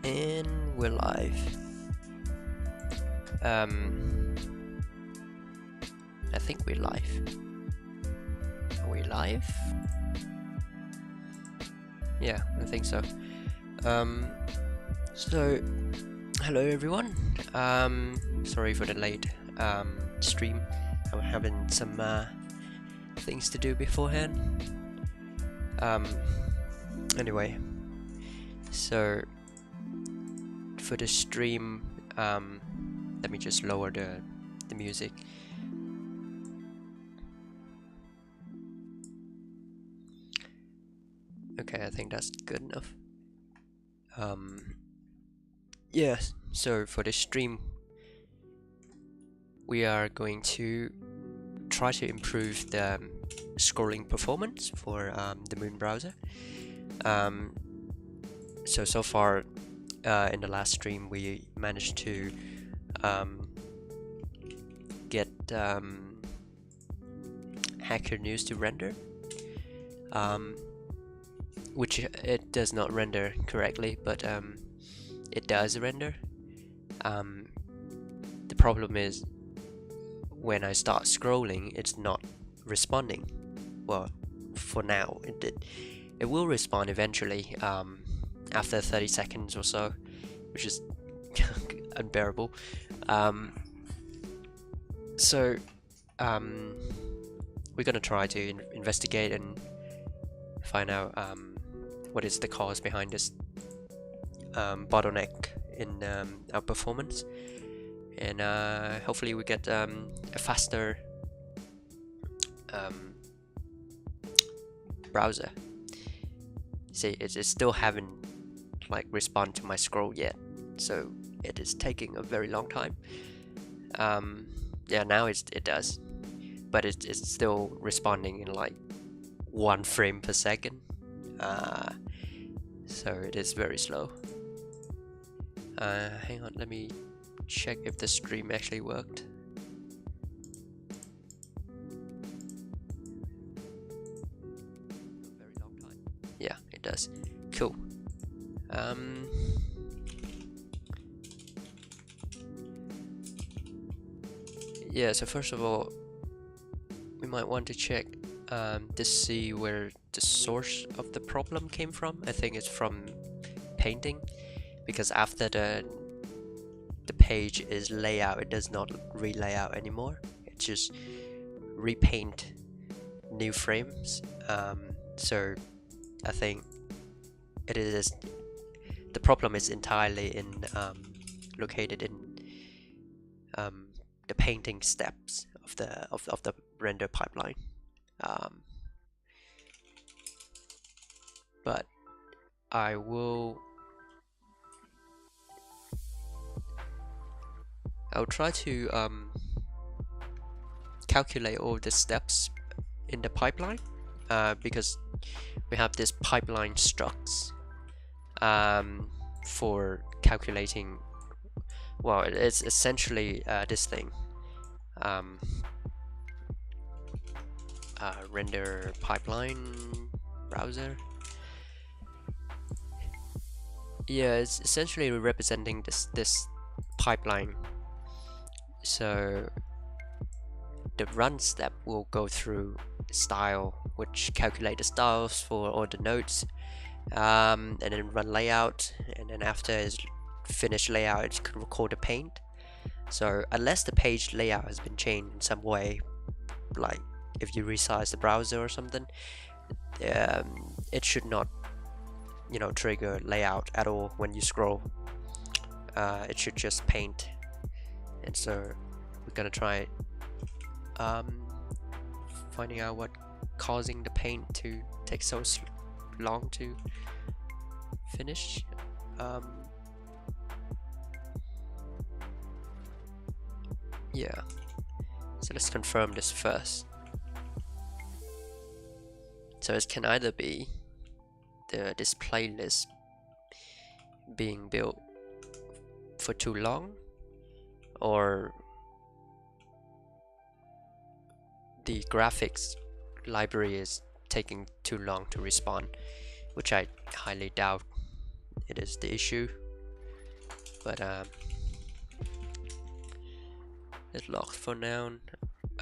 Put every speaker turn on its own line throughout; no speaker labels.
And we're live. I think we're live. Are we live? Yeah, I think so. So hello everyone. Sorry for the late stream. I was having some things to do beforehand. Anyway, so for the stream, let me just lower the music. Okay, I think that's good enough. Yeah, so for this stream, we are going to try to improve the scrolling performance for the Moon browser. So far in the last stream, we managed to get hackernews to render, which it does not render correctly, but it does render. The problem is when I start scrolling, it's not responding. Well, for now, it will respond eventually after 30 seconds or so, which is unbearable. So we're gonna try to investigate and find out what is the cause behind this bottleneck in our performance, and hopefully we get a faster browser. See, it still haven't like respond to my scroll yet, so it is taking a very long time. Yeah, now it does, but it's still responding in like 1 frame per second, so it is very slow. Hang on, let me check if the stream actually worked. Very long time. Yeah, it does. Cool. Yeah, so first of all, we might want to check to see where the source of the problem came from. I think it's from painting, because after the page is layout, it does not relay out anymore. It just repaint new frames. So I think it is the problem is entirely in located in the painting steps of the render pipeline. But I'll try to calculate all the steps in the pipeline, because we have this pipeline structs for calculating. Well, it's essentially this thing, render pipeline browser. Yeah, it's essentially representing this pipeline. So the run step will go through style, which calculate the styles for all the nodes, and then run layout, and then after it's finished layout, it can record the paint. So unless the page layout has been changed in some way, like if you resize the browser or something, it should not, trigger layout at all when you scroll. It should just paint. And so we're gonna try finding out what causing the paint to take so long to finish. Yeah, so let's confirm this first. So it can either be this playlist being built for too long, or the graphics library is taking too long to respond, which I highly doubt it is the issue. but let's lock for now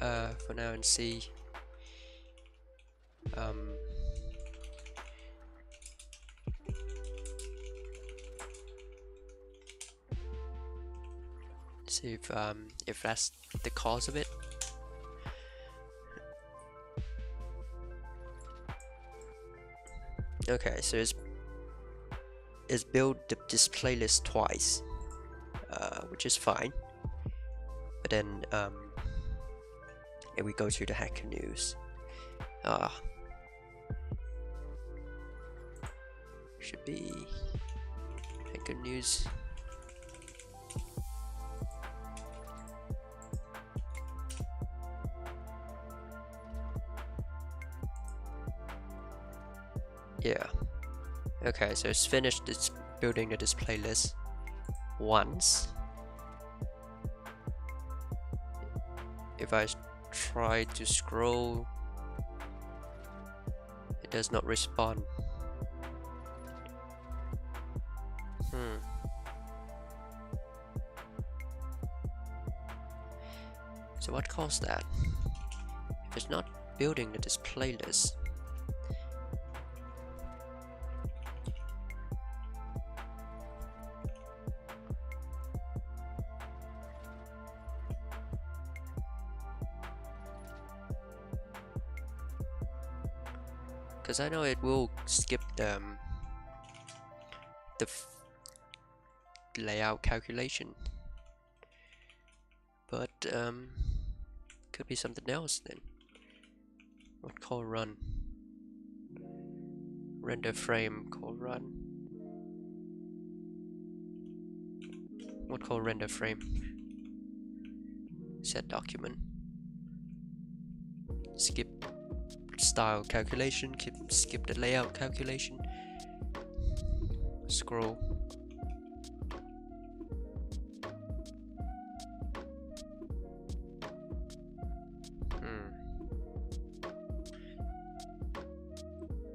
and see. See if that's the cause of it. Okay, so it's built this playlist twice, which is fine. But then if we go to the hacker news, should be hacker news. Yeah. Okay, so it's finished its building the display list once. If I try to scroll, it does not respond. So what caused that? If it's not building the display list, because I know it will skip the layout calculation, but could be something else then. What call run? Render frame call run. What call render frame? Set document. Skip style calculation, skip the layout calculation. Scroll.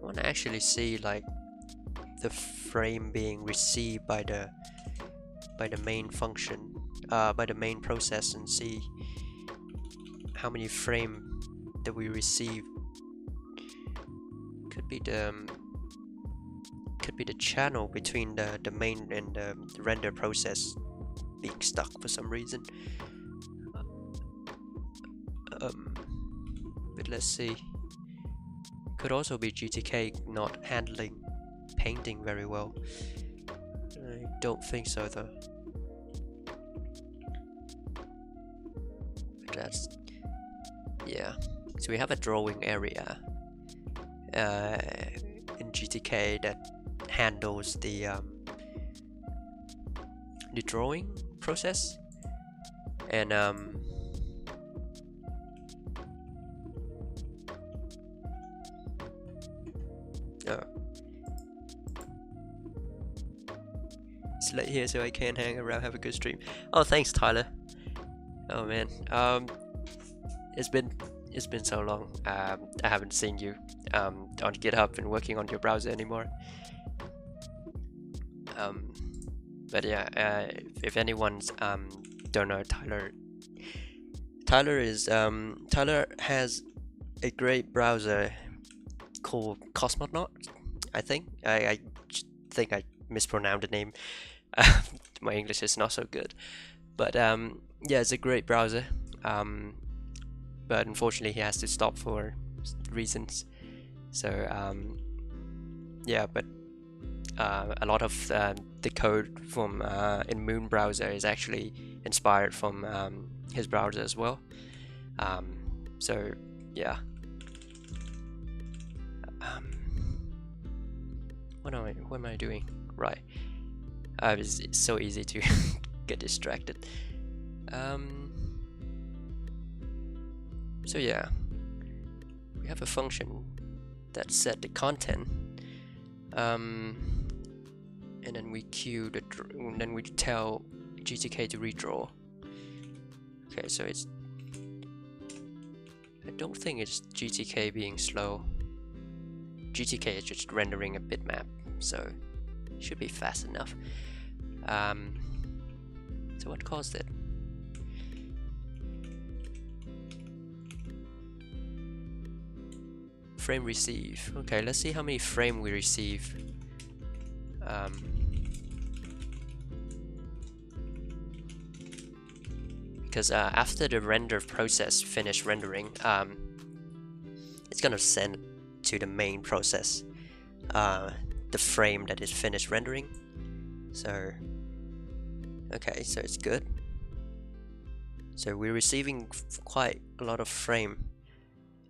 I want to actually see like the frame being received by the main function, by the main process, and see how many frame that we receive. Could be the channel between the main and the render process being stuck for some reason. But let's see. Could also be GTK not handling painting very well. I don't think so though. But that's, yeah. So we have a drawing area in GTK that handles the drawing process, and it's late here, so I can't hang around, have a good stream. Oh, thanks, Tyler. Oh man, it's been so long. I haven't seen you on GitHub and working on your browser anymore. But yeah, if anyone's don't know Tyler, Tyler has a great browser called Cosmonaut. I think I think I mispronounced the name. My English is not so good, but yeah, it's a great browser. But unfortunately he has to stop for reasons. So yeah, but a lot of the code from in Moon browser is actually inspired from his browser as well. So yeah. What am I doing? Right. It's so easy to get distracted. So yeah, we have a function that set the content, and then we queue and then we tell GTK to redraw. Okay, so it's, I don't think it's GTK being slow. GTK is just rendering a bitmap, so it should be fast enough. So what caused it? Frame receive. Okay, let's see how many frame we receive. Because after the render process finish rendering, it's gonna send to the main process the frame that is finished rendering. So okay, so it's good. So we're receiving quite a lot of frame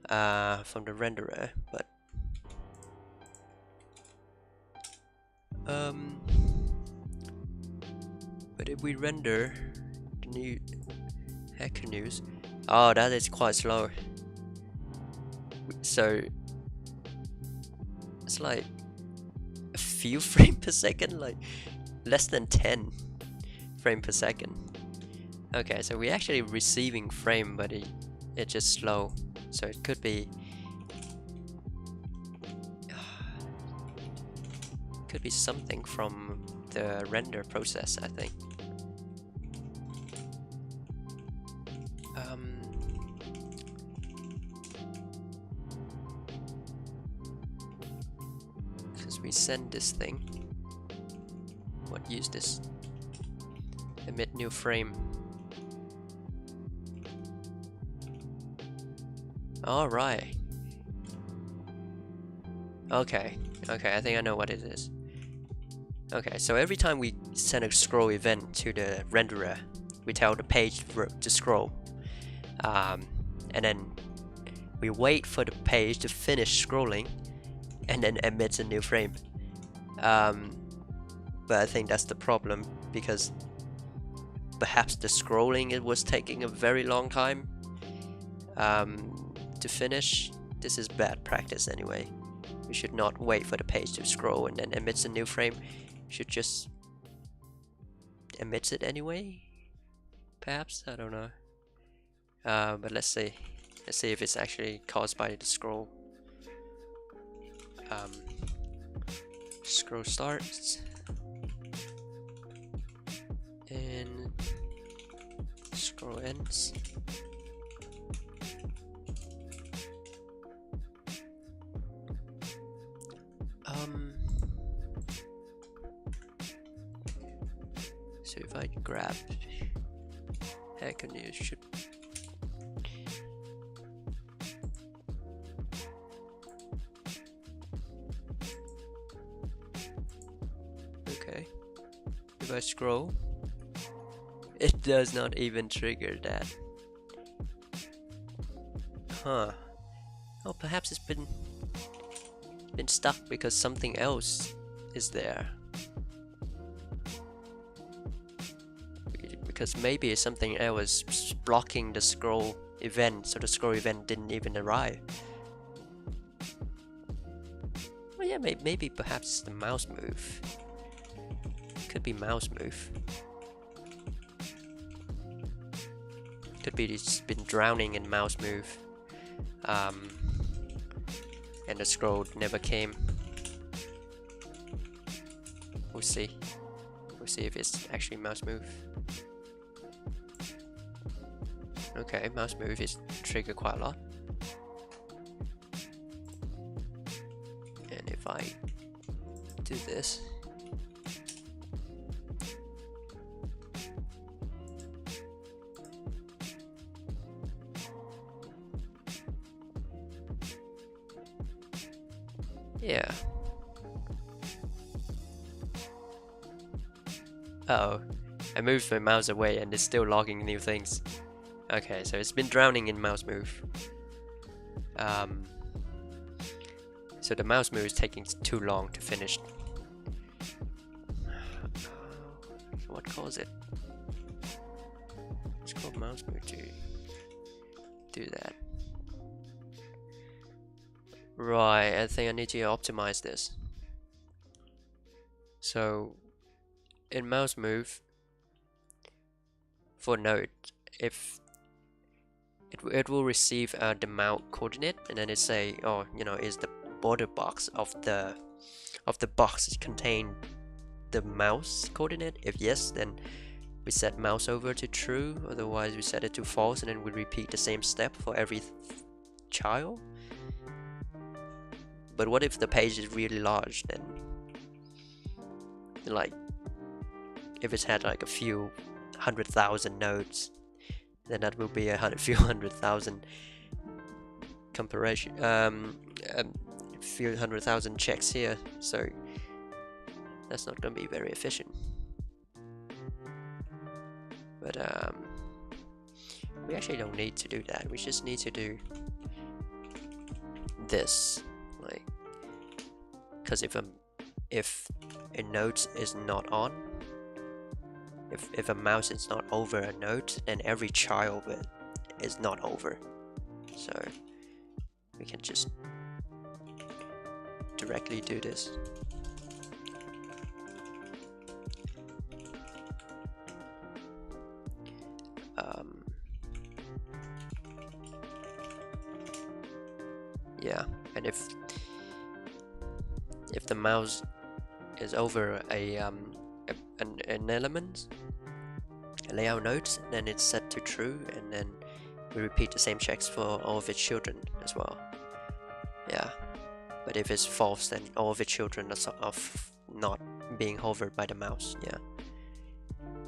from the renderer, but if we render the new hackernews, oh, that is quite slow. So it's like a few frames per second, like less than 10 frames per second. Okay, so we're actually receiving frame, but it's just slow. So it could be something from the render process, I think. Because we send this thing. What use this? Emit new frame. Alright. Okay, I think I know what it is. Okay, so every time we send a scroll event to the renderer, we tell the page to scroll. And then we wait for the page to finish scrolling and then emits a new frame. But I think that's the problem, because perhaps the scrolling, it was taking a very long time to finish. This is bad practice anyway. We should not wait for the page to scroll and then emits a new frame. We should just emits it anyway. Perhaps, I don't know. But let's see if it's actually caused by the scroll. Scroll starts and scroll ends. So if I grab hackernews, should okay. If I scroll, it does not even trigger that. Huh. Oh, perhaps it's been stuck because something else is there. Because maybe something else was blocking the scroll event, so the scroll event didn't even arrive. Well, yeah, maybe perhaps the mouse move. Could be mouse move. Could be it's been drowning in mouse move. And the scroll never came. We'll see. We'll see if it's actually mouse move. Okay, mouse move is triggered quite a lot. And if I do this, yeah. Uh-oh, I moved my mouse away and it's still logging new things. Okay, so it's been drowning in mouse move. So the mouse move is taking too long to finish. What caused it? It's called mouse move to do that. Right, I think I need to optimize this. So in mouse move for node, if it will receive the mount coordinate, and then it say, oh, you know, is the border box of the box contain the mouse coordinate? If yes, then we set mouse over to true, otherwise we set it to false, and then we repeat the same step for every child. But what if the page is really large? Then, like, if it's had like a few 100,000 nodes, then that will be few 100,000 comparison, few 100,000 checks here. So that's not going to be very efficient. But we actually don't need to do that. We just need to do this, like, because if a node is not on, if a mouse is not over a node, then every child is not over. So we can just directly do this. Yeah, and if the mouse is over an element, a layout node, then it's set to true, and then we repeat the same checks for all of its children as well. Yeah, but if it's false, then all of its children are not being hovered by the mouse. Yeah,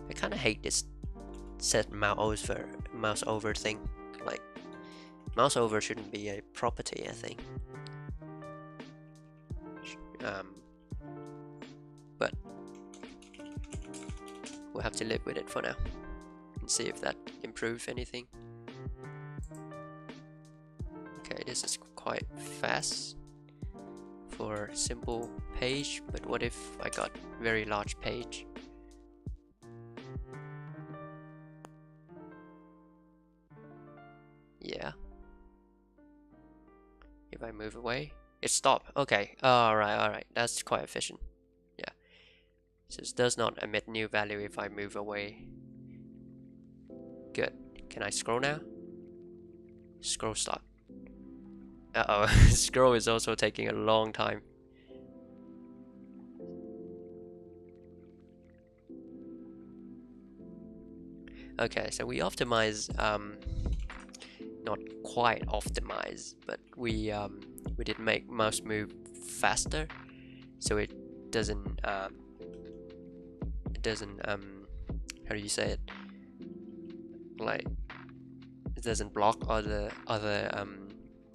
I kind of hate this set mouse over thing. Like, mouse over shouldn't be a property, I think. But we'll have to live with it for now and see if that improves anything. Okay, this is quite fast for simple page, but what if I got very large page? Yeah. If I move away, it stopped. Okay, alright, that's quite efficient. Yeah, so it does not emit new value if I move away. Good. Can I scroll now? Scroll stop. Uh-oh, scroll is also taking a long time. Okay, so we optimize, not quite optimize, but we did make mouse move faster, so it doesn't how do you say it? Like, it doesn't block other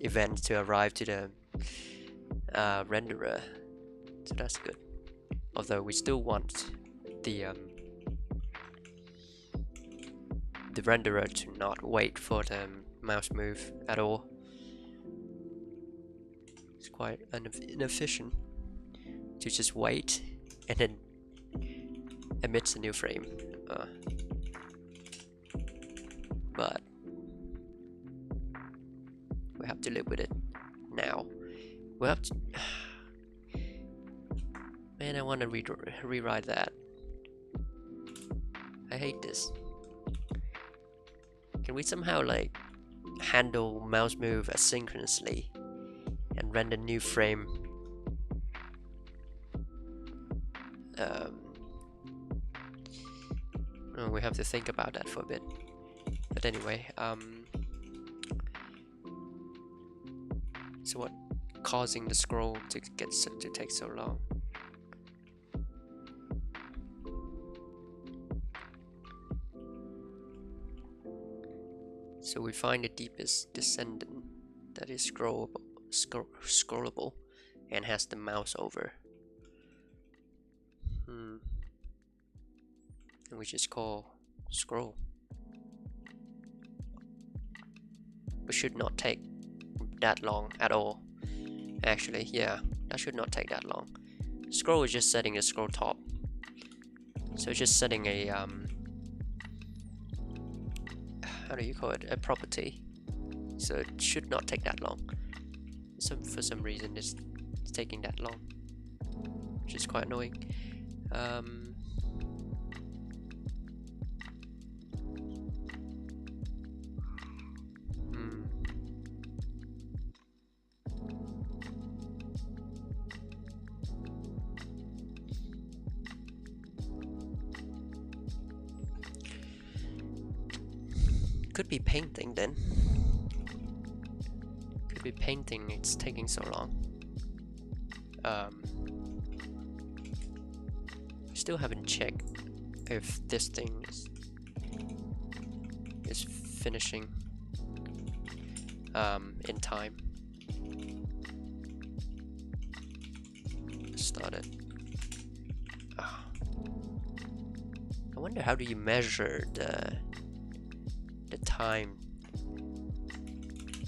events to arrive to the renderer, so that's good. Although we still want the renderer to not wait for the mouse move at all. It's quite inefficient to just wait and then emits a new frame. But we have to live with it now. We have to. Man, I want to rewrite that. I hate this. Can we somehow like handle mouse move asynchronously and render new frame? Oh, we have to think about that for a bit. But anyway, so what causing the scroll to take so long? So we find the deepest descendant that is scrollable and has the mouse over. And we just call scroll. It should not take that long at all. Actually, yeah, that should not take that long. Scroll is just setting a scroll top. So it's just setting a how do you call it? A property. So it should not take that long. For some reason it's taking that long, which is quite annoying. could be painting then. Could be painting, it's taking so long. Still haven't checked if this thing is finishing in time. Started. Oh. I wonder, how do you measure the time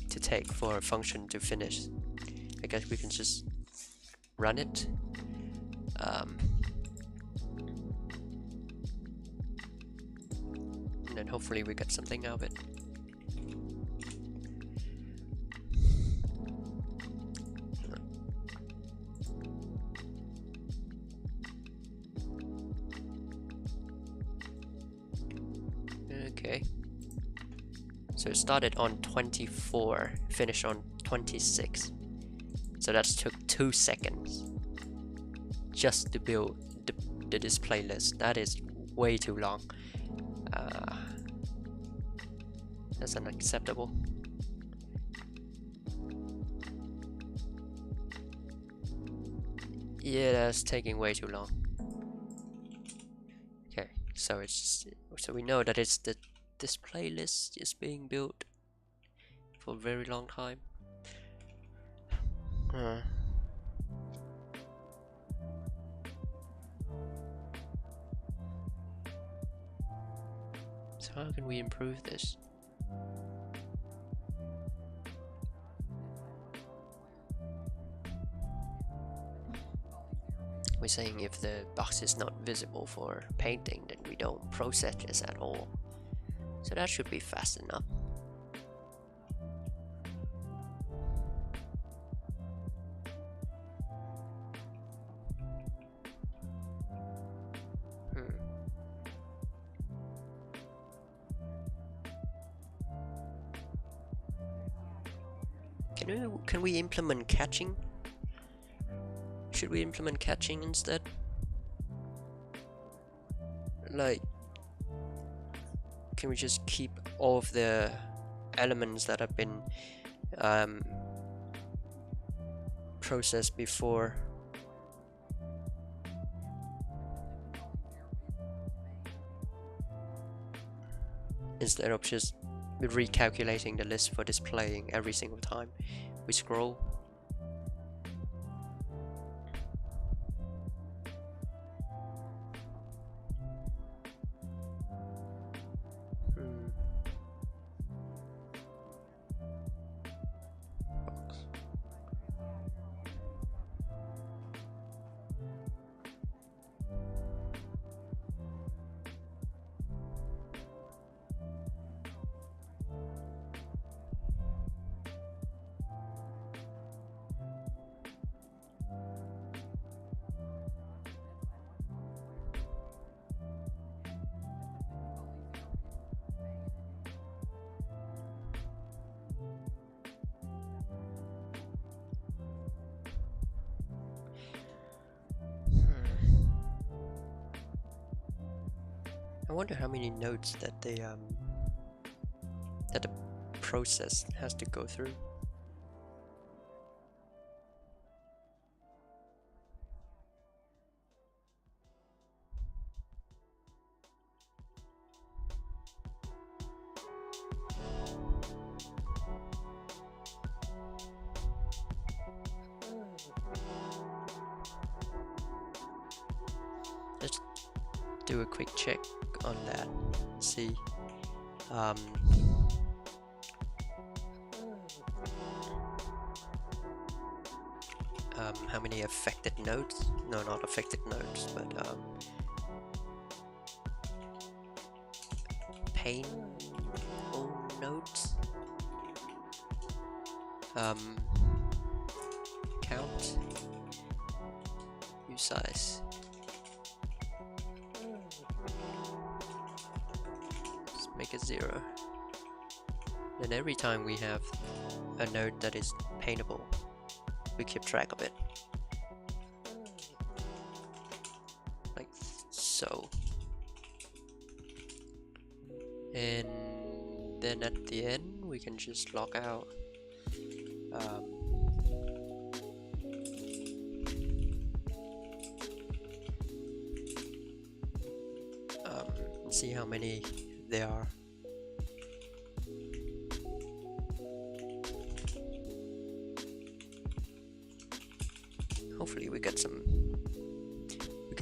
to take for a function to finish? I guess we can just run it. And then hopefully we get something out of it. Okay. So it started on 24, finished on 26. So that took 2 seconds just to build the display list. That is way too long. That's unacceptable. Yeah, that's taking way too long. Okay, so it's just, so we know that it's the display list is being built for a very long time. So how can we improve this? We're saying if the box is not visible for painting, then we don't process this at all. So that should be fast enough. Can we implement catching? Should we implement catching instead? Like, can we just keep all of the elements that have been processed before? Instead of just recalculating the list for displaying every single time we scroll. I wonder how many nodes that the process has to go through. Let's do a quick check on that. See. How many affected nodes? No, not affected nodes, but painful nodes. Count. Use size. Let's make it 0. Then every time we have a node that is paintable, we keep track of it. Like so. And then at the end we can just log out. And see how many there are. Hopefully we can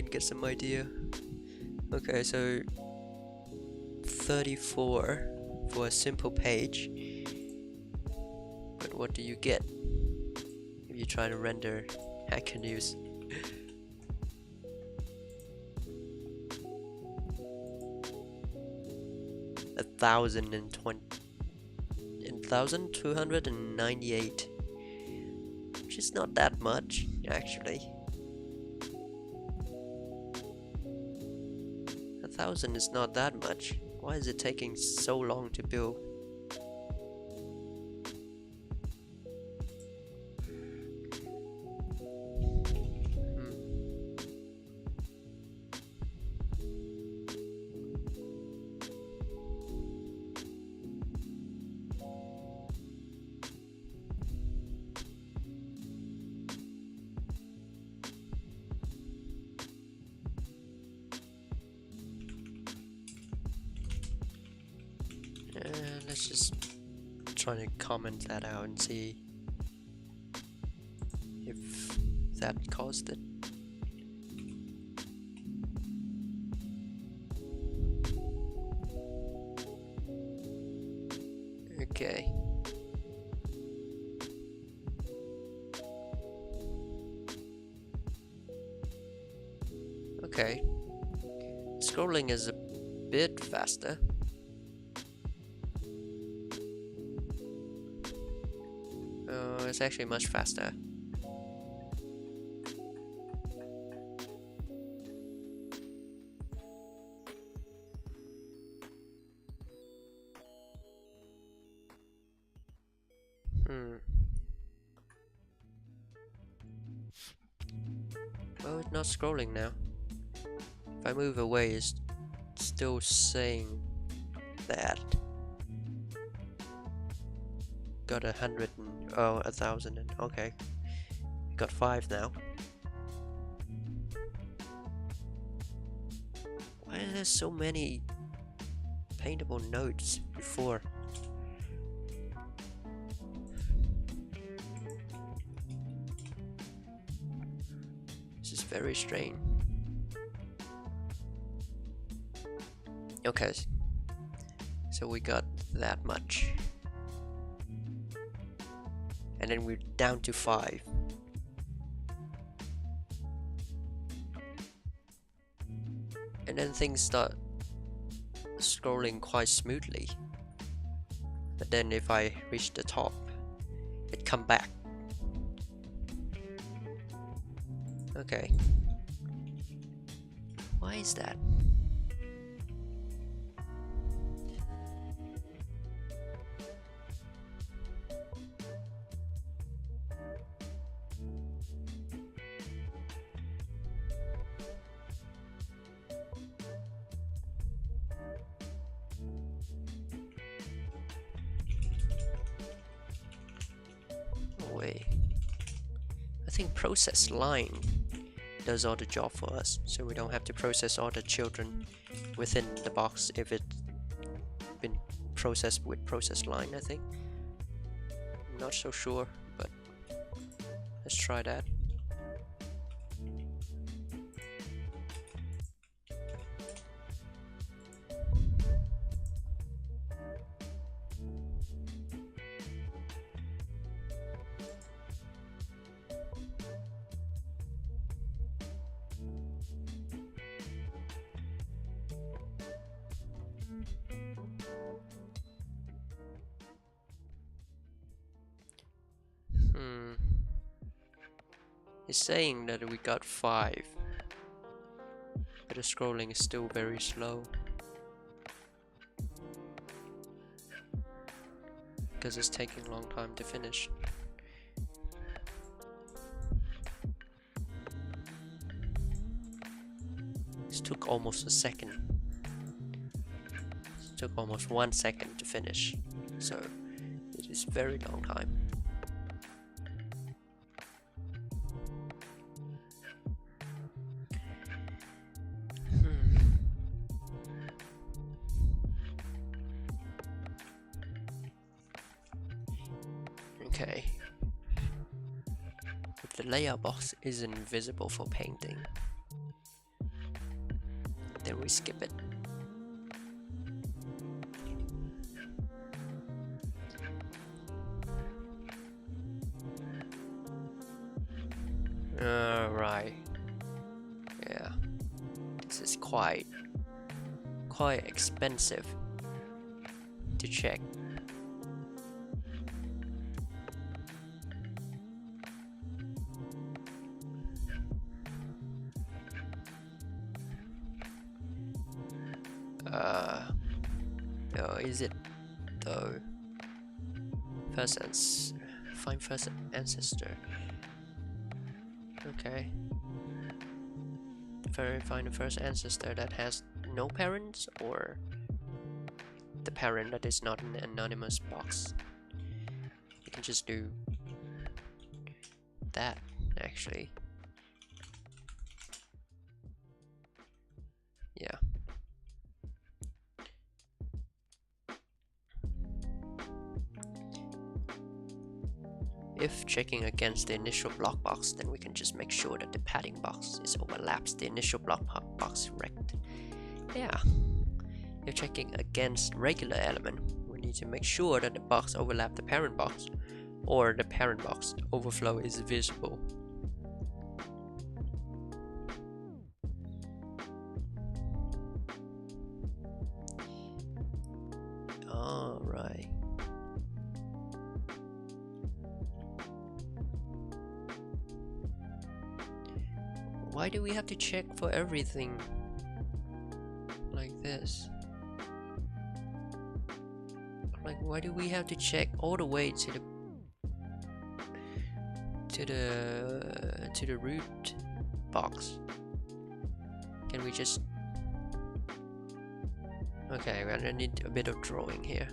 get some idea. Okay, so 34 for a simple page. But what do you get if you try to render hackernews? 1,298, which is not that much actually. 1,000 is not that much. Why is it taking so long to build? Let's just try to comment that out and see if that caused it. Okay. Okay. Scrolling is a bit faster. It's actually much faster. Well, it's not scrolling now. If I move away, it's still saying that. Got 100 and 1,000 and okay. Got 5 now. Why are there so many paintable nodes before? This is very strange. Okay, so we got that much. And then we're down to 5. And then things start scrolling quite smoothly. But then if I reach the top, it come back. Okay. Why is that? I think process line does all the job for us, so we don't have to process all the children within the box if it's been processed with process line, I think. I'm not so sure, but let's try that. It's saying that we got 5, but the scrolling is still very slow because it's taking a long time to finish. This took almost a second. took almost 1 second to finish, so it is very long time. Okay. If the layout box isn't visible for painting, then we skip it. Right. Yeah. This is quite expensive to check. No, is it though? Find first ancestor. Okay. Find the first ancestor that has no parents, or the parent that is not an anonymous box. You can just do that, actually. Yeah. If checking against the initial block box, then we can just make sure that the padding box overlaps the initial block box rect. Yeah. If checking against regular element, we need to make sure that the box overlaps the parent box, or the parent box overflow is visible. Alright. Why do we have to check for everything like this? Like, why do we have to check all the way to the root box? Can we just... Okay, we're gonna need a bit of drawing here.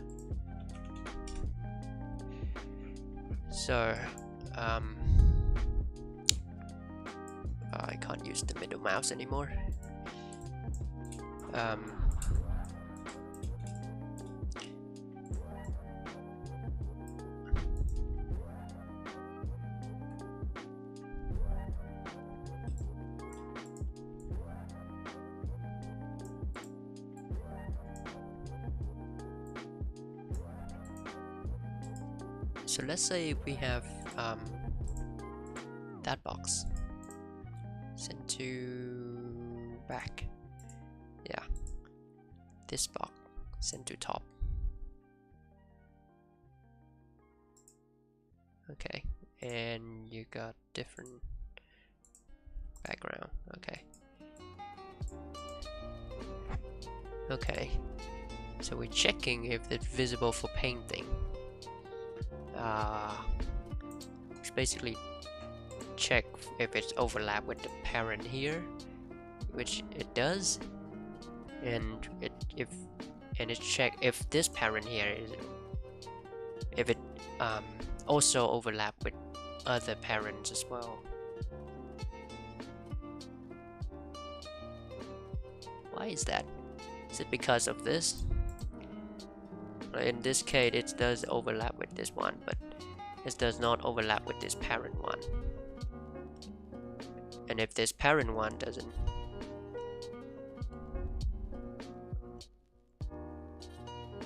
So, I can't use the middle mouse anymore. So let's say we have that box sent to back. Yeah, this box sent to top. Okay, and you got different background. Okay. Okay, so we're checking if it's visible for painting. It's basically check if it's overlap with the parent here, which it does, and it's check if this parent here is, if it also overlap with other parents as well. Why is that? Is it because of this? In this case, it does overlap with this one, but it does not overlap with this parent one. And if this parent one doesn't,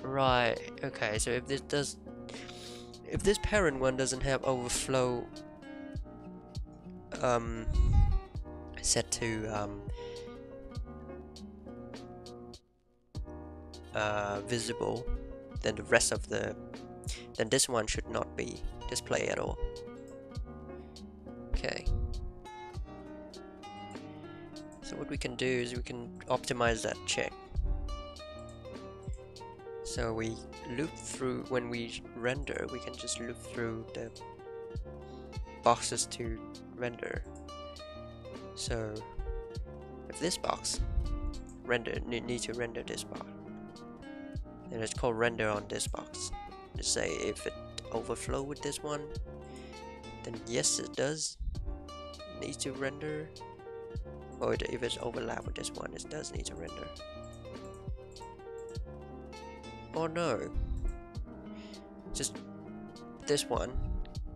right? Okay, so if this parent one doesn't have overflow set to visible, then the rest of then this one should not be displayed at all. Okay. So what we can do is we can optimize that check. So we loop through, when we render, we can just loop through the boxes to render. So if this box need to render this box, and it's called render on this box. Just say if it overflow with this one, then yes, it does need to render. Or if it's overlap with this one, it does need to render. Or no, just this one,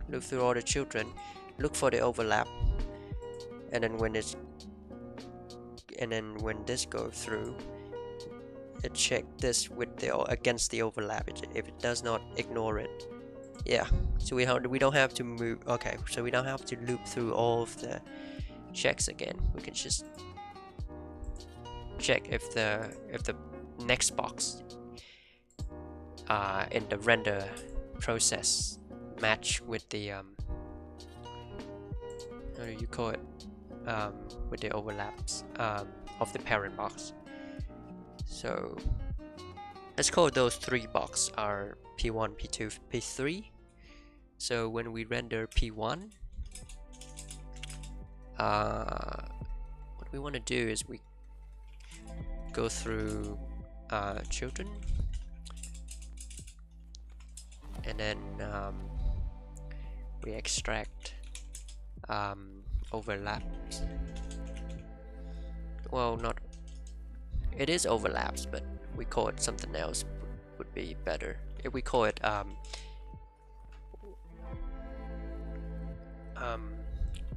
look through all the children, look for the overlap, and then when this goes through, it check this with the against the overlap. If it does not, ignore it. Yeah, so we don't have to move. Okay, so we don't have to loop through all of the checks again. We can just check if the next box in the render process match with the how do you call it, with the overlaps of the parent box. So let's call those three boxes are P1, P2, P3. So when we render P1, what we want to do is we go through children, and then we extract overlaps. Well, not, it is overlaps, but we call it something else would be better. If we call it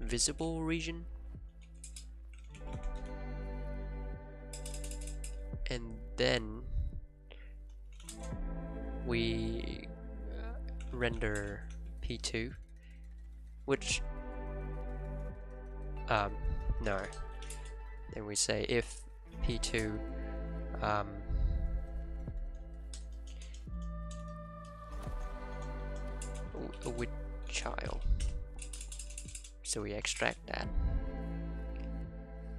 visible region, and then we render P2, which no, then we say if P2 with child, so we extract that,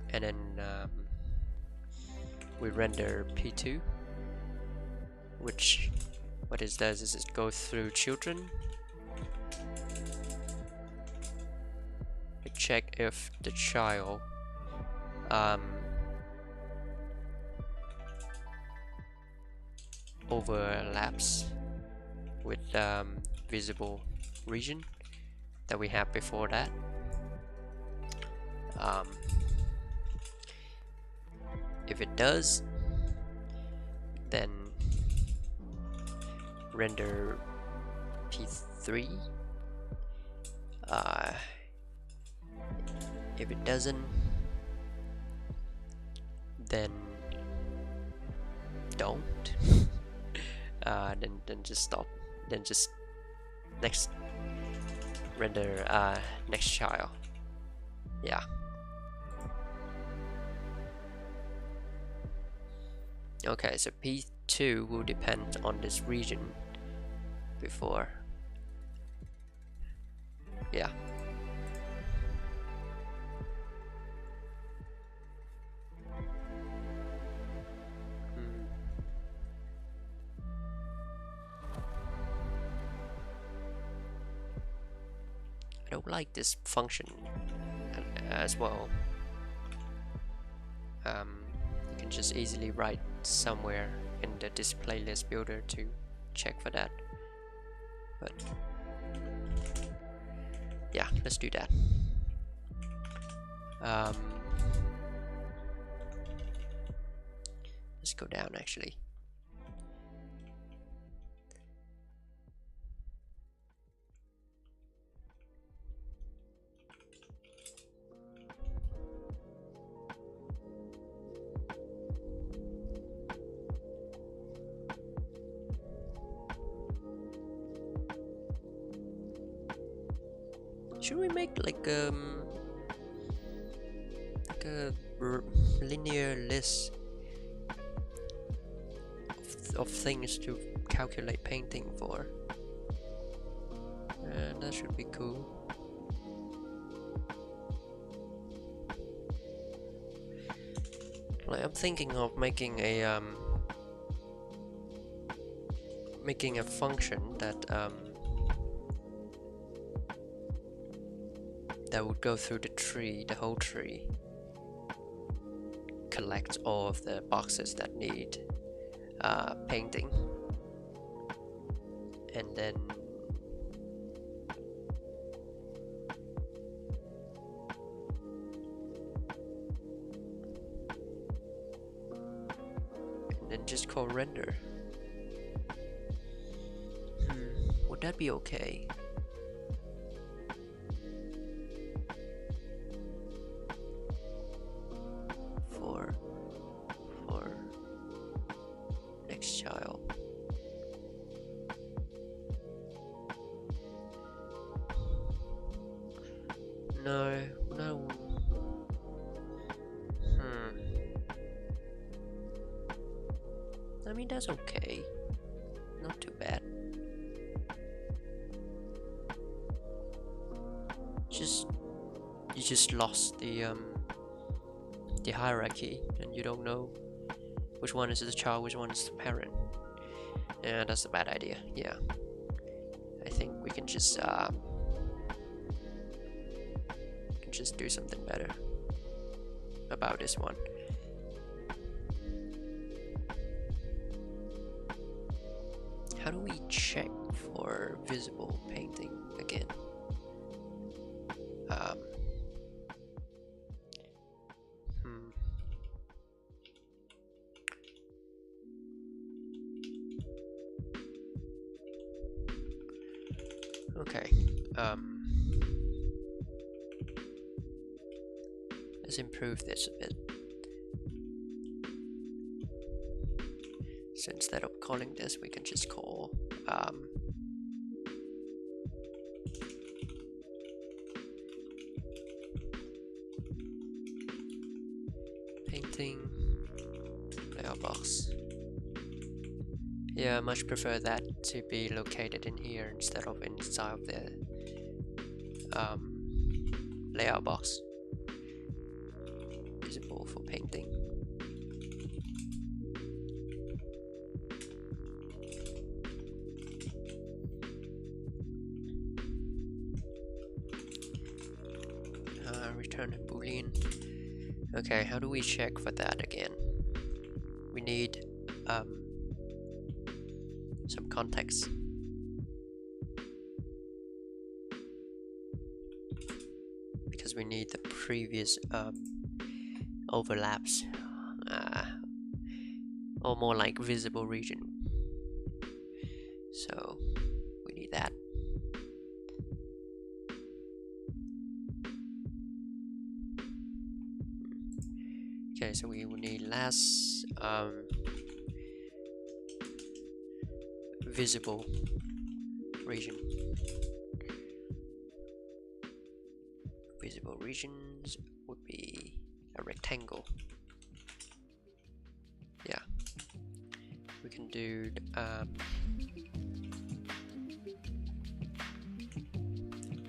and then we render P2, which what it does is it goes through children, it check if the child overlaps with visible region that we have before that. If it does, then render P3. If it doesn't, then don't. Then just stop. Then just next render next child. Yeah. Okay, so P2 will depend on this region before. Yeah. I don't like this function as well. You can just easily write somewhere in the display list builder to check for that. But yeah, let's do that. Let's go down actually. Should we make like a linear list of things to calculate painting for? That should be cool. Like I'm thinking of making a function that that would go through the tree, the whole tree, collect all of the boxes that need painting, and then just call render. Would that be okay? For next child. No. I mean, that's okay. Not too bad. You just lost the hierarchy, and you don't know which one is the child, which one is the parent. Yeah, that's a bad idea. Yeah, I think we can just do something better about this one. How do we check for visible painting again? Okay. Let's improve this a bit. So instead of calling this, we can just call painting layout box. Yeah, I much prefer that to be located in here instead of inside of the layout box. Visible for painting. Return a boolean. Okay, how do we check for that again? We need some context. Because we need the previous overlaps, or more like visible region. So we need that. Okay, so we will need last visible region. Visible regions would be a rectangle. Yeah, we can do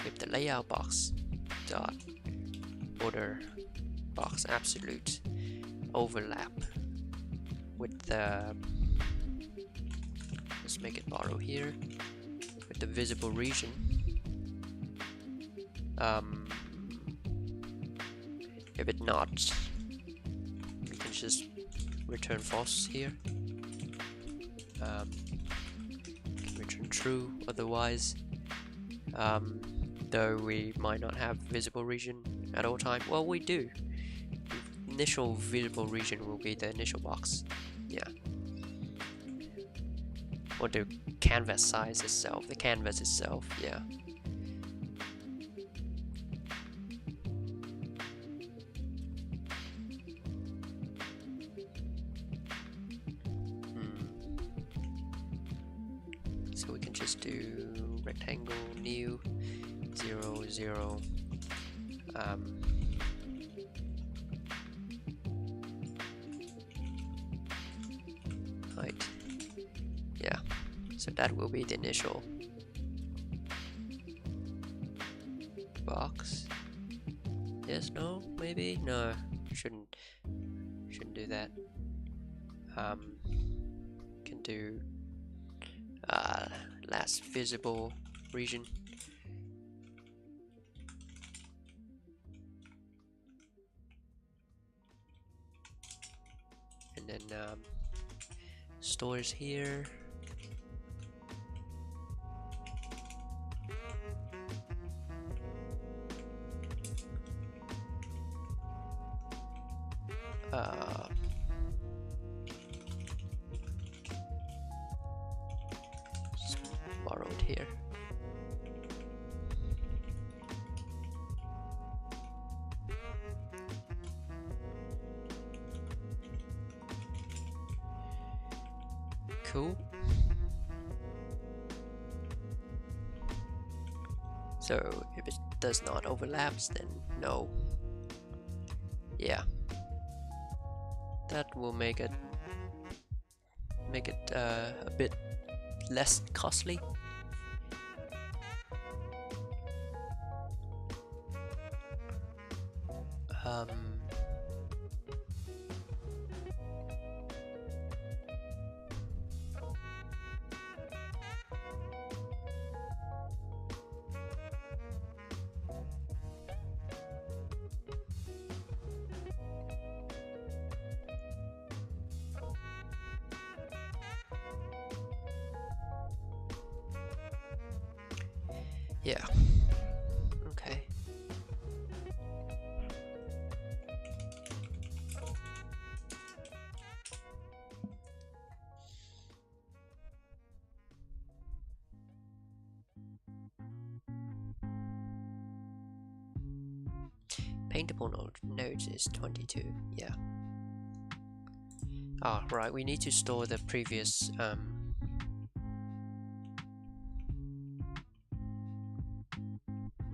with the layout box dot border box absolute overlap with the, let's make it borrow here, with the visible region. If it not, we can just return false here. Can return true otherwise. Though we might not have visible region at all time. Well, we do. Initial visible region will be the initial box. Yeah. Or the canvas size itself, the canvas itself, yeah. So we can just do rectangle new 0 0 height. Yeah, so that will be the initial box. Yes, no, maybe? No, shouldn't do that. Can do last visible region. And then stores here. Borrowed here. Cool. So if it does not overlaps, then no. Yeah. That will make it a bit less costly. Yeah. Okay. Paintable nodes is 22. Yeah. Ah, right. We need to store the previous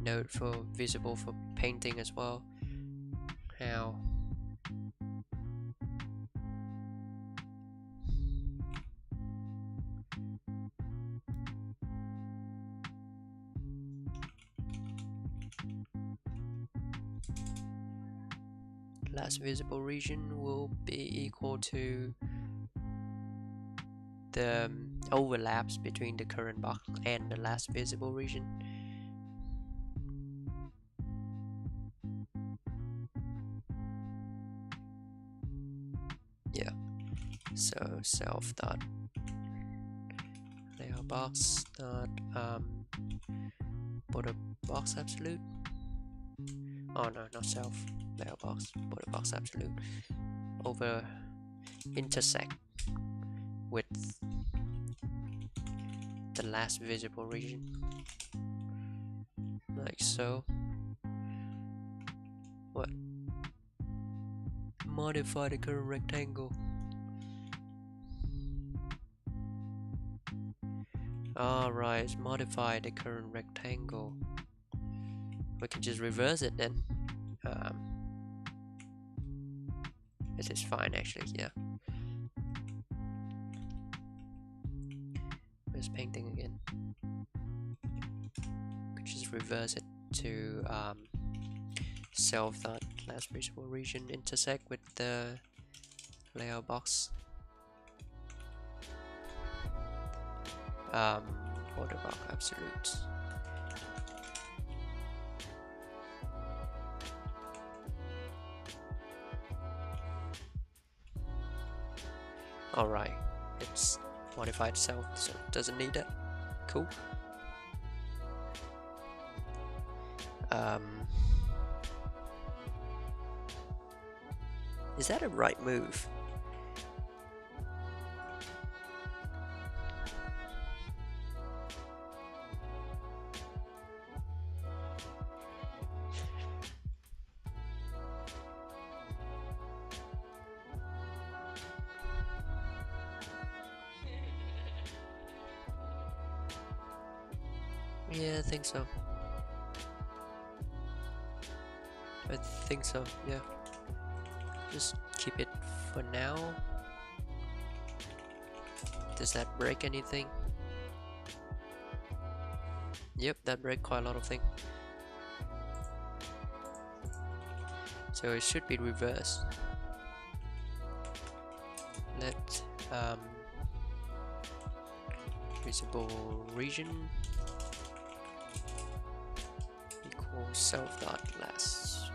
node for visible for painting as well. How? Last visible region will be equal to the overlaps between the current box and the last visible region. Yeah. So self dot layout box dot border box absolute. Oh no, not self layout box, border box absolute over intersect with the last visible region, like so. What? Modify the current rectangle. Alright, modify the current rectangle. We can just reverse it then. This is fine actually, yeah. Where's painting again? We can just reverse it to self dot last visible region intersect with the layout box. Border box absolute. Alright, it's modified itself, so it doesn't need that. Cool. Is that a right move? Yeah, I think so. I think so, yeah. Just keep it for now. Does that break anything? Yep, that break quite a lot of things. So it should be reversed. Let visible region equals self dot last.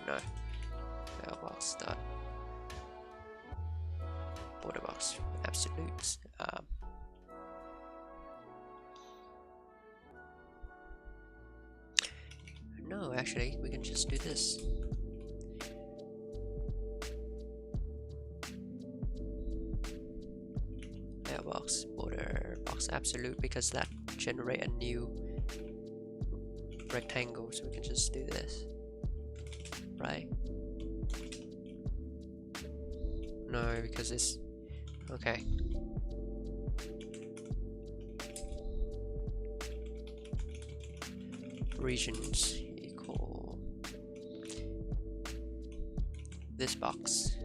No. Mailbox dot border box absolutes. No, actually, we can just do this. Mailbox border box absolute, because that generate a new rectangle, so we can just do this, right? No, because it's okay. Regions equal this box.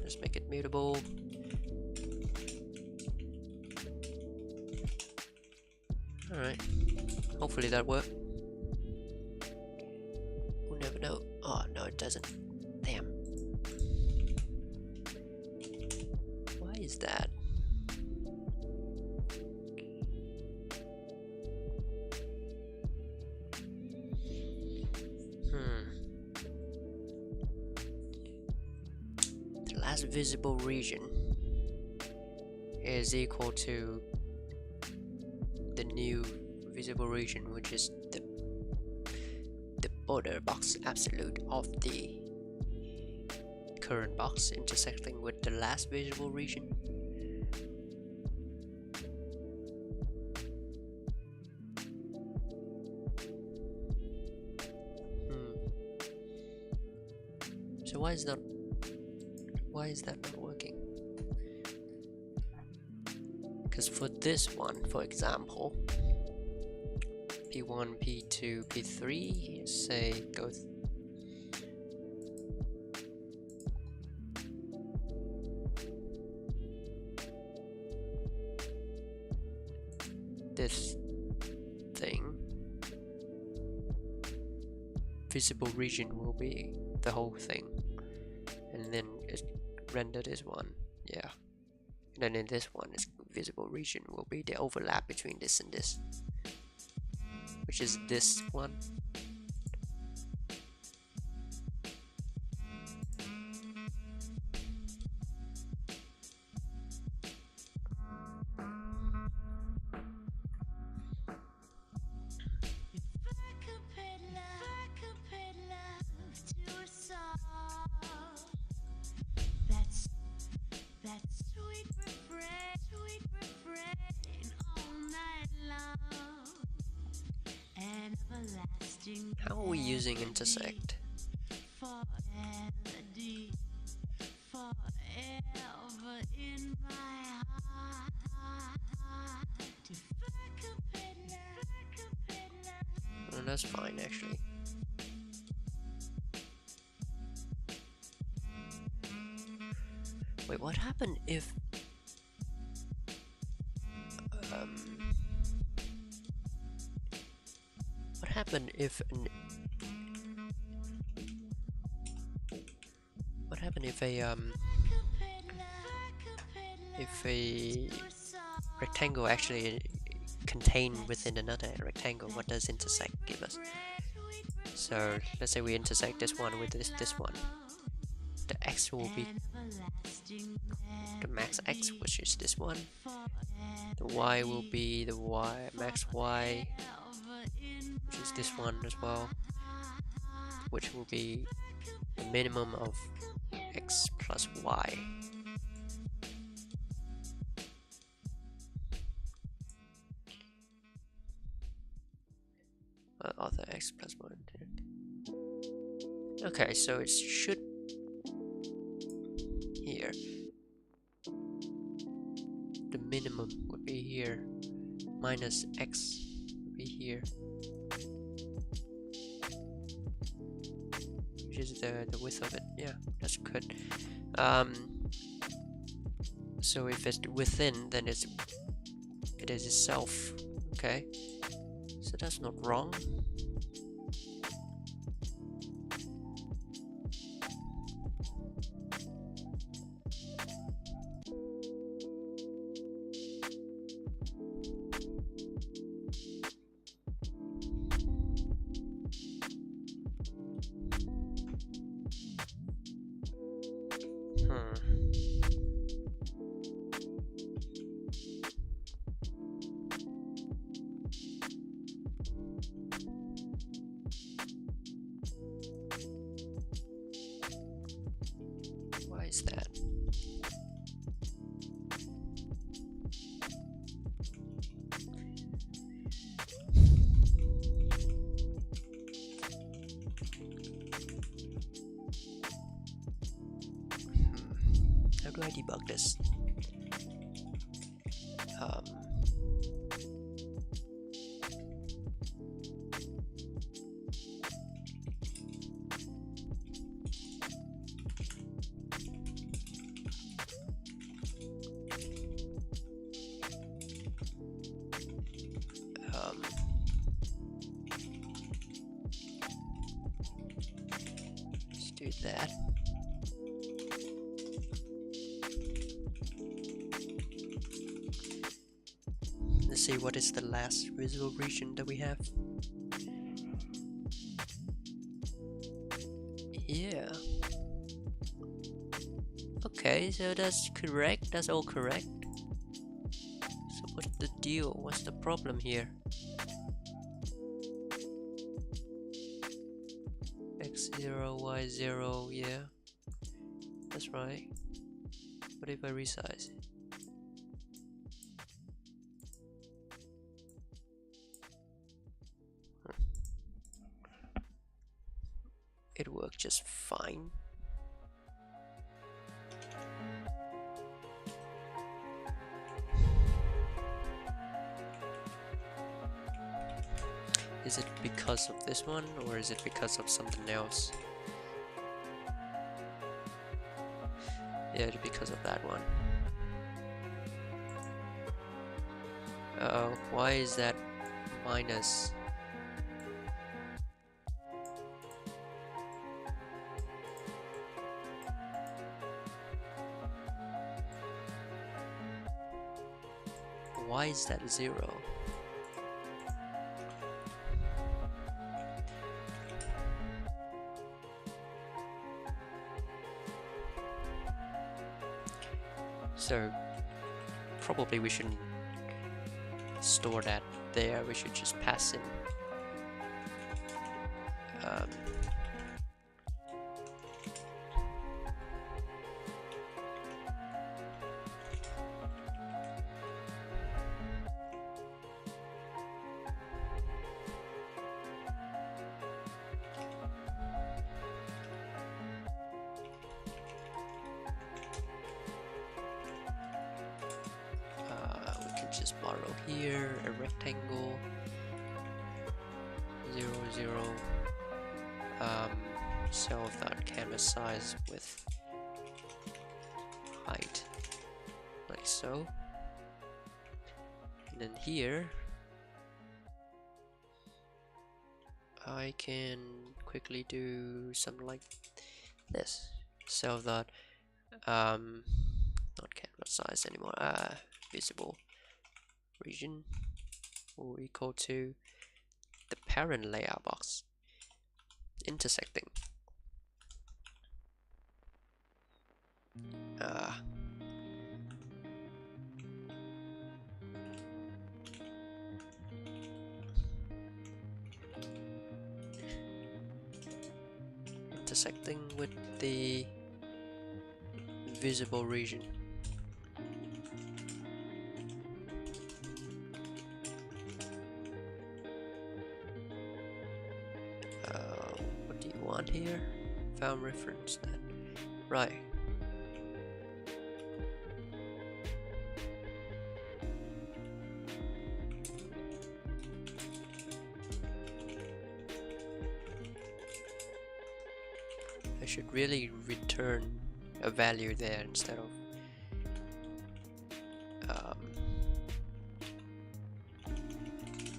Let's make it mutable. Alright, hopefully that worked. We'll never know. Oh no, it doesn't. Damn. Why is that? The last visible region is equal to the new visible region, which is the border box absolute of the current box intersecting with the last visible region. So why is that not working? Because for this one, for example, P1, P2, P3, say go this thing, visible region will be the whole thing, and then it render this one, yeah. And then in this one, its visible region will be the overlap between this and this, which is this one. How are we using intersect? Well, that's fine actually. Wait, what happened if what happened if a rectangle actually contained within another rectangle? What does intersect give us? So let's say we intersect this one with this one. The x will be the max x, which is this one. The y will be the max y, which is this one as well, which will be the minimum of x plus y. Other x plus 1. Okay, so it should here. The minimum would be here, minus x would be here, which is the width of it. Yeah, that's good. So if it's within, then it is itself. Okay, so that's not wrong. is that? How do I debug this? Let's do that. Let's see what is the last visible region that we have. Yeah. Okay, so that's correct. That's all correct. So what's the deal? What's the problem here? X0, Y0, yeah. That's right. What if I resize it? It worked just fine. Is it because of this one, or is it because of something else? Yeah, it's because of that one. Why is that minus? Why is that 0? So probably we shouldn't store that there. We should just pass in just borrow here a rectangle 0 0 self that canvas size with height like so, and then here I can quickly do something like this, self that not canvas size anymore, visible region will equal to the parent layout box intersecting intersecting with the visible region. What do you want here? Found reference then. Right. I should really return a value there instead of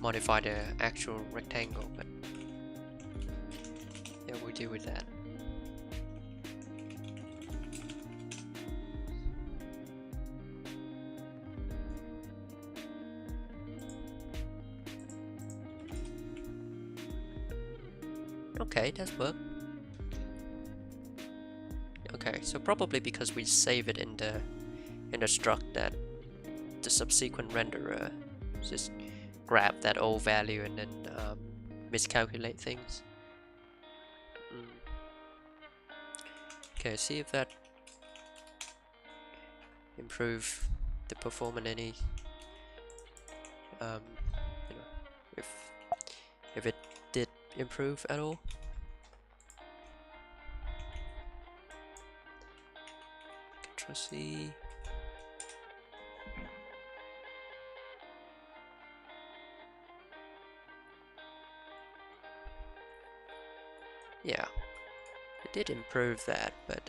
modify the actual rectangle, but yeah, we'll deal with that. Okay, that's work. Okay, so probably because we save it in the struct that the subsequent renderer just grab that old value and then miscalculate things. Okay, see if that improve the performance any. You know, if it did improve at all. Control C. Yeah, it did improve that, but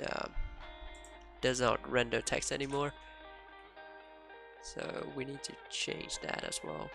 does not render text anymore. So we need to change that as well.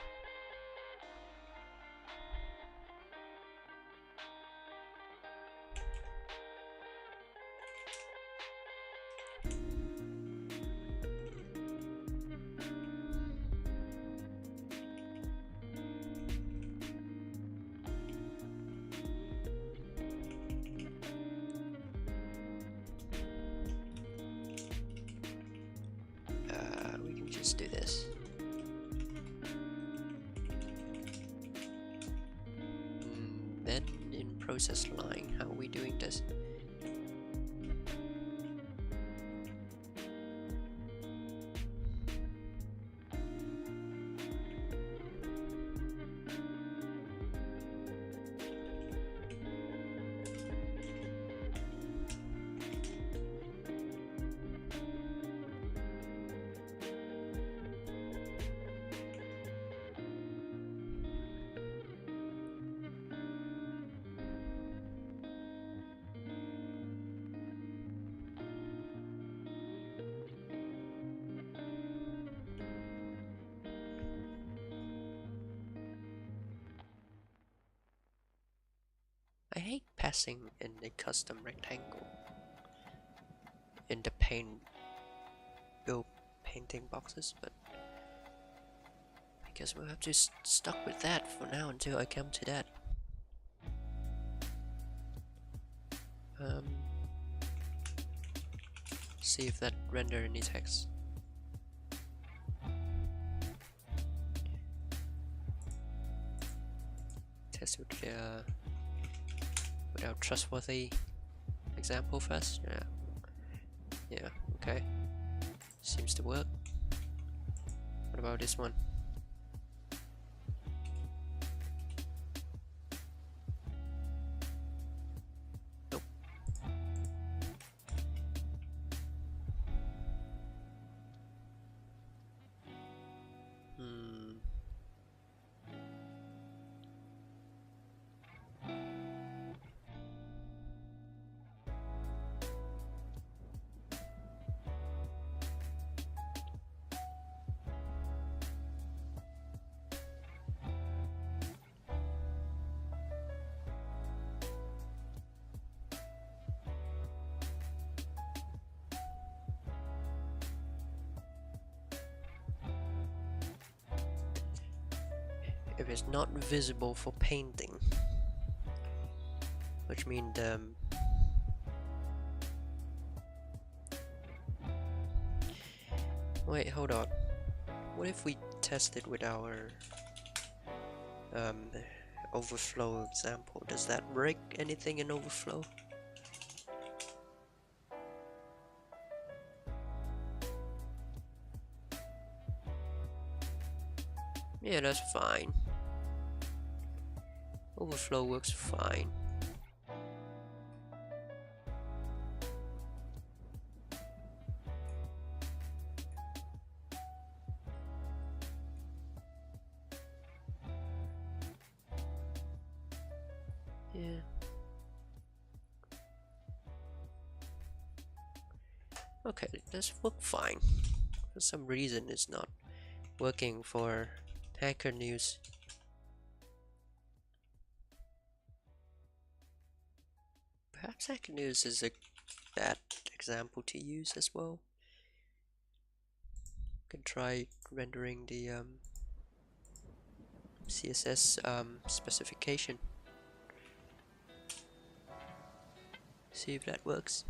We can just do this. Then in process line, how are we doing this? I hate passing in a custom rectangle in the build painting boxes, but I guess we'll have to stuck with that for now until I come to that. See if that render any text. Test with without trustworthy example first. Yeah, okay. Seems to work. What about this one? Nope. If it's not visible for painting, which means wait, hold on. What if we test it with our overflow example? Does that break anything in overflow? Yeah, that's fine. Overflow works fine. Yeah. Okay, this works fine. For some reason it's not working for Hacker News. Perhaps Hacker News is a bad example to use as well. Can try rendering the CSS specification. See if that works.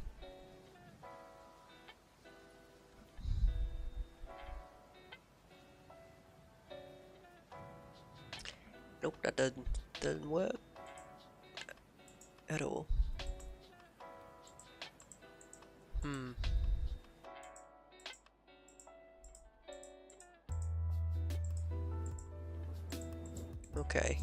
Nope, that doesn't work at all. Okay.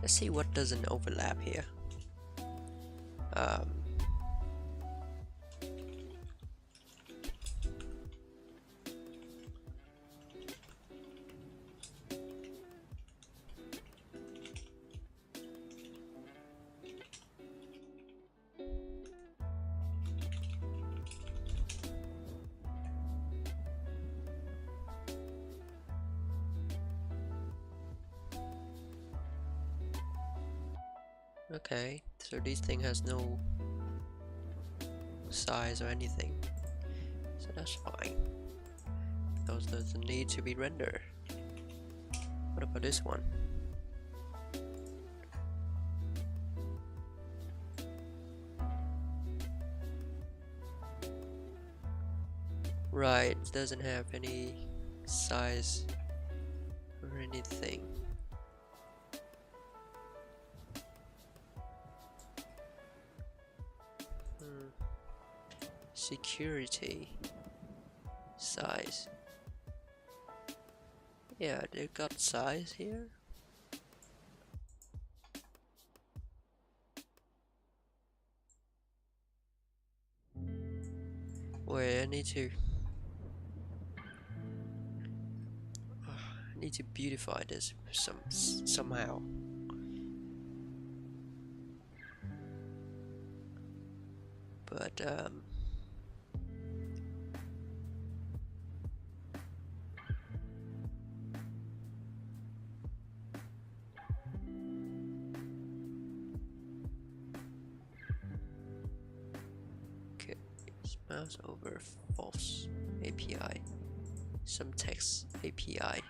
Let's see what doesn't overlap here. Um, okay, so this thing has no size or anything, so that's fine. Those doesn't need to be rendered. What about this one? Right, it doesn't have any size or anything. Security size. Yeah, they got size here. Wait, I need to beautify this somehow. But okay, mouse over false API, some text API.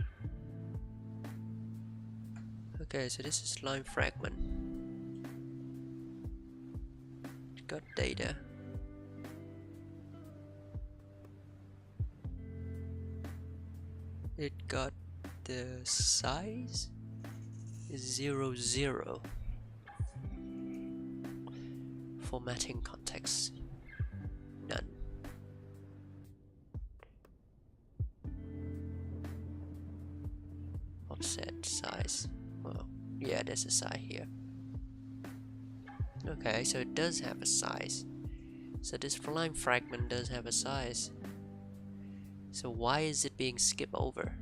Okay, so this is line fragment. It's got data. It got the size is 0, 0. Formatting context, none. Offset size. Well, yeah, there's a size here. Okay, so it does have a size. So this line fragment does have a size. So why is it being skipped over?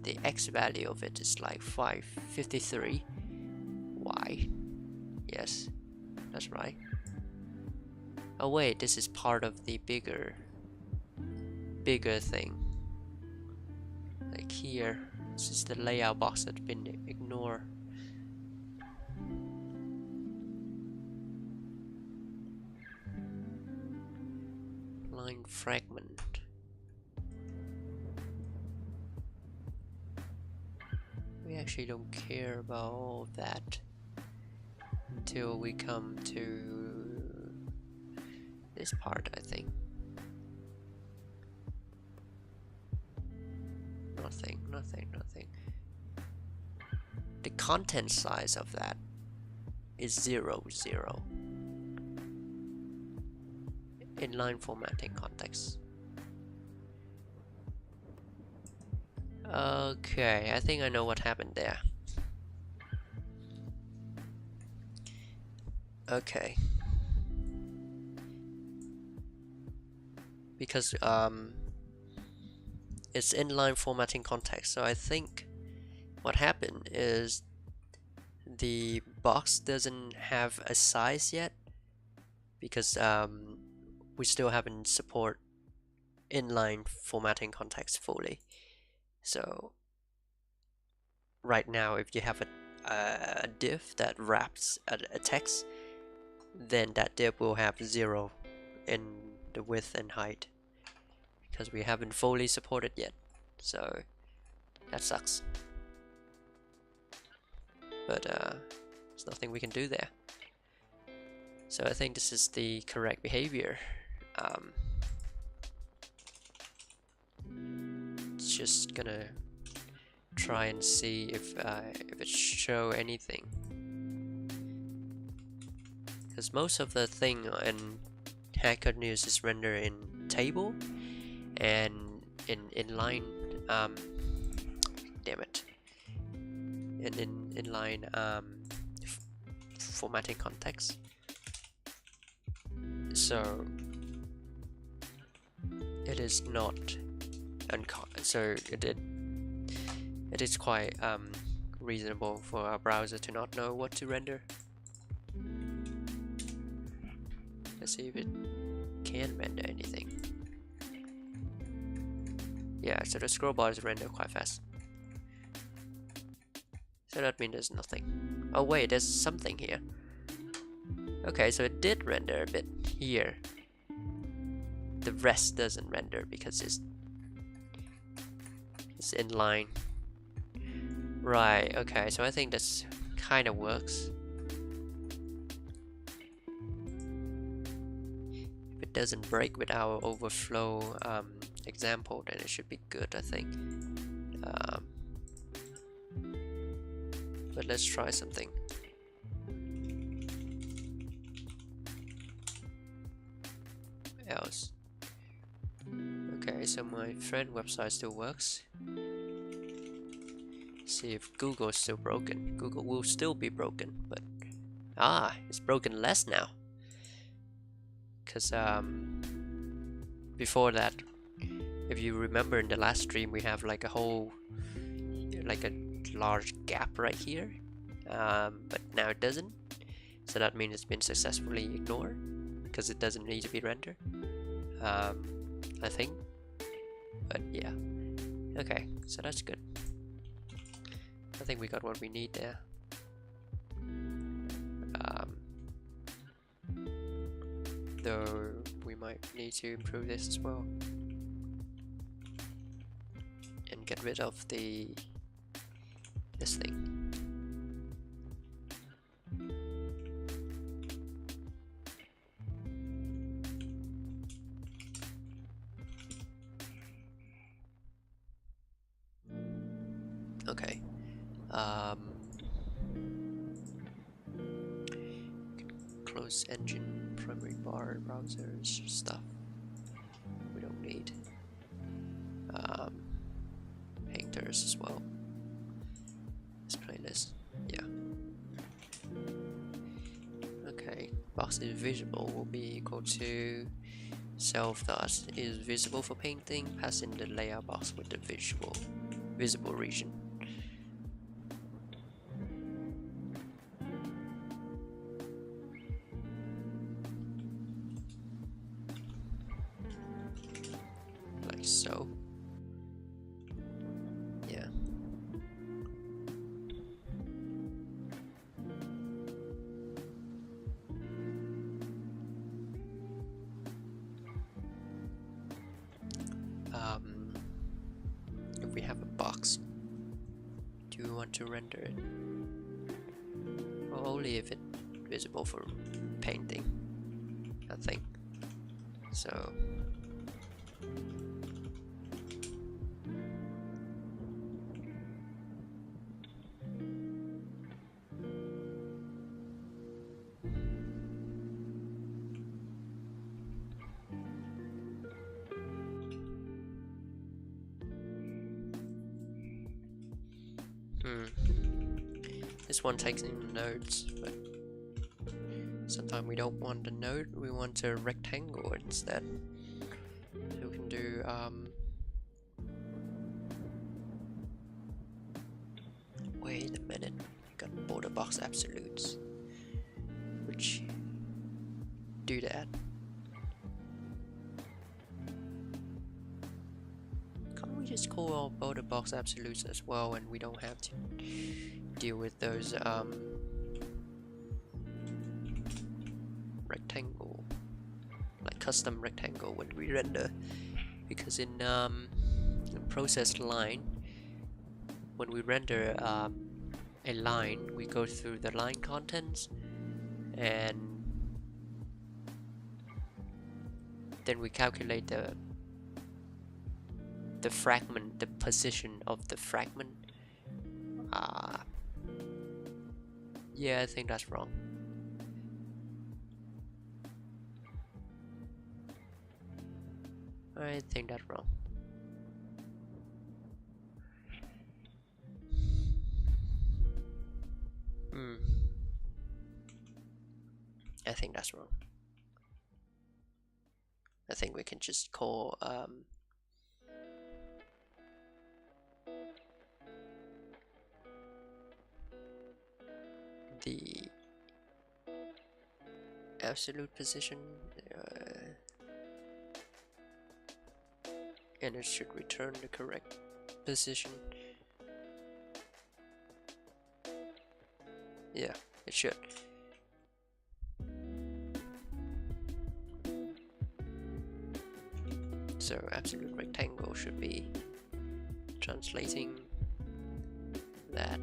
The X value of it is like 553. Why? Yes, that's right. Oh wait, this is part of the bigger thing. Like here, this is the layout box that's been ignored. Line fragment. We actually don't care about all of that until we come to this part, I think. Nothing. The content size of that is 0, 0. Inline formatting context. Okay, I think I know what happened there. Okay. Because it's inline formatting context, so I think what happened is the box doesn't have a size yet because we still haven't support inline formatting context fully. So right now, if you have a div that wraps a text, then that div will have 0 in the width and height because we haven't fully supported yet. So That sucks. But there's nothing we can do there. So I think this is the correct behavior. It's just gonna try and see if it show anything, because most of the thing in hackernews is rendered in table and in inline damn it, in inline formatting context. So it is not so it is quite reasonable for our browser to not know what to render. Let's see if it can render anything. Yeah, so the scroll bar is rendered quite fast. So that means there's nothing. Oh wait, there's something here. Okay, so it did render a bit here. The rest doesn't render because it's inline. Right, okay, so I think this kind of works. If it doesn't break with our overflow example, then it should be good, I think. But let's try something. Else. Okay, so my friend website still works. See if Google is still broken. Google will still be broken, but it's broken less now. Because before that, if you remember in the last stream, we have like a large gap right here, but now it doesn't. So that means it's been successfully ignored because it doesn't need to be rendered. I think. But yeah. Okay, so that's good. I think we got what we need there. Though we might need to improve this as well. And get rid of this thing. Okay. Close engine, primary bar, browsers, stuff we don't need. Painters as well. This playlist, yeah. Okay, box is visible will be equal to self dot is visible for painting, pass in the layout box with the visible region. Like so. Yeah. If we have a box, do we want to render it? Well, only if it's visible for painting, I think. So this one takes in nodes, but sometimes we don't want a node, we want a rectangle instead. So we can do wait a minute, we got border box absolutes, which do that. Can't we just call our border box absolutes as well, and we don't have to deal with those rectangle, like custom rectangle when we render? Because in process line when we render a line, we go through the line contents, and then we calculate the fragment, the position of the fragment. Yeah, I think that's wrong. I think that's wrong. I think that's wrong. I think we can just call the absolute position, and it should return the correct position. Yeah, it should. So absolute rectangle should be translating that.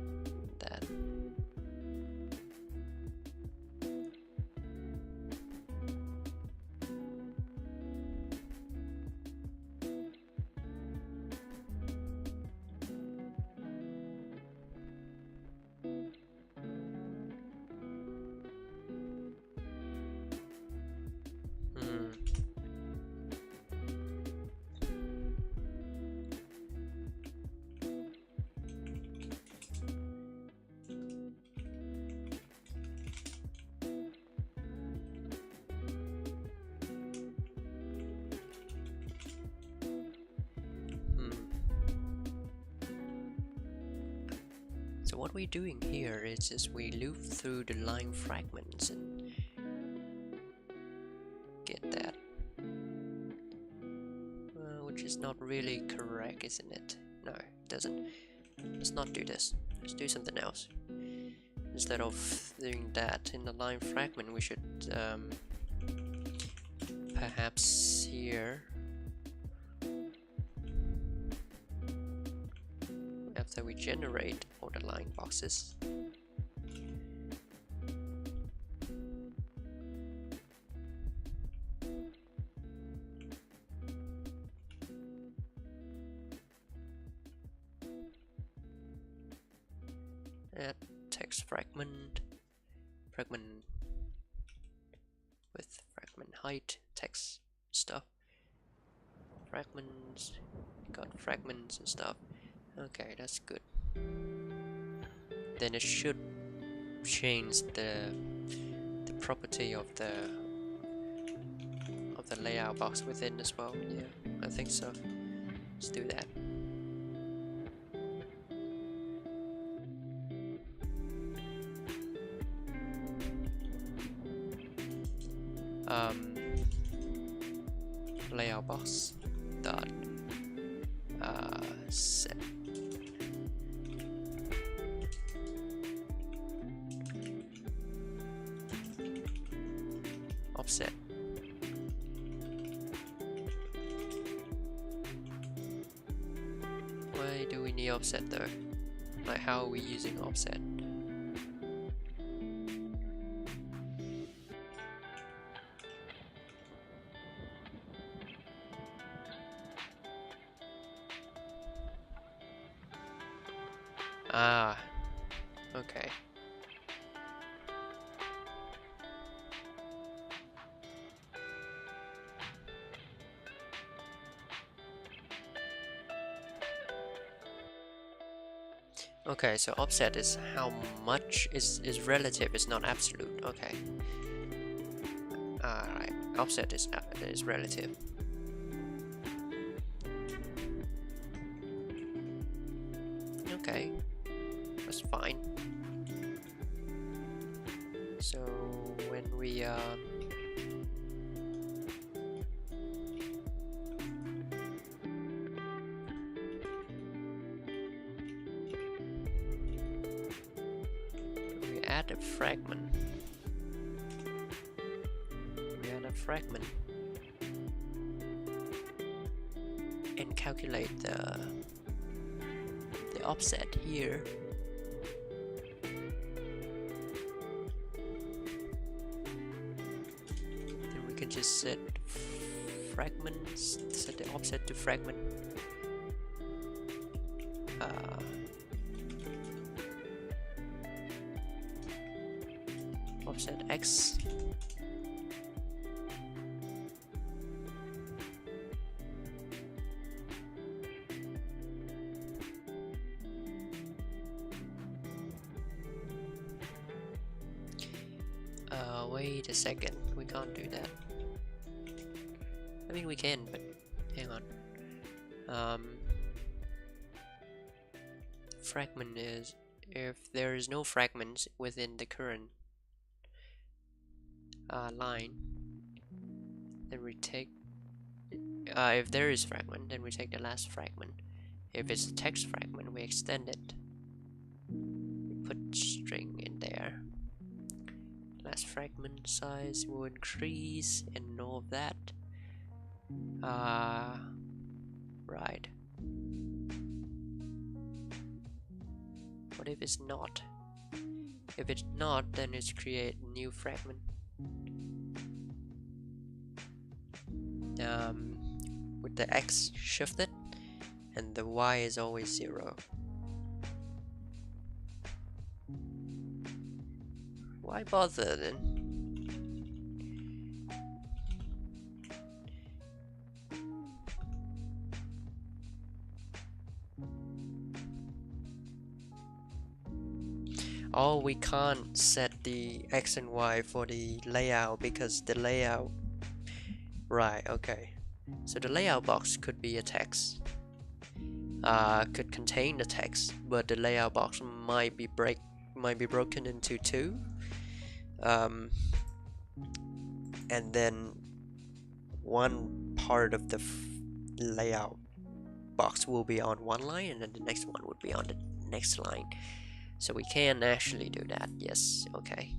So what we're doing here is just we loop through the line fragments and get that, which is not really correct, isn't it? No, it doesn't. Let's not do this. Let's do something else. Instead of doing that in the line fragment, we should perhaps here, after we generate all the line boxes, add text fragment with fragment height, text stuff, fragments, got fragments and stuff. Okay, that's good. Then it should change the property of the layout box within as well. Yeah, I think so. Let's do that. Layout box dot set offset. Why do we need offset though? Like, how are we using offset? Ah, okay. Okay, so offset is how much is relative, it's not absolute. Okay. Alright, offset is relative. Okay, that's fine. So when we add a fragment, and calculate the the offset here. Then we can just set fragments, set the offset to fragment. Offset X. Wait a second, we can't do that. I mean we can, but hang on. Fragment is if there is no fragments within the current line, then we take if there is fragment, then we take the last fragment. If it's a text fragment, we extend it. We put string in there. Last fragment size will increase and all of that. Right. What if it's not? If it's not, then it's create a new fragment. With the X shifted, and the Y is always 0. Why bother then? Oh, we can't set the X and Y for the layout because the layout... Right, okay. So the layout box could be a text. Could contain the text, but the layout box might be broken into two. And then one part of the layout box will be on one line, and then the next one would be on the next line. So we can actually do that. Yes, okay.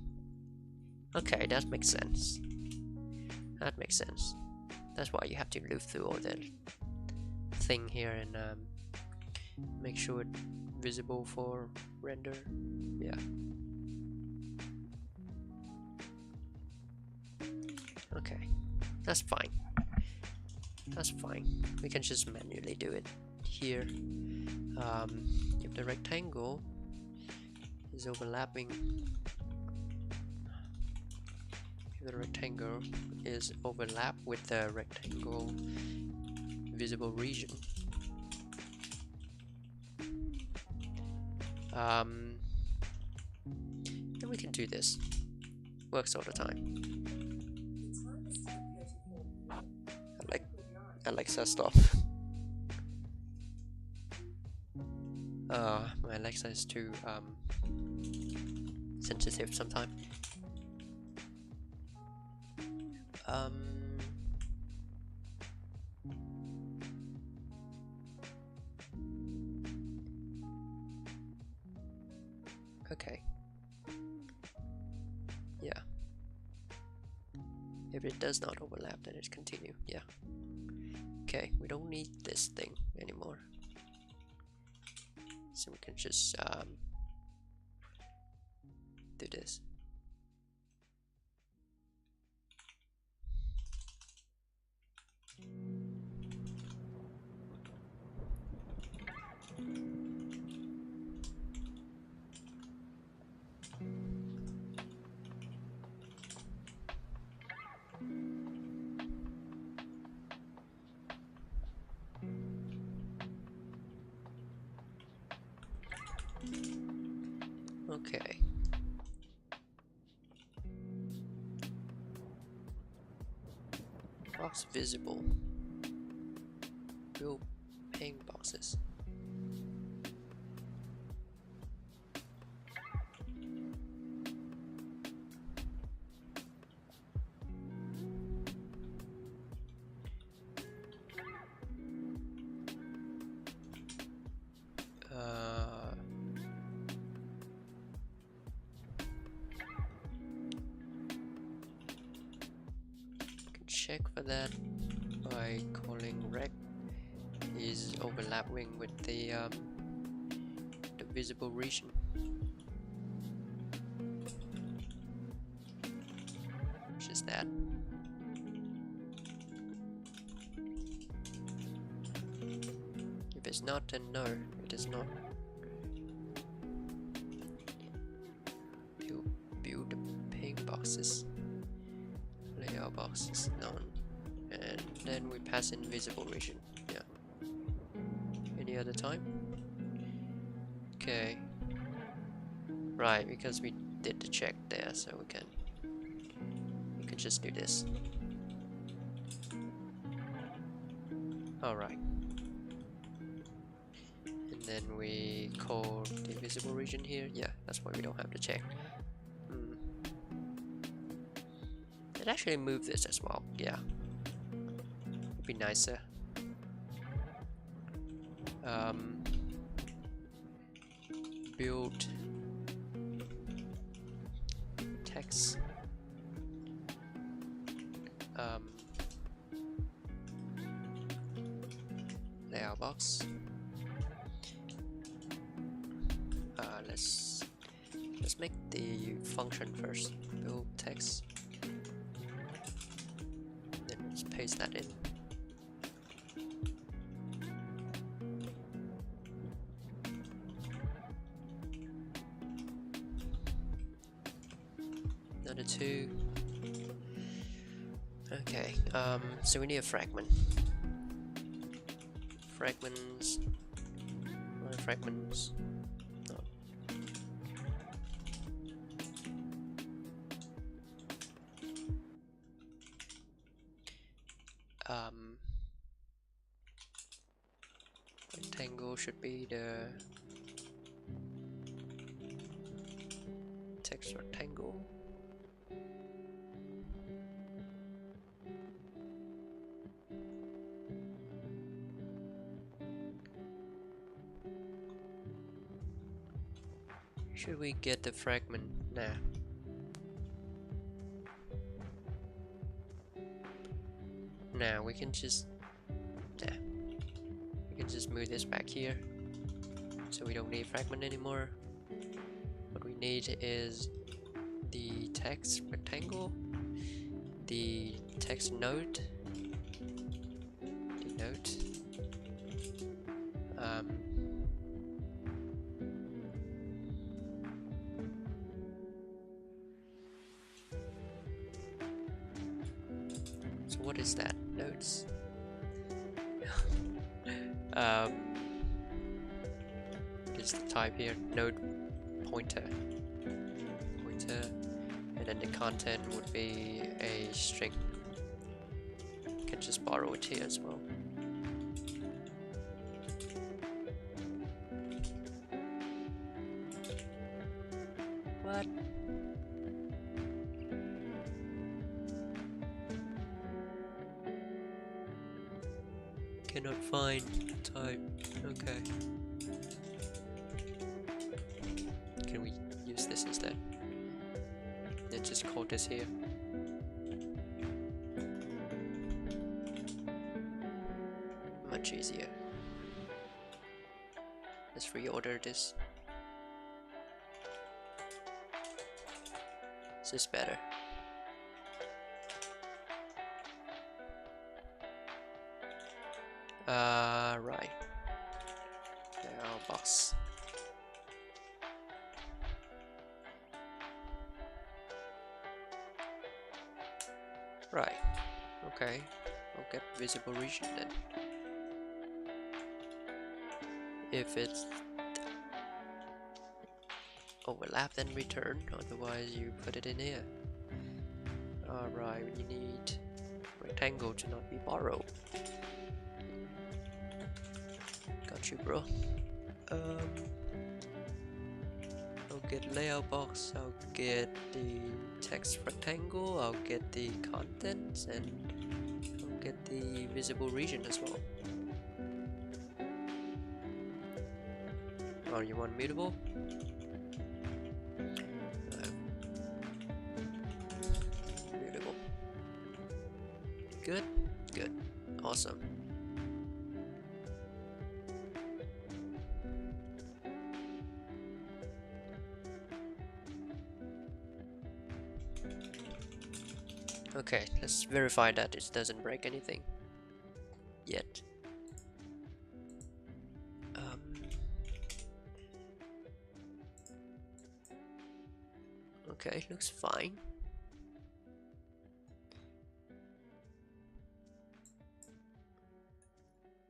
Okay, that makes sense. That makes sense. That's why you have to loop through all that thing here and make sure it's visible for render. Yeah. Okay, that's fine. That's fine. We can just manually do it here. If the rectangle is overlapping, if the rectangle is overlap with the rectangle visible region, then we can do this. Works all the time. Alexa, stop. My Alexa is too sensitive sometimes. Okay. Yeah. If it does not overlap, then it's continue. Yeah. Okay, we don't need this thing anymore. So we can just do this. Okay. Box visible. Real paying boxes. Check for that by calling rec is overlapping with the visible region. Which is that. If it's not, then no, it is not. Build the ping boxes. Layout boxes, none. And then we pass in visible region. Yeah. Any other time? Okay. Right, because we did the check there, so we can just do this. Alright. And then we call the visible region here. Yeah, that's why we don't have to check. It actually move this as well. Yeah. It'd be nicer. Build text. Layout box. Let's make the function first. Build text. Then let's paste that in. Another 2. Okay, so we need a fragment. Fragments. Fragments. No. Rectangle should be the text rectangle. Should we get the fragment? Nah. Nah, we can just move this back here. So we don't need fragment anymore. What we need is the text rectangle, the text node, the node. So what is that? Nodes. What is the type here? Node pointer. And then the content would be a string. You can just borrow it here as well. What? Cannot find type. Okay. Can we use this instead? Then just call this here. Much easier. Let's reorder this. This is better. Right. Now box. Right. Okay. I'll get visible region then. If it's overlap, then return. Otherwise, you put it in here. Alright, you need rectangle to not be borrowed. Got you, bro. I'll get layout box, I'll get the text rectangle, I'll get the contents, and I'll get the visible region as well. Oh, you want mutable? Mutable. Good? Good. Awesome. Okay, let's verify that it doesn't break anything yet. Okay, looks fine.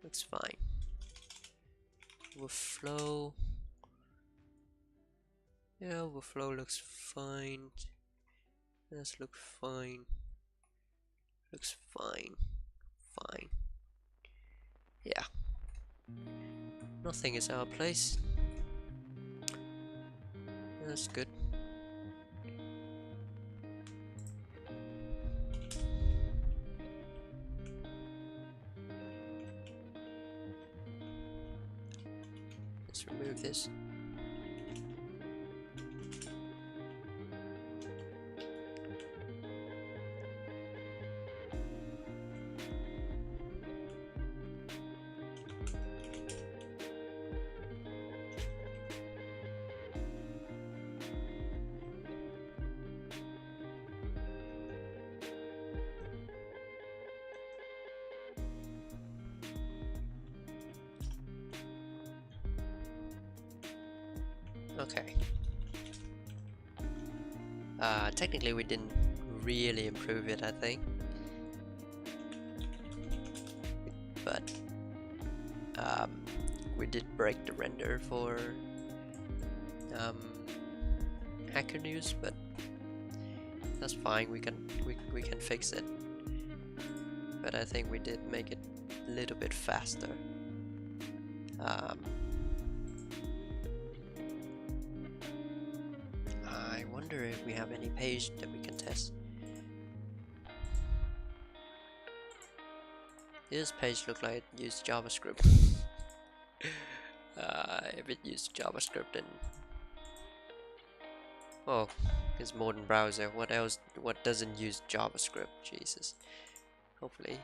Looks fine. Overflow. Yeah, overflow looks fine. Does look fine. Looks fine. Fine. Yeah. Nothing is out of place. That's good. Let's remove this. Okay. Technically we didn't really improve it, I think. But we did break the render for hackernews, but that's fine. We can fix it. But I think we did make it a little bit faster. I wonder if we have any page that we can test. This page looks like it used JavaScript. If it used JavaScript, then oh, it's modern browser. What else? What doesn't use JavaScript? Jesus. Hopefully,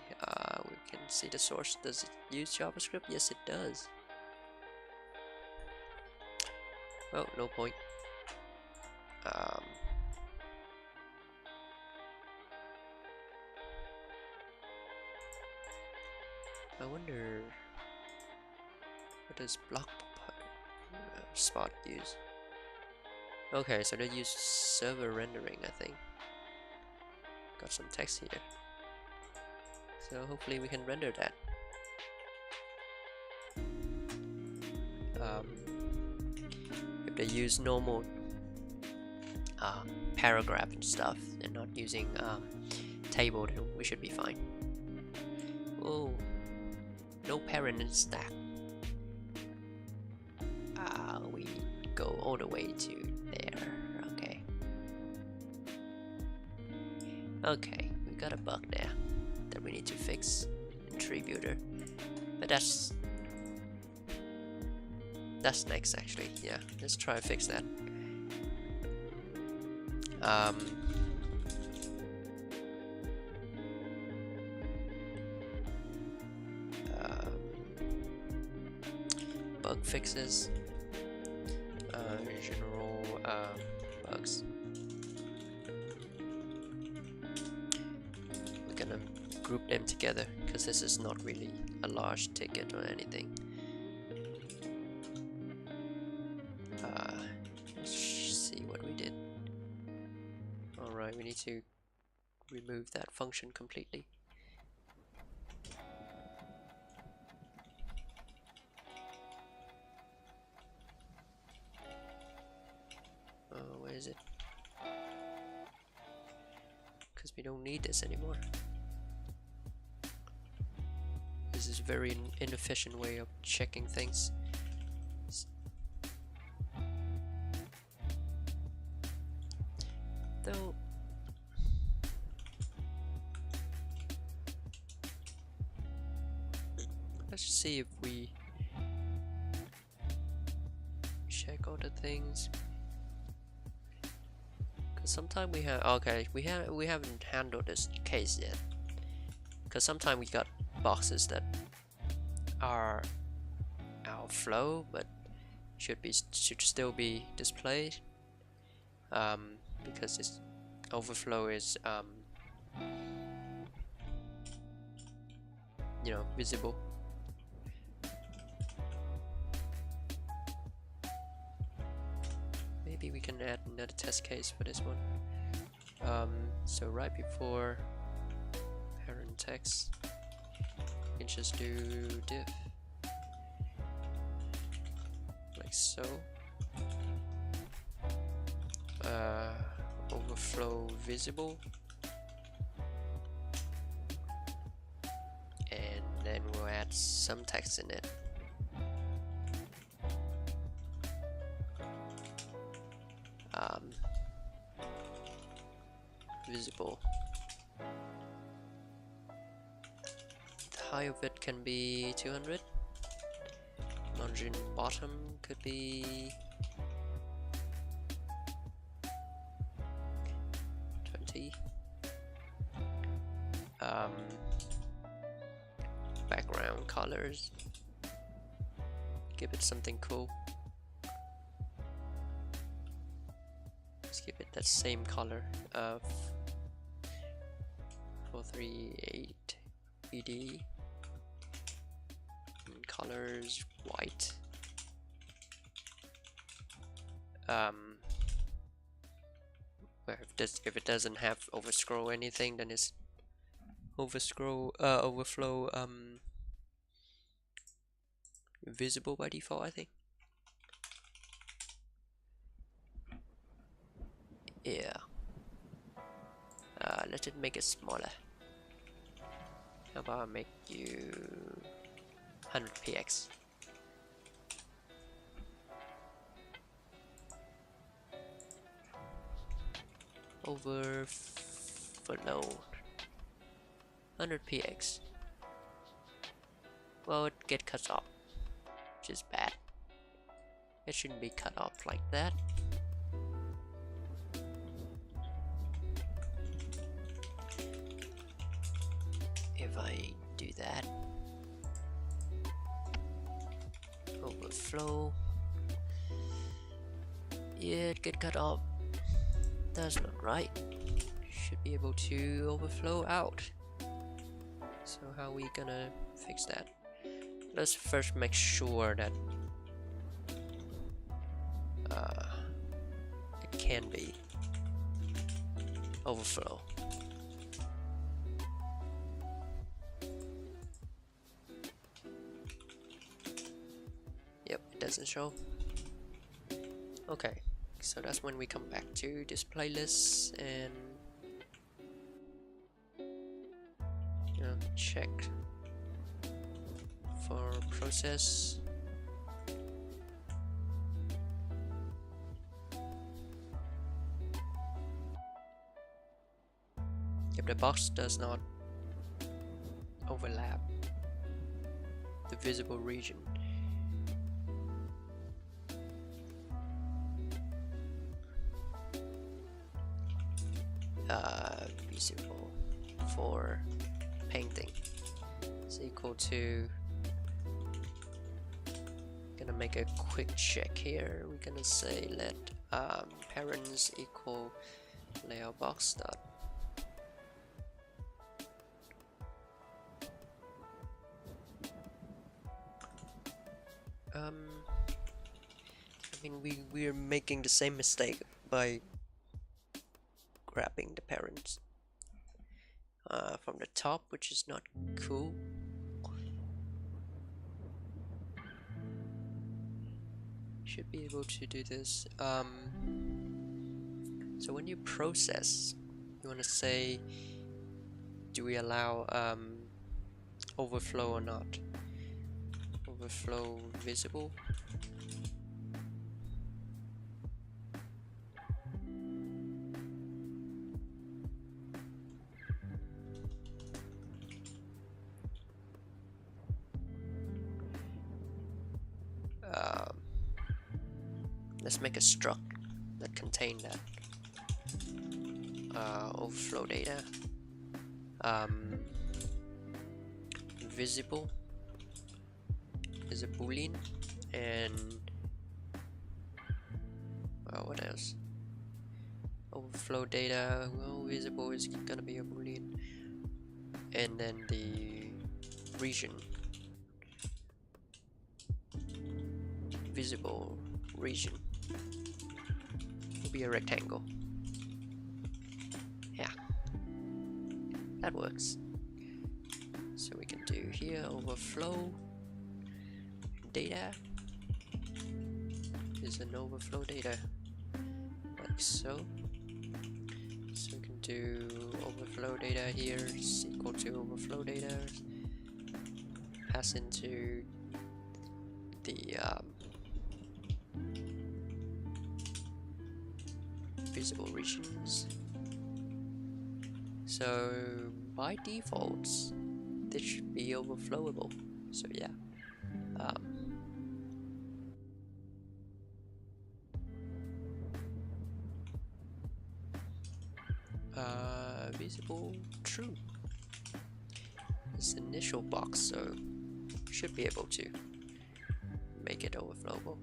we can see the source. Does it use JavaScript? Yes, it does. Oh, no point. I wonder what does block spot use? Okay, so they use server rendering, I think. Got some text here, so hopefully we can render that. If they use normal paragraph and stuff and not using table, then we should be fine. Oh, no parent in stack. We go all the way to there. Okay. Okay, we got a bug there that we need to fix in Tree Builder, but that's next actually. Yeah, let's try and fix that. Bug fixes, general bugs. We're gonna group them together because this is not really a large ticket or anything. Let's see what we did. Alright, we need to remove that function completely. Where is it? Because we don't need this anymore. This is a very inefficient way of checking things. Though let's see if we check all the things. Cause sometimes we have we haven't handled this case yet. Cause sometimes we got boxes that are outflow but should still be displayed. Because this overflow is you know, visible. Maybe we can add another test case for this one. So right before parent text, you can just do div like so. Overflow visible, and then we'll add some text in it. Visible. The height of it can be 200. Margin bottom could be 20. Background colors. Give it something cool. Let's give it that same color of 438 BD. And colors white. If it doesn't have overscroll anything, then it's overflow visible by default, I think. Yeah. Let it make it smaller. How about I make you 100px? Overflow 100px. Well, it get cut off, which is bad. It shouldn't be cut off like that. If I do that, overflow, yeah, it get cut off. That's not right. Should be able to overflow out. So how are we gonna fix that? Let's first make sure that it can be overflow. Yep, it doesn't show. Okay, so that's when we come back to this playlist and check for process. If the box does not overlap the visible region, visible for painting is equal to, gonna make a quick check here. We're gonna say let parents equal layout box dot I mean we're making the same mistake by grabbing the parents from the top, which is not cool. Should be able to do this. So when you process, you want to say, do we allow overflow or not? Overflow visible. Let's make a struct that contain that overflow data. Visible is a boolean, and what else? overflow data, well, visible is gonna be a boolean, and then the region, visible region, will be a rectangle. Yeah, that works. So we can do here overflow data is an overflow data, like so. So we can do overflow data here is equal to overflow data, pass into the visible regions. So by default, this should be overflowable. So yeah. Visible true. This initial box, so should be able to make it overflowable.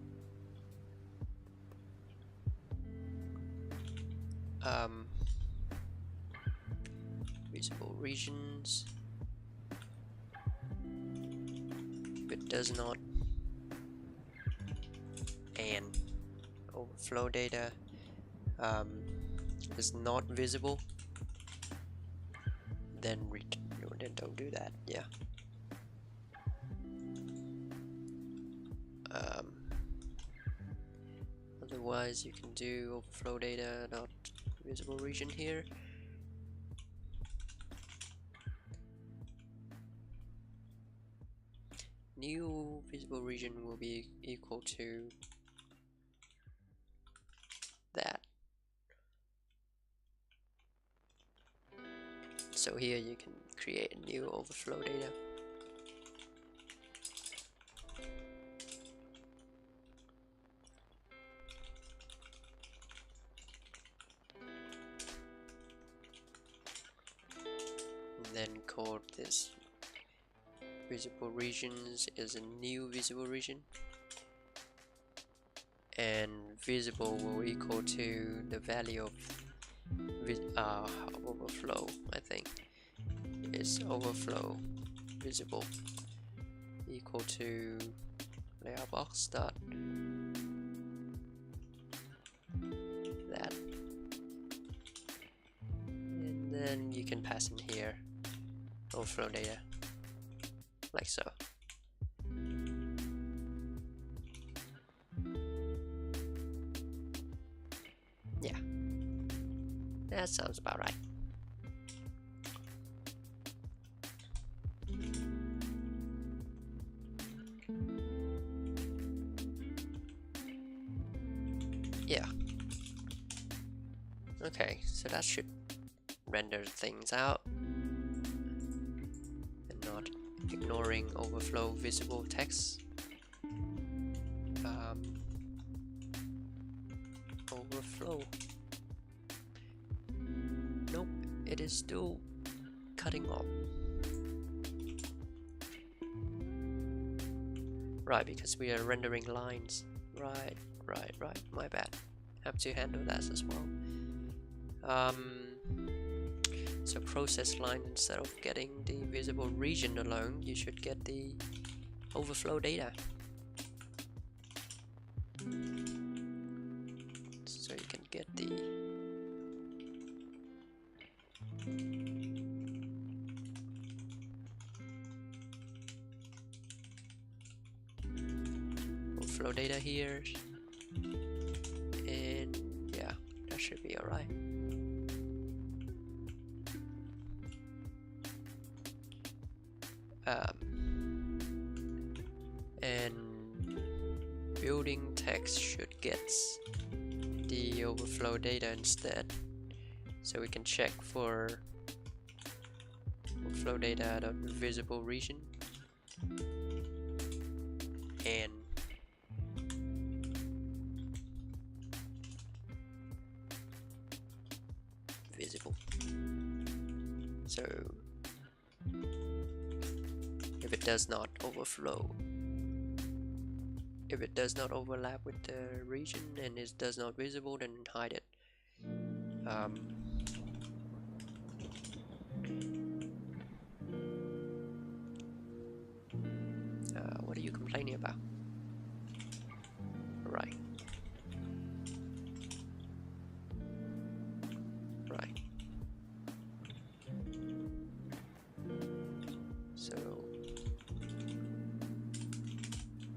Visible regions. If it does not, and overflow data is not visible, then don't do that. Yeah. Otherwise, you can do overflow data not visible region here. New visible region will be equal to that. So here you can create a new overflow data. And then call this visible regions is a new visible region, and visible will equal to the value of overflow. I think is overflow visible equal to layout box dot that, and then you can pass in here overflow data like so. Yeah, that sounds about right. Yeah. Okay, so that should render things out and not ignoring overflow visible text. Overflow. Nope, it is still cutting off. Right, because we are rendering lines. Right, my bad. Have to handle that as well. So process line, instead of getting the visible region alone, you should get the overflow data. So you can get the overflow data here, and yeah, that should be alright. And building text should get the overflow data instead, so we can check for overflow data dot visible region and visible. So if it does not overflow, if it does not overlap with the region and it does not visible, then hide it. Um, what are you complaining about? Right. Right. So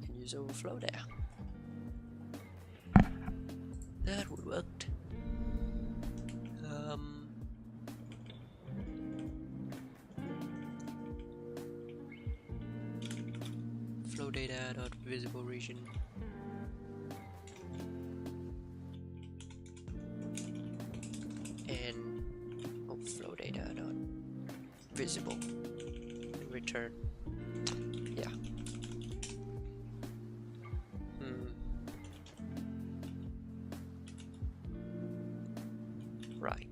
can use overflow there. That would work. Flow data dot visible region. And flow data dot visible return. Yeah. Right.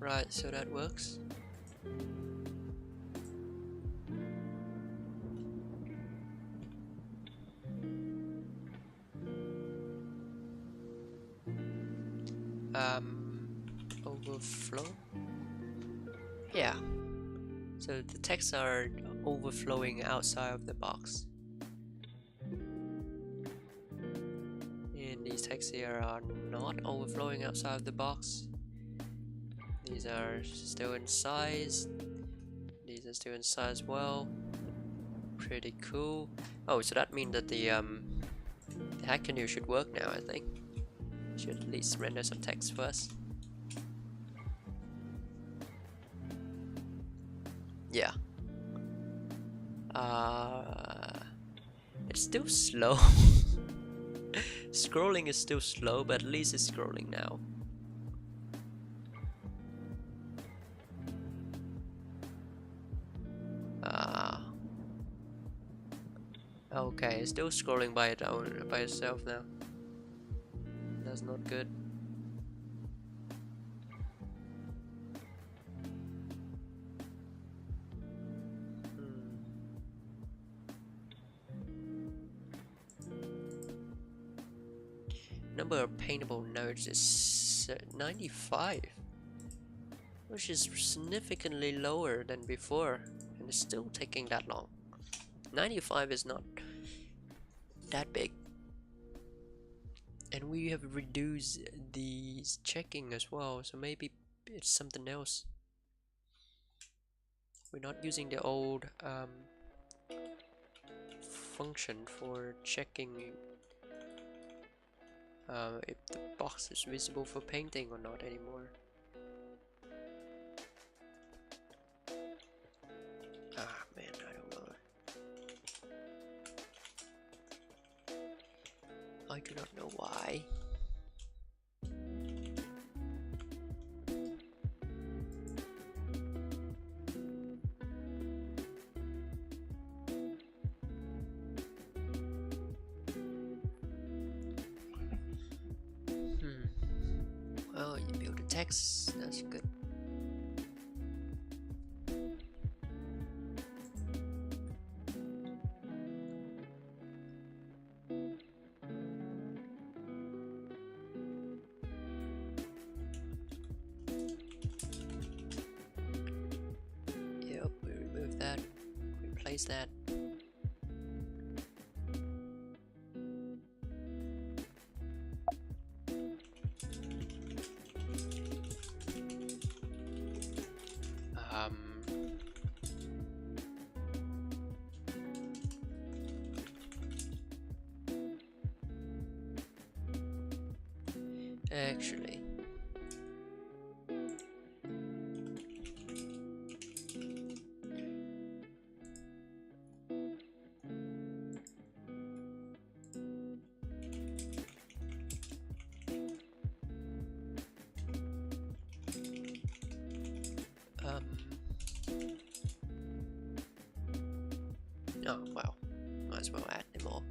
Right, so that works. Overflow. Yeah. So the texts are overflowing outside of the box. And these texts here are not overflowing outside of the box. These are still in size. These are still in size as well. Pretty cool. Oh, so that means that the hackernews should work now, I think. Should at least render some text first. Yeah. It's still slow. Scrolling is still slow, but at least it's scrolling now. Okay, it's still scrolling by itself now. That's not good. Number of paintable nodes is 95, which is significantly lower than before, and it's still taking that long. 95 is not that big, and we have reduced the checking as well, so maybe it's something else. We're not using the old function for checking if the box is visible for painting or not anymore. Ah man, I don't know. I do not know why. Well, you build a text, that's good. Yep, we remove that, replace that. Actually, oh well, might as well add them all.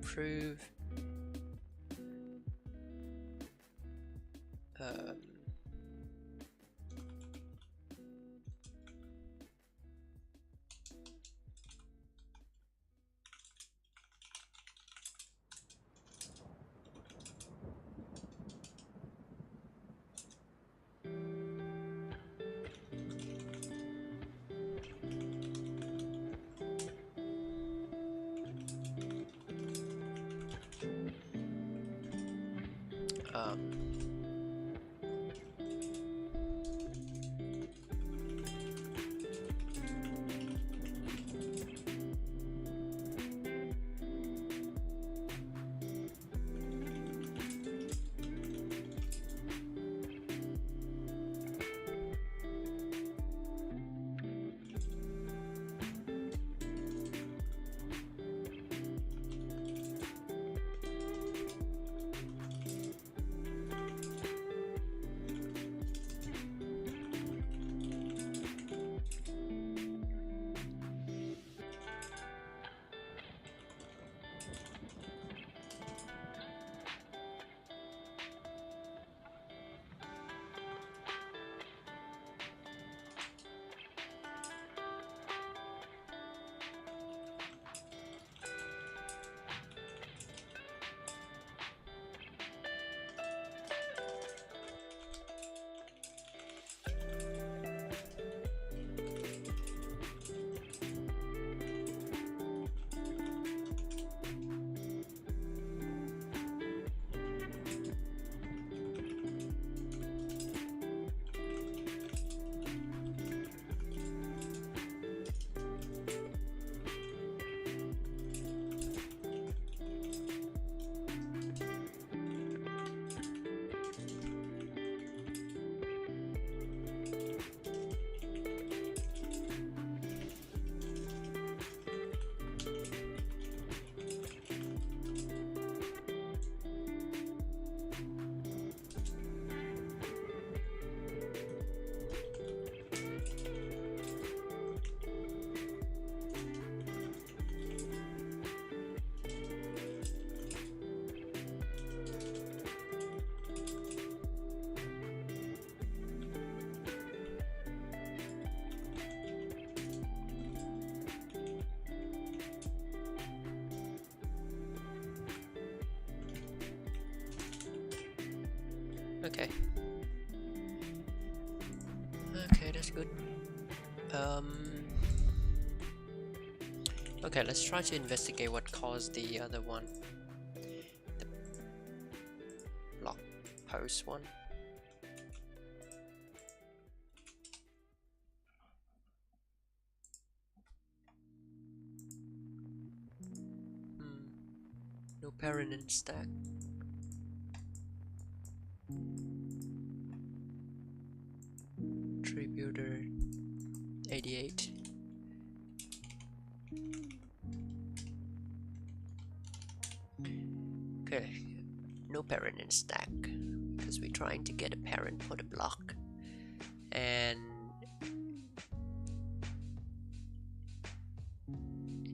Improve Okay. Okay, that's good. Okay, let's try to investigate what caused the other one. The blog post one. No parent in stack. Tree builder 88. Okay, no parent in stack because we're trying to get a parent for the block, and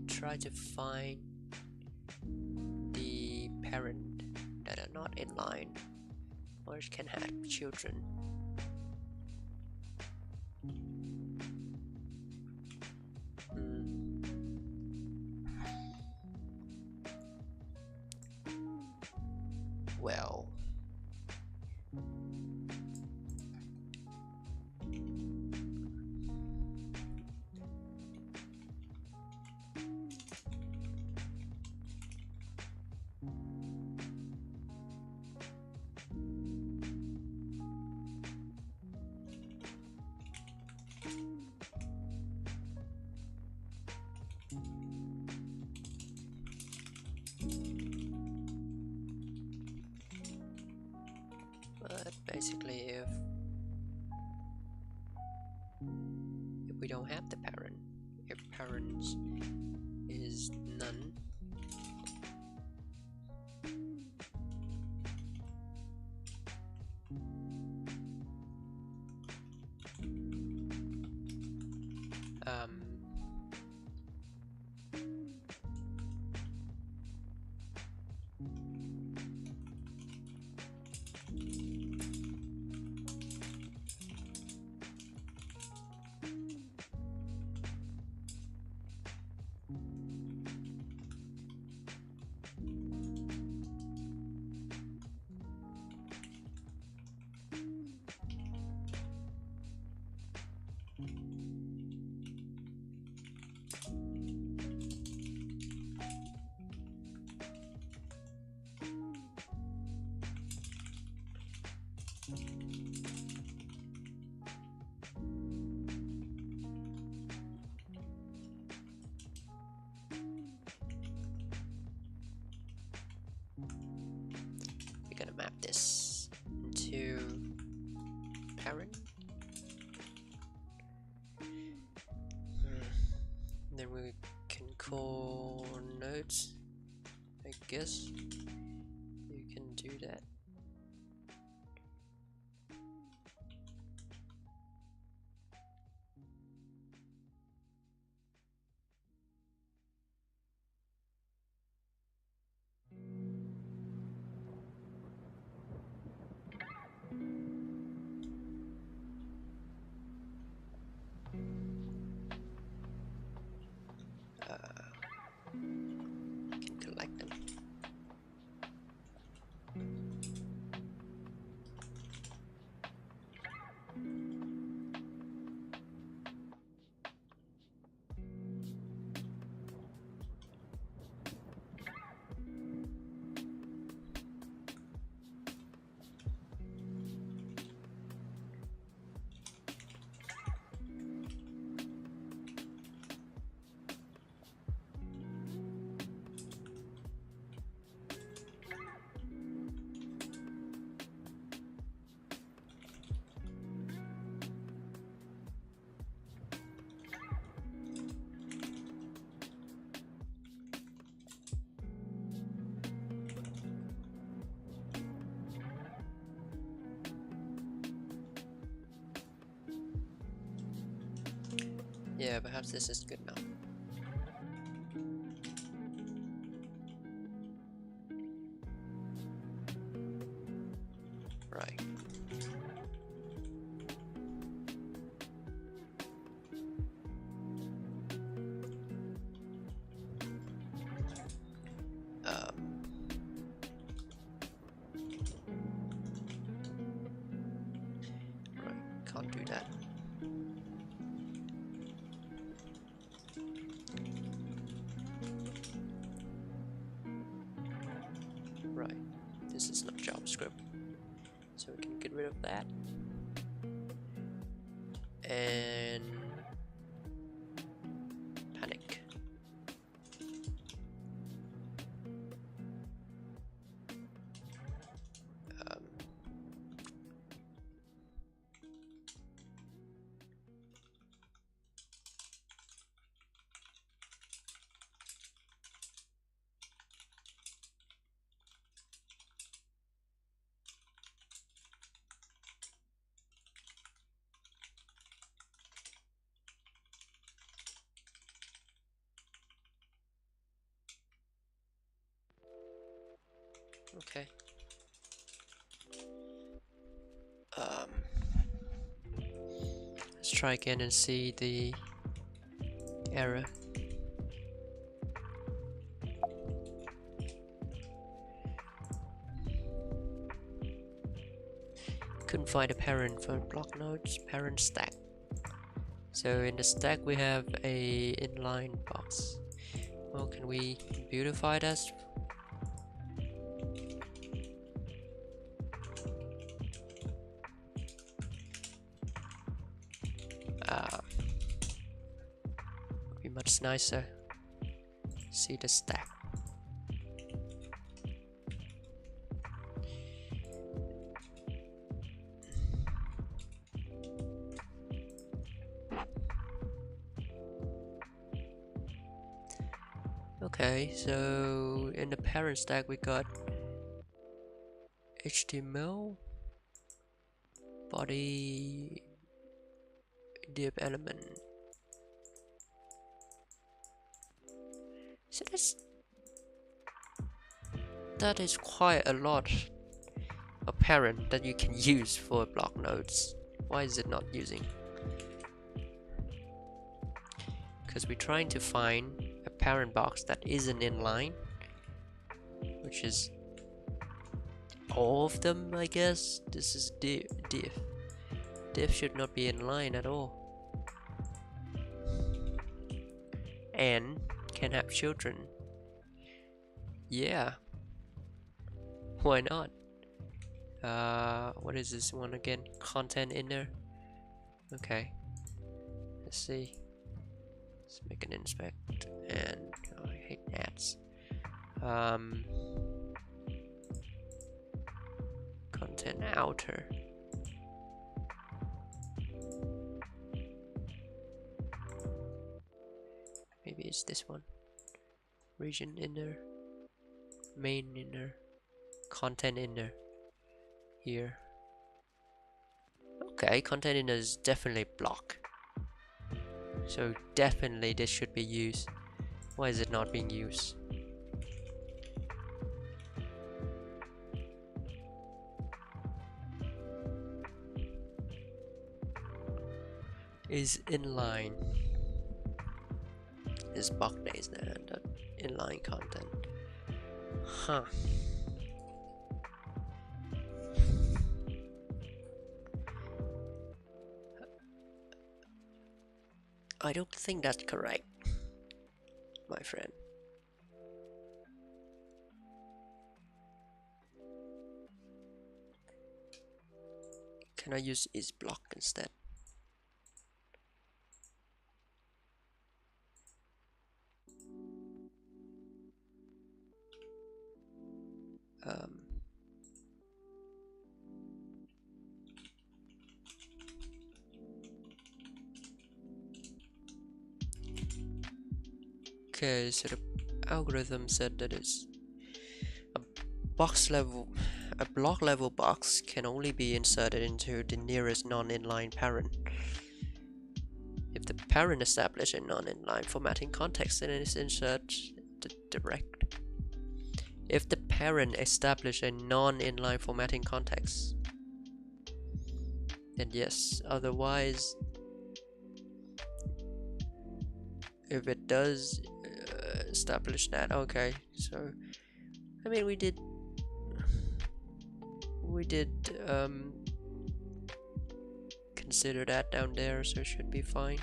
try to find the parent that are not in line or can have children. Well, but basically if we don't have the parent, if parents is none, we're gonna map this into parent. Then we can call nodes. I guess you can do that. Can collect them. Yeah, perhaps this is good now. Right. can't do that. Right, this is not JavaScript, so we can get rid of that. And panic. Okay. Let's try again and see the error. Couldn't find a parent for block nodes, parent stack. So in the stack we have a inline box. Well, can we beautify that? Would be much nicer. See the stack. Okay, so in the parent stack we got HTML, body, div element. So that is quite a lot of parent that you can use for block nodes. Why is it not using? Because we're trying to find a parent box that isn't inline, which is all of them, I guess. This is div. Div should not be inline at all. And can have children. Yeah. Why not? What is this one again? Content inner. Okay. Let's see. Let's make an inspect. And oh, I hate ads. Content outer. Maybe it's this one. Region inner. Main inner. Content inner. Here. Okay, content inner is definitely block. So definitely this should be used. Why is it not being used? Is inline. Is bug days now that inline content. Huh. I don't think that's correct, my friend. Can I use isBlock instead? Okay, so the algorithm said that it's a block level box can only be inserted into the nearest non-inline parent. If the parent establishes a non-inline formatting context, then it is inserted direct. If the parent establishes a non-inline formatting context, then yes. Otherwise, if it does establish that, okay. So, I mean, we did consider that down there, so it should be fine.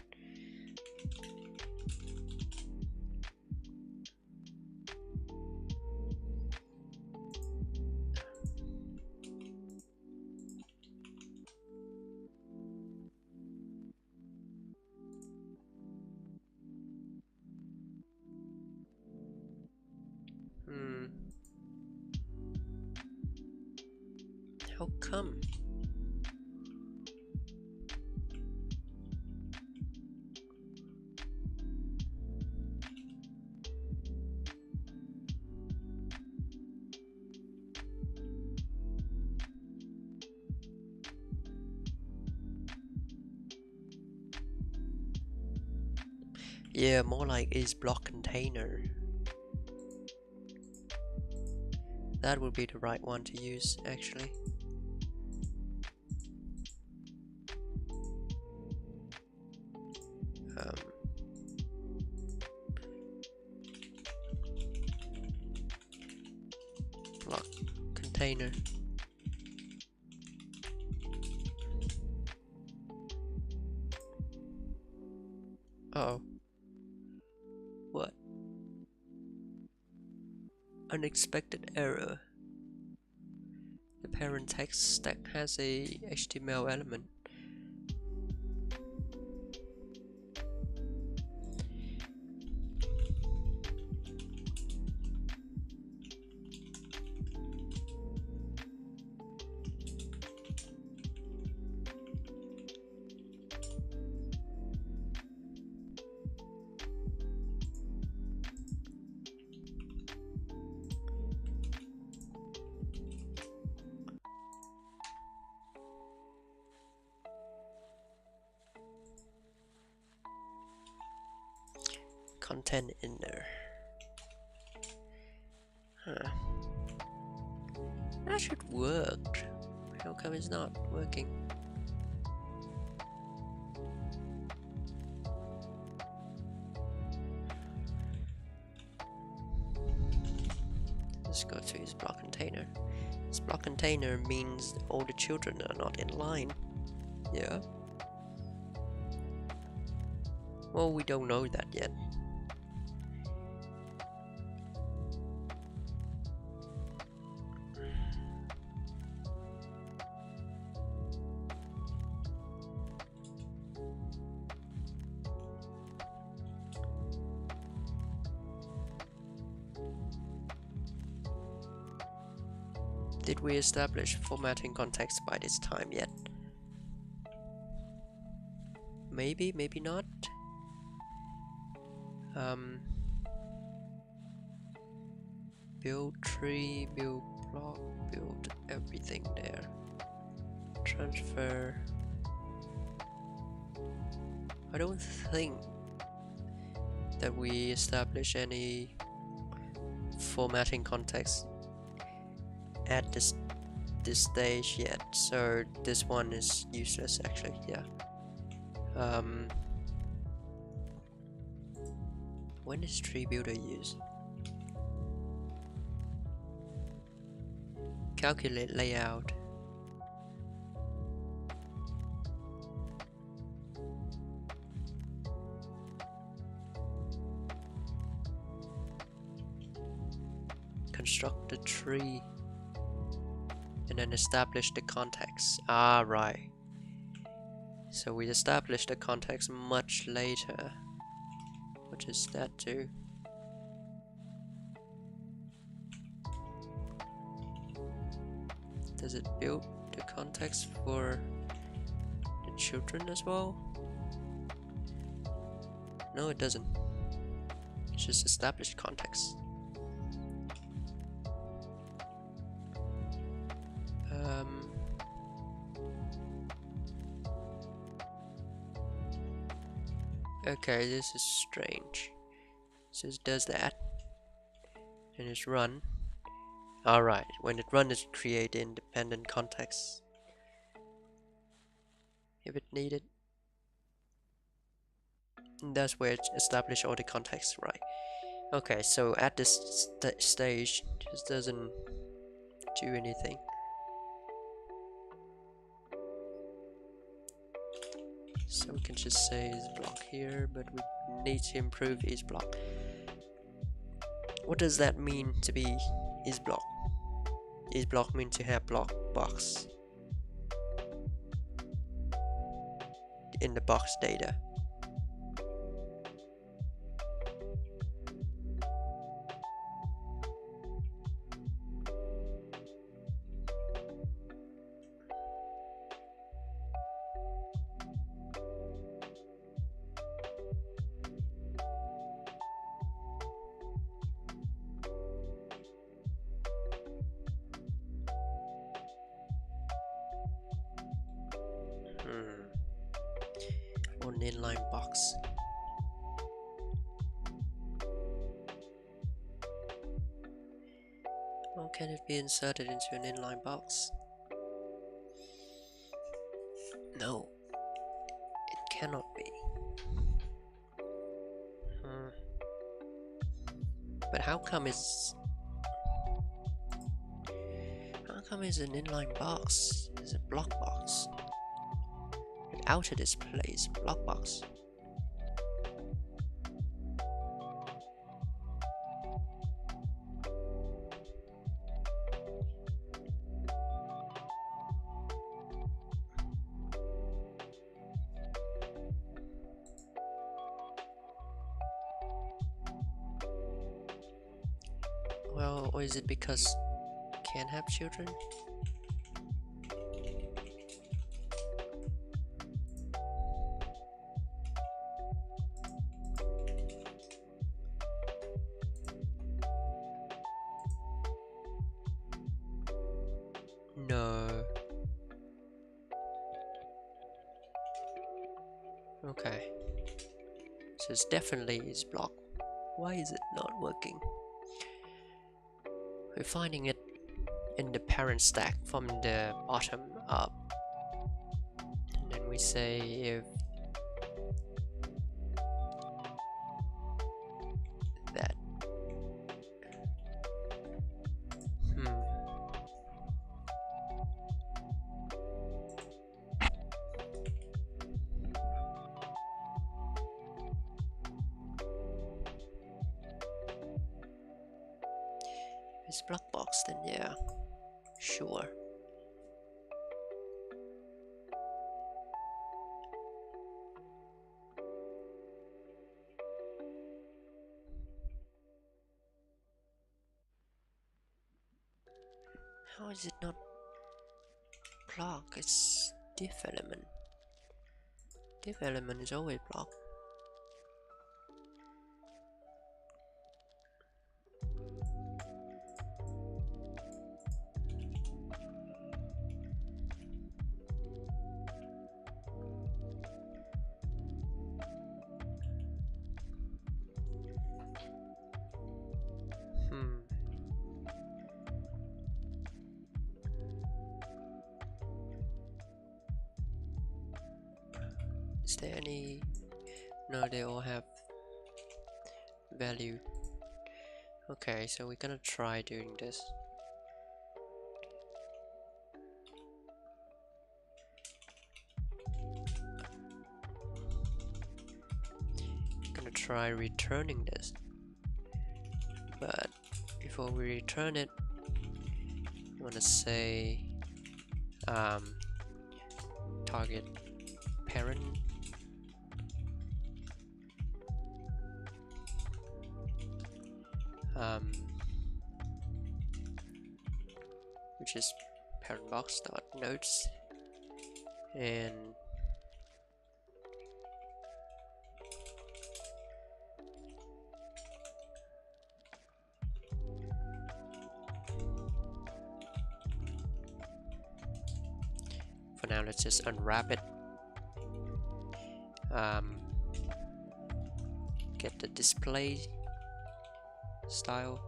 How come? Yeah, more like is block container. That would be the right one to use, actually. Block container. Uh-oh. What? Unexpected error. The parent text stack has a HTML element. Content in there. Huh. That should work. How come it's not working? Let's go to his block container. This block container means all the children are not in line. Yeah. Well, we don't know that yet. Did we establish formatting context by this time yet? Maybe, maybe not. Build tree, build block, build everything there. Transfer. I don't think that we establish any formatting context at this stage yet, so this one is useless actually. Yeah. When is tree builder used? Calculate layout. Construct the tree and then establish the context. Ah, right. So we established the context much later. What is that do? Does it build the context for the children as well? No, it doesn't. It's just established context. Okay, this is strange. So it does that, and it's run. Alright, when it runs, it create independent context if it needed. And that's where it established all the context, right? Okay, so at this stage, this doesn't do anything. So we can just say is block here, but we need to improve is block. What does that mean to be is block? Is block mean to have block box in the box data. Or an inline box. How can it be inserted into an inline box? No, it cannot be. But how come it's an inline box? It's a block box. And outer display is a block box. Well, or is it because can't have children? No. Okay. So it's definitely is block. Why is it not working? We're finding it in the parent stack from the bottom up. And then we say if that it's block box, then yeah, sure. How is it not block? It's div element. Div element is always block. Is there any? No, they all have value. Okay, so we're gonna try doing this. Gonna try returning this, but before we return it, I wanna say target parent which is parent box dot nodes, and for now let's just unwrap it. Get the display style.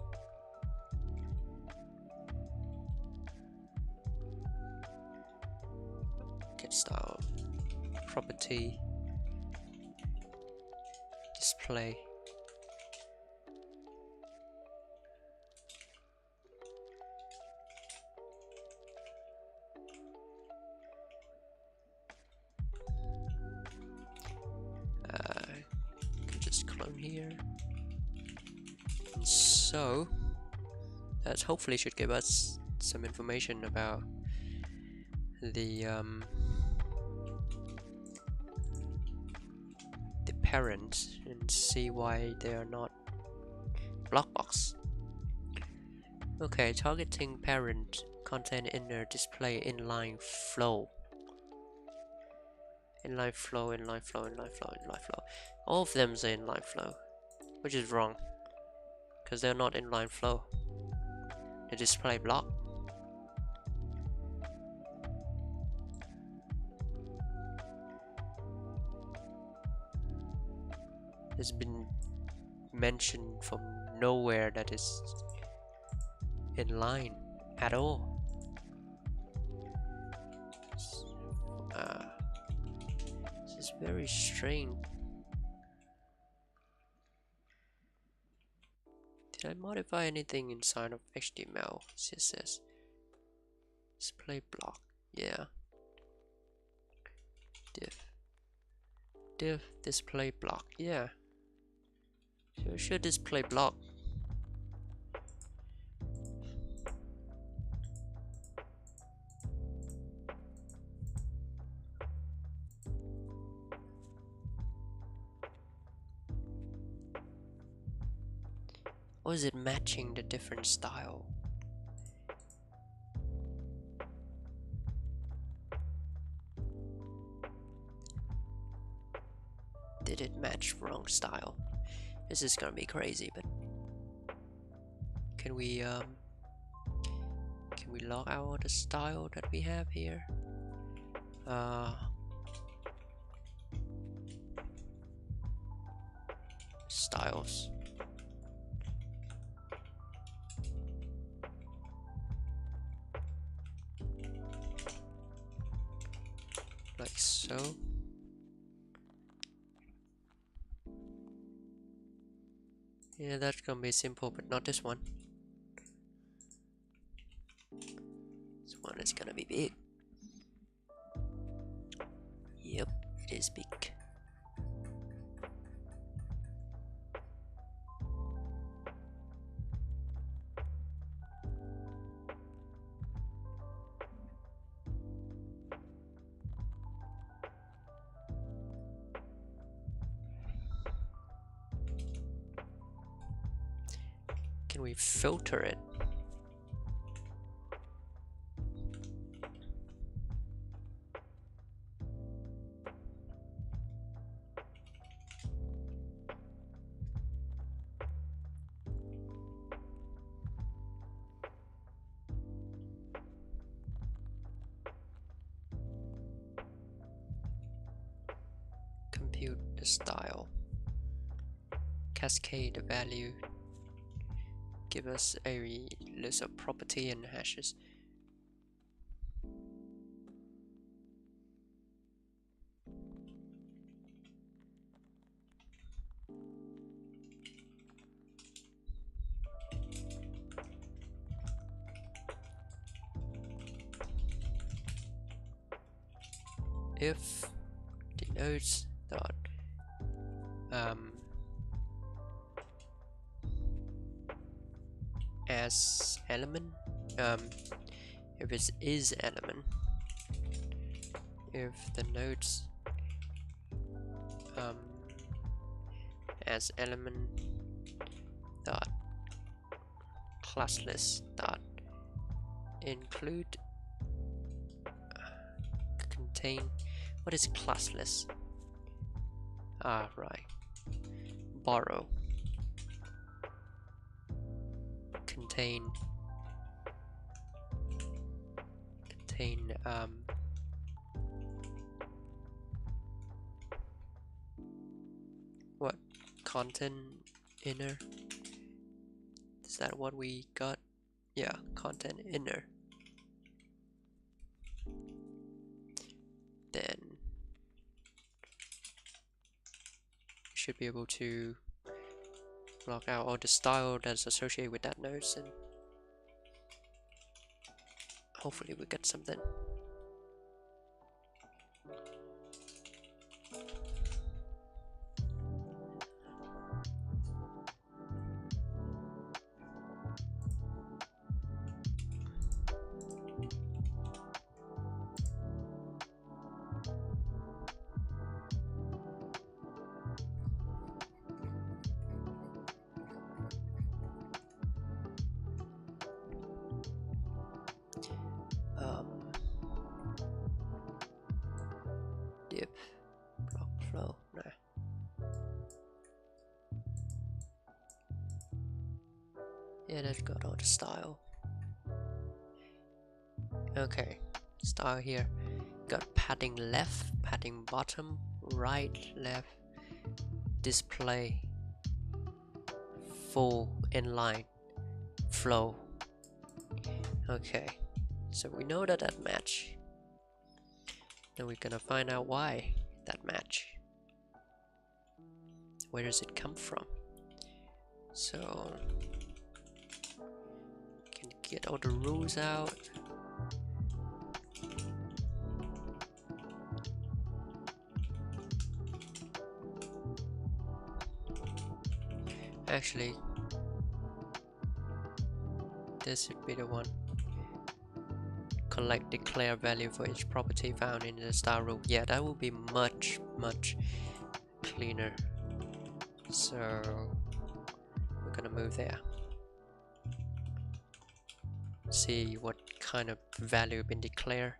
Get style property display. down here. And so that hopefully should give us some information about the parents and see why they are not blockbox. Okay, targeting parent content inner display inline flow. Inline flow, inline flow, inline flow, inline flow. All of them say inline flow, which is wrong because they're not inline flow. They display block. It's been mentioned from nowhere that is inline at all. This is very strange. Did I modify anything inside of HTML, CSS? Display block, yeah. Div display block, yeah. So it should display block. Or is it matching the different style? Did it match wrong style? This is gonna be crazy, but can we log out the style that we have here? Styles. Like so. Yeah, that's gonna be simple, but not this one. This one is gonna be big. Yep, it is big. Can we filter it? Compute the style. Cascade the value. Give us a list of property and hashes. If denotes dot as element, if it is element, if the nodes as element dot classless dot include contain. What is classless? Ah, right. Borrow. Contain what? Content inner? Is that what we got? Yeah, content inner. Then we should be able to block out all the style that's associated with that nodes, and hopefully we get something. Yep. Block flow. Nah. Yeah, that's got all the style. Okay, style here. Got padding left, padding bottom, right, left, display, full inline, flow. Okay, so we know that match. Then we're gonna find out why that match. Where does it come from? So can get all the rules out. Actually, this should be the one. Collect declare value for each property found in the style rule. Yeah, that will be much cleaner. So we're gonna move there. See what kind of value been declared.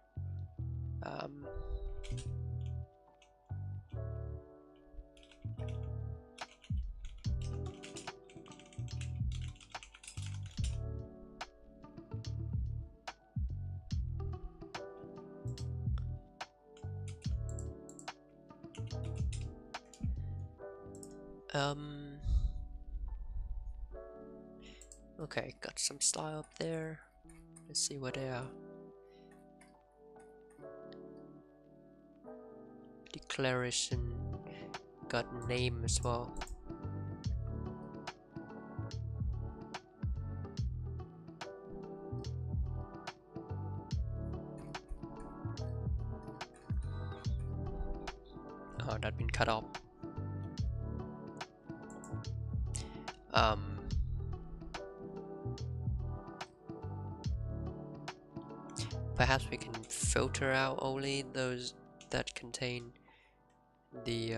Okay, got some style up there. Let's see what they are. Declaration, got name as well. Oh, that been cut off. Perhaps we can filter out only those that contain the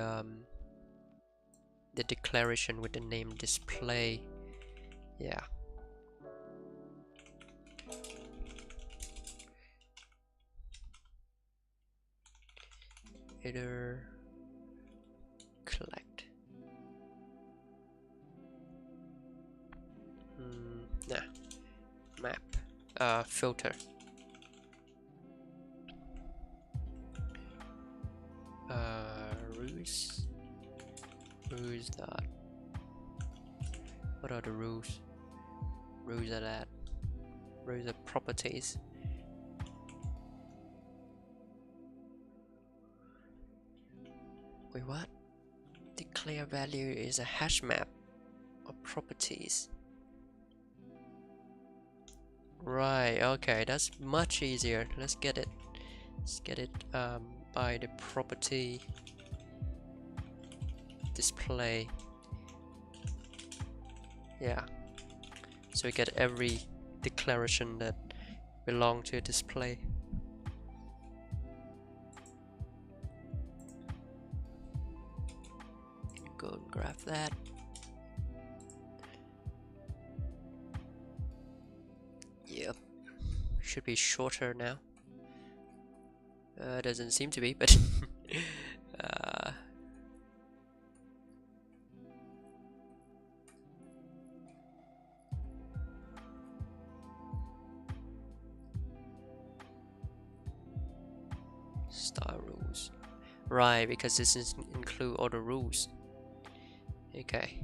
declaration with the name display. Yeah. Either collect. Nah. Map. Filter. Rules. Rules that. What are the rules? Rules are that. Rules are properties. Wait, what? Declare value is a hash map of properties. Right, okay, that's much easier. Let's get it. Let's get it by the property display. Yeah. So we get every declaration that belong to a display. Go and grab that. Yep. Should be shorter now. Doesn't seem to be, but style rules. Right, because this is include all the rules. Okay.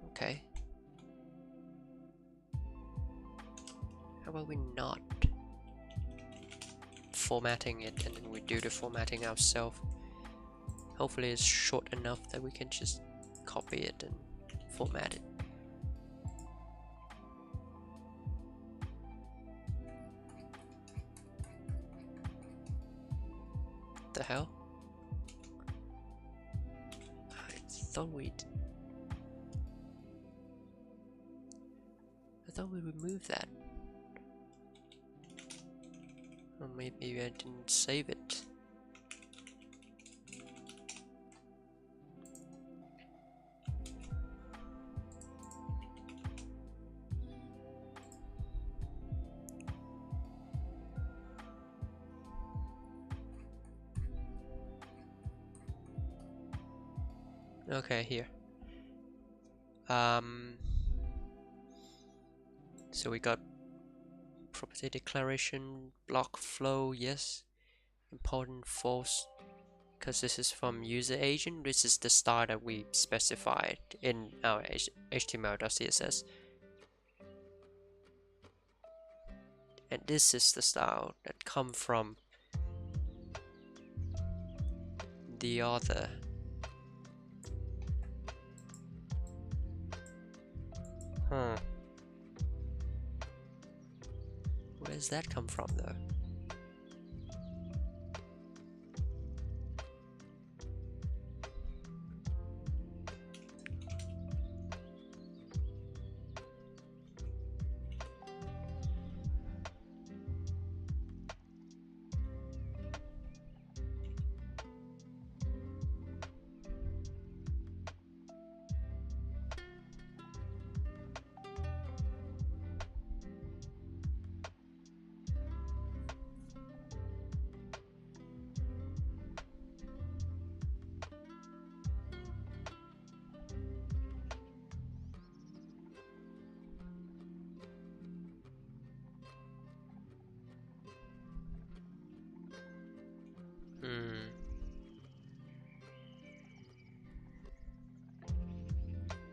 Okay. How about we not formatting it and then we do the formatting ourselves? Hopefully it's short enough that we can just copy it and format it. The hell? I thought we removed that. Or maybe I didn't save it. Okay, here. So we got property declaration, block flow, yes. Important false, because this is from user agent. This is the style that we specified in our HTML.css. And this is the style that come from the author. Huh. Where does that come from though?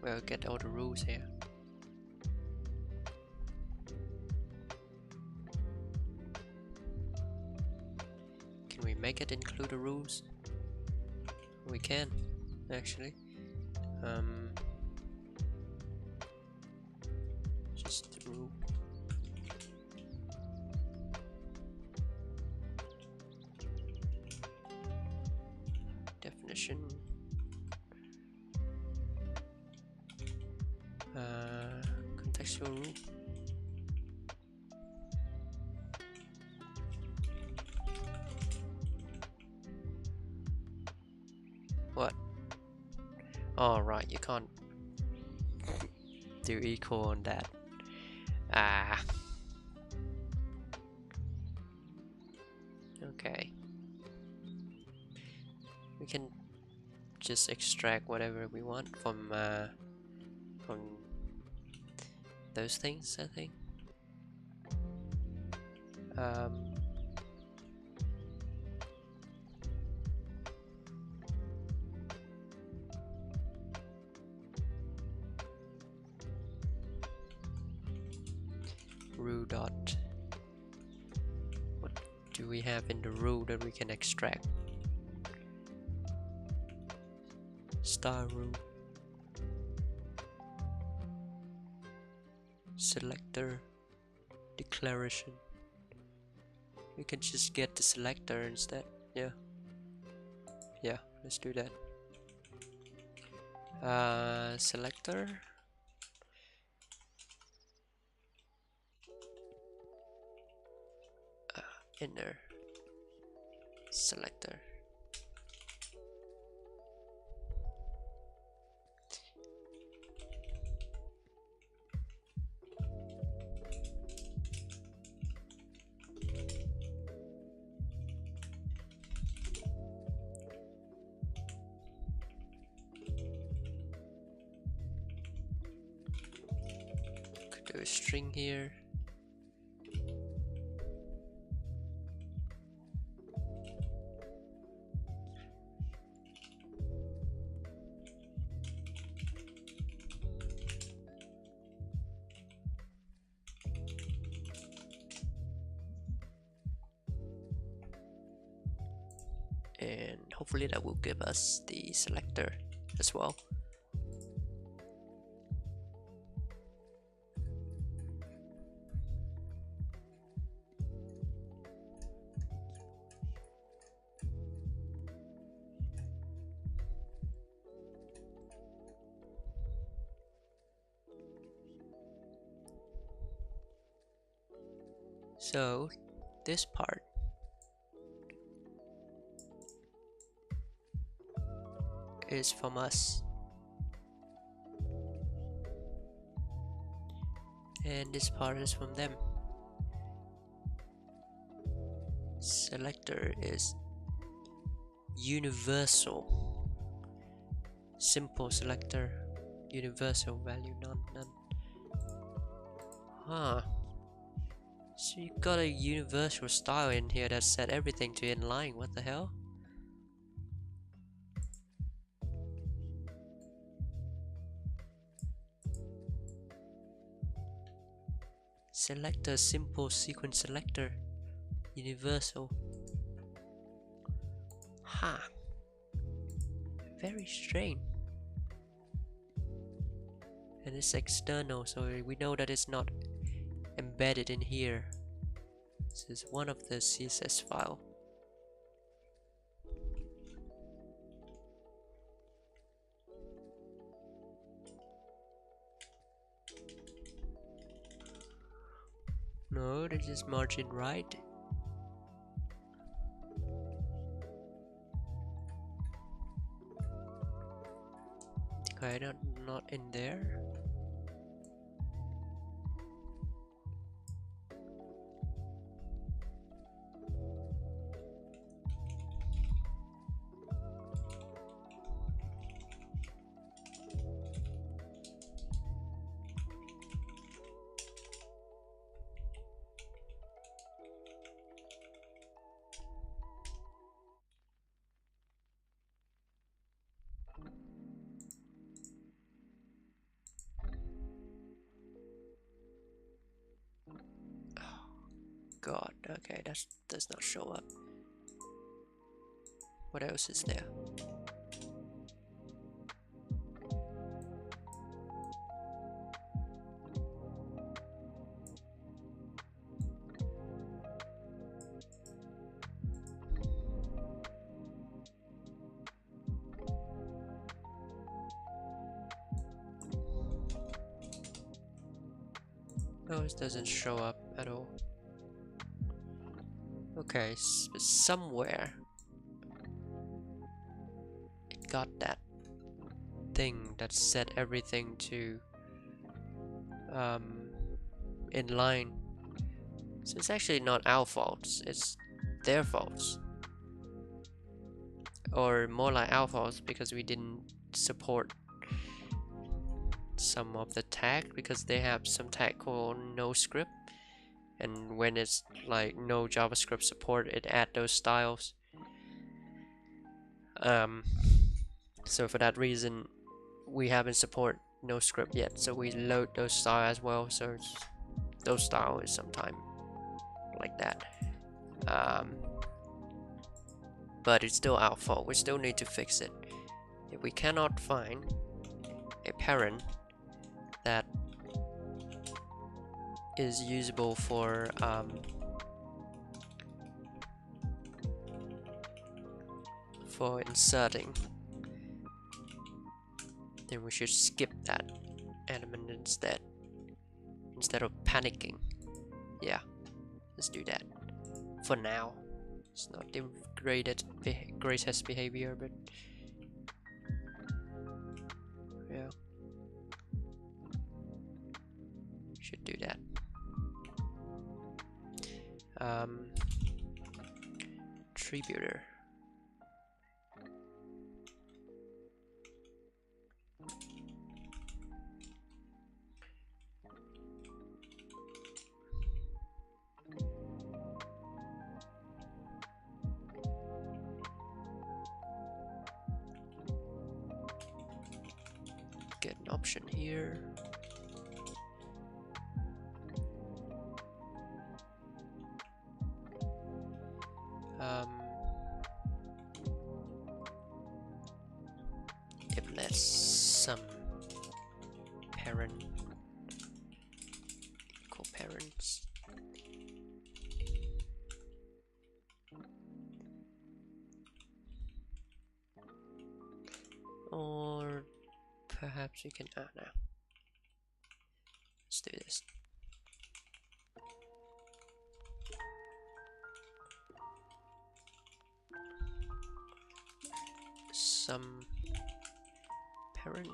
We'll get all the rules here. Can we make it include the rules? We can, actually. Just the rule. Definition. Contextual rule. What? Oh, right, you can't do equal on that. Ah. Okay. We can just extract whatever we want from those things, I think. Rule dot. What do we have in the rule that we can extract? Star rule. Selector. Declaration. We can just get the selector instead. Yeah. Yeah, let's do that. Selector. Inner selector. Could do a string here. And hopefully that will give us the selector as well. So this part is from us, and this part is from them. Selector is universal, Simple selector, universal value, none. Huh. So you got a universal style in here that set everything to inline. What the hell? Selector, simple sequence selector, universal. Huh. Very strange. And it's external, so we know that it's not embedded in here. This is one of the CSS file. No, this is margin right. Okay, not in there. God, okay, that does not show up. What else is there? No, it doesn't show up at all. Okay, somewhere it got that thing that set everything to inline. So it's actually not our faults, it's their faults. Or more like our faults because we didn't support some of the tag, because they have some tag called no script, and when it's like no JavaScript support, it add those styles. So for that reason we haven't support no script yet, so we load those styles as well, so those styles is sometime like that. But it's still our fault, we still need to fix it. If we cannot find a parent that is usable for inserting, then we should skip that element instead of panicking. Yeah, let's do that for now. It's not the greatest behavior, but yeah, should do that. Tree builder. Get an option here. If let's some parent equal parents. Or perhaps we can no. Let's do this. Some parent,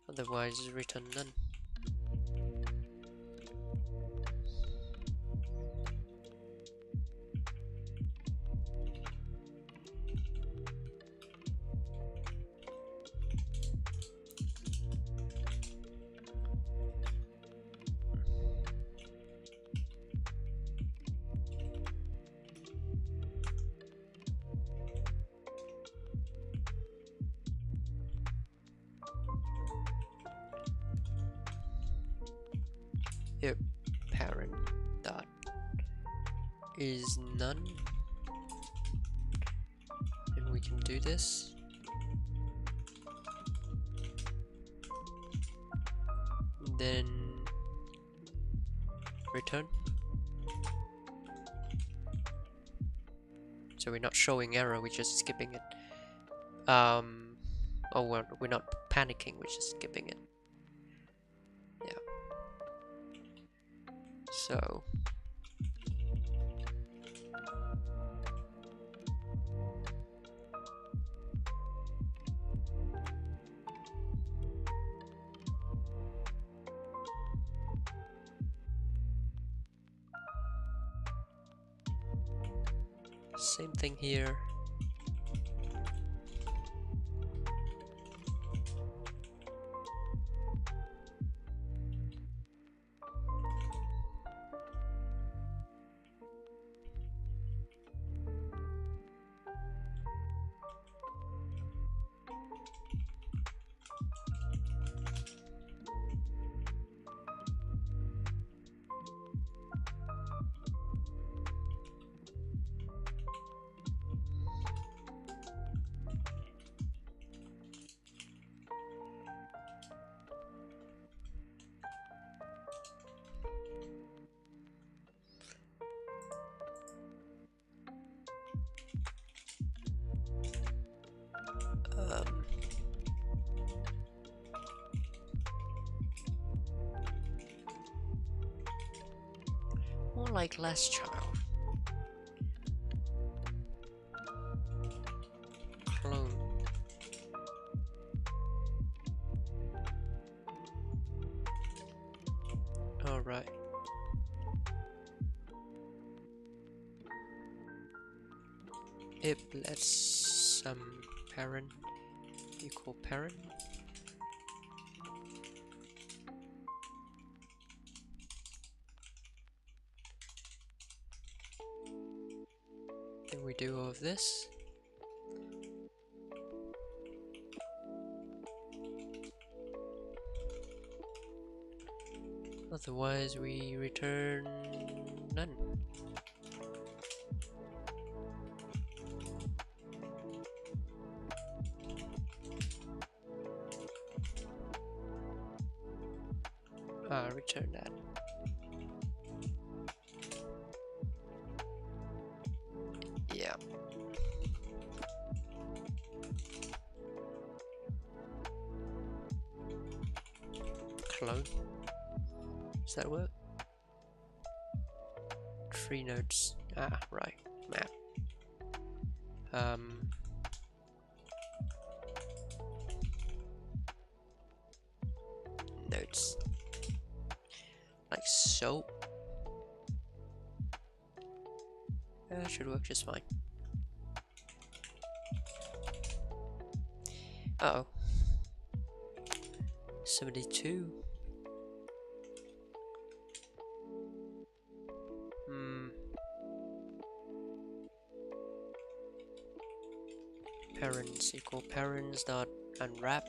otherwise return none. if parent dot is none, and we can do this. Then return. So we're not showing error, we're just skipping it. Oh, we're not panicking, we're just skipping it. Yeah. So same thing here. More like last child. Clone. Alright. If let's parent equal parent. Then we do all of this. Otherwise we return none. Return that. Yeah. Clone. Does that work? 3 nodes. Right. Map. Nodes. Like so. That should work just fine. Uh oh. 72. Parents equal parents dot unwrap.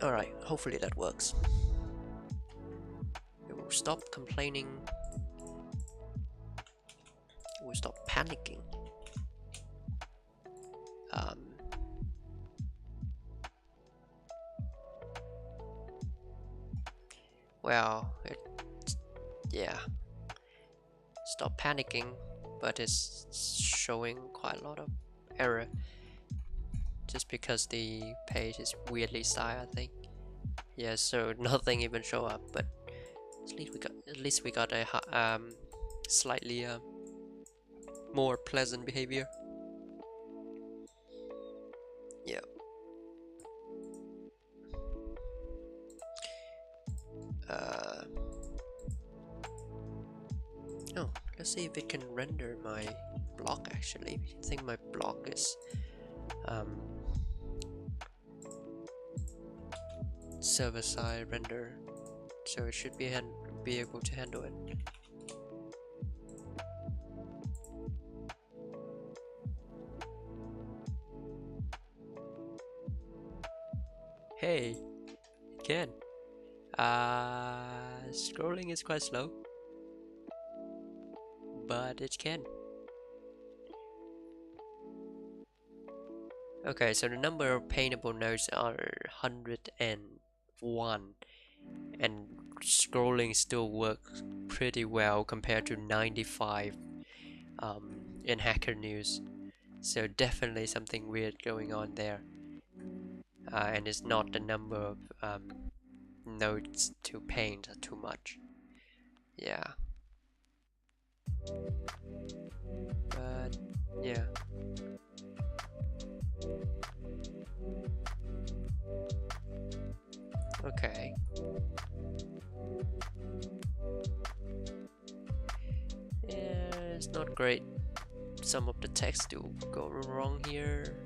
Alright, hopefully that works. It will stop complaining. It will stop panicking. Well, yeah. Stop panicking, but it's showing quite a lot of error. Just because the page is weirdly styled, I think. Yeah, so nothing even show up, but at least we got a slightly more pleasant behavior. Yeah. Oh, let's see if it can render my block actually. I think my block is server-side render, so it should be able to handle it. Hey, it can. Scrolling is quite slow, but it can. Okay, so the number of paintable nodes are 101, and scrolling still works pretty well compared to 95 in Hacker News. So definitely something weird going on there, and it's not the number of nodes to paint too much. Yeah, but yeah. Okay. Yeah, it's not great. Some of the text do go wrong here,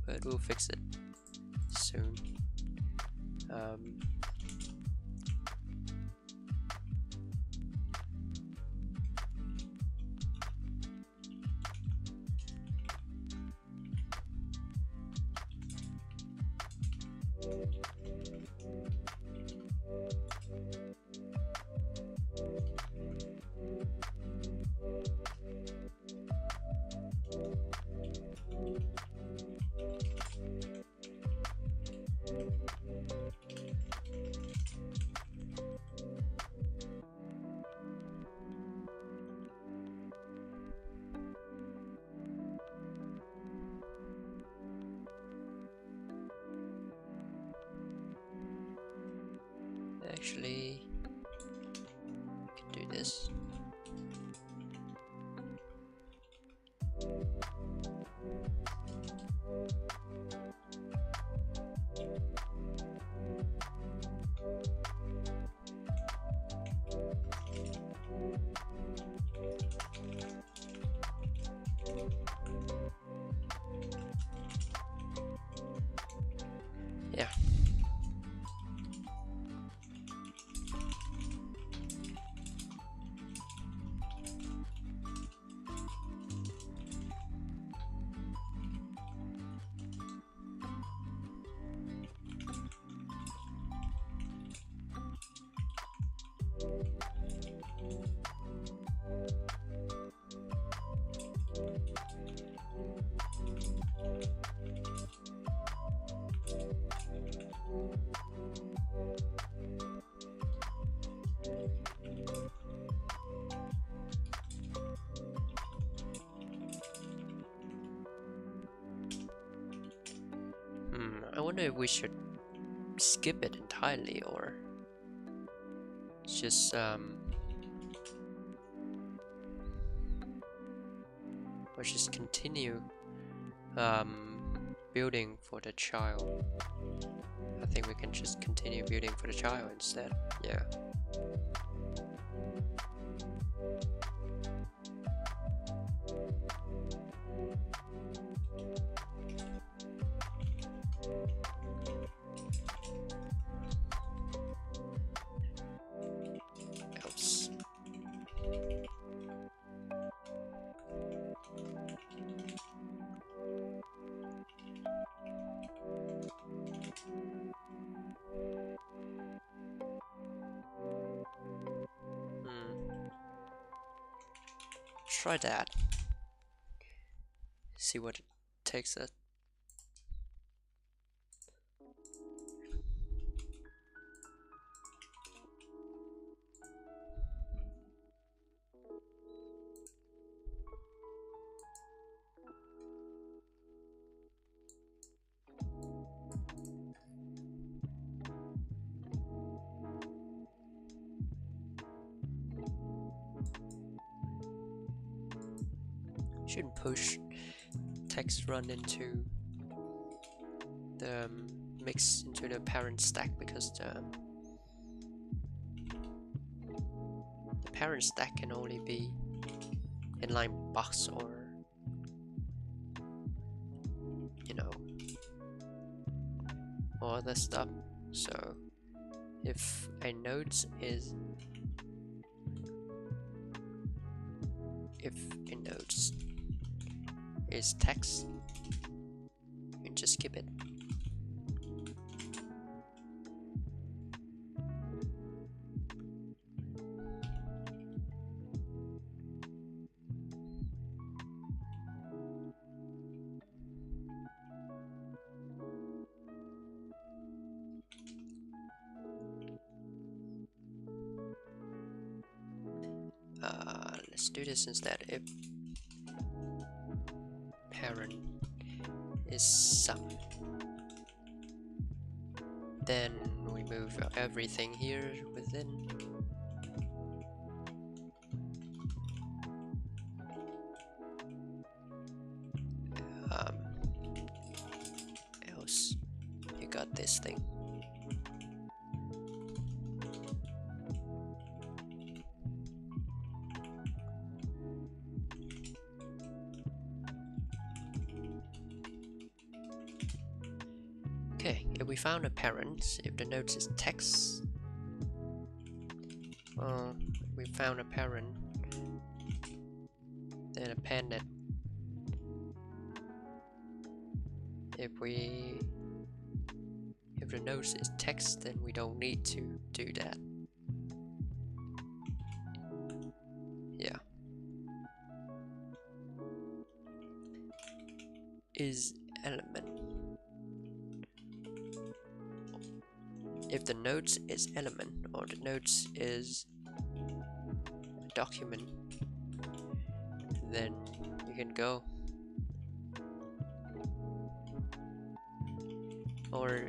but we'll fix it soon. Actually, we can do this. Yeah. I wonder if we should skip it entirely or just continue building for the child. I think we can just continue building for the child instead. Yeah. Else. Try that. See what it takes us. Shouldn't push text run into the mix into the parent stack because the parent stack can only be inline box or, you know, all the stuff. So if a nodes is text, you just skip it. Let's do this instead. If parent is sum, then we move everything here within. Else you got this thing. Okay, if we found a parent, if the nodes is text, well, we found a parent, then append it. If the nodes is text, then we don't need to do that. Yeah. Is element. If the nodes is element or the nodes is a document, then you can go. Or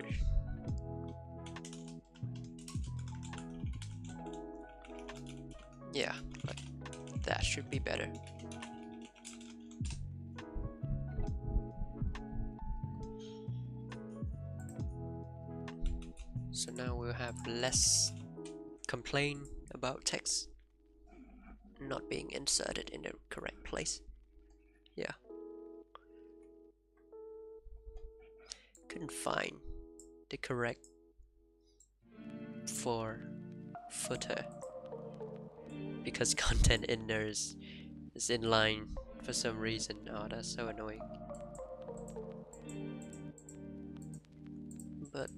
yeah, but that should be better. So now we'll have less complaint about text not being inserted in the correct place. Yeah. Couldn't find the correct for footer because content in there is inline for some reason. Oh, that's so annoying. But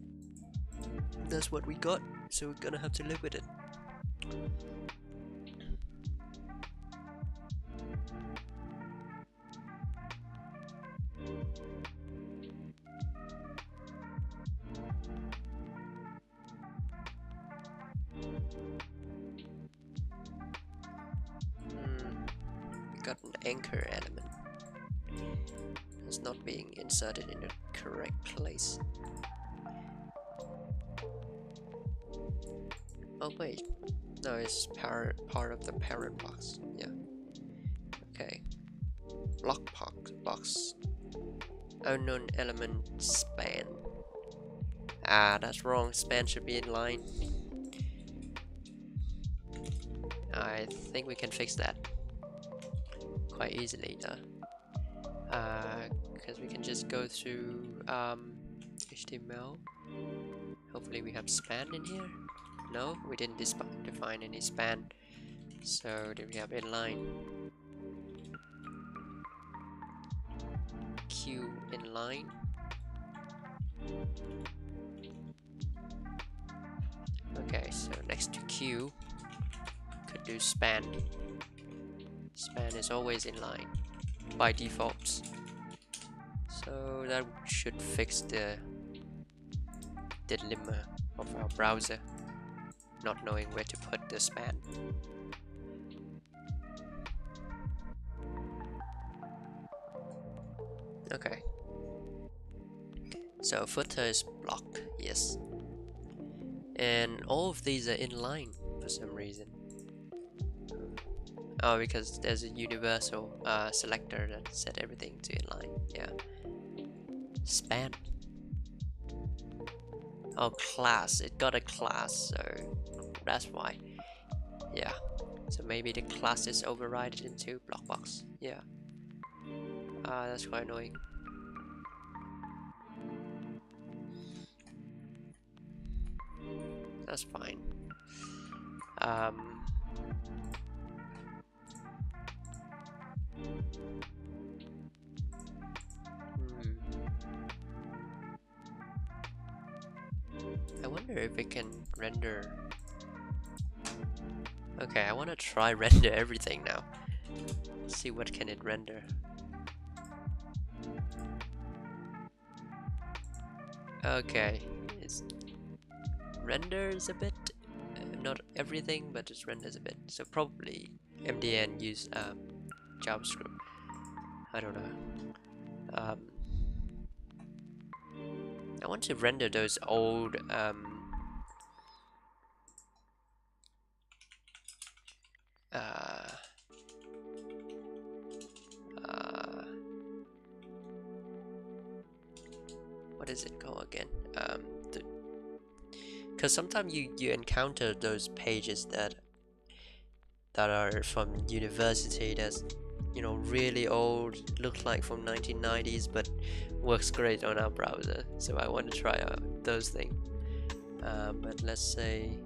that's what we got, so we're gonna have to live with it. We got an anchor element. It's not being inserted in the correct place. Oh wait, no, it's part of the parent box. Yeah. Okay. Block box. Unknown element span. Ah, that's wrong. Span should be in line. I think we can fix that quite easily though. Because we can just go through HTML. Hopefully we have span in here. No, we didn't define any span. So do we have inline? Q inline. Okay, so next to Q, could do span. Span is always inline by default. So that should fix the dilemma of our browser not knowing where to put the span. Okay. So footer is blocked, yes. And all of these are in line for some reason. Oh, because there's a universal selector that set everything to inline. Yeah. Span. Oh, class. It got a class, so that's why. Yeah. So maybe the class is overridden into blockbox. Yeah. That's quite annoying. That's fine. I wonder if it can render. Okay, I want to try render everything now. See what can it render. Okay, it renders a bit, not everything, but it renders a bit. So probably MDN use JavaScript. I don't know. I want to render those old what is it called again? Because sometimes you encounter those pages that are from university that's, you know, really old, look like from 1990s, but works great on our browser. So I want to try out those things. But let's say,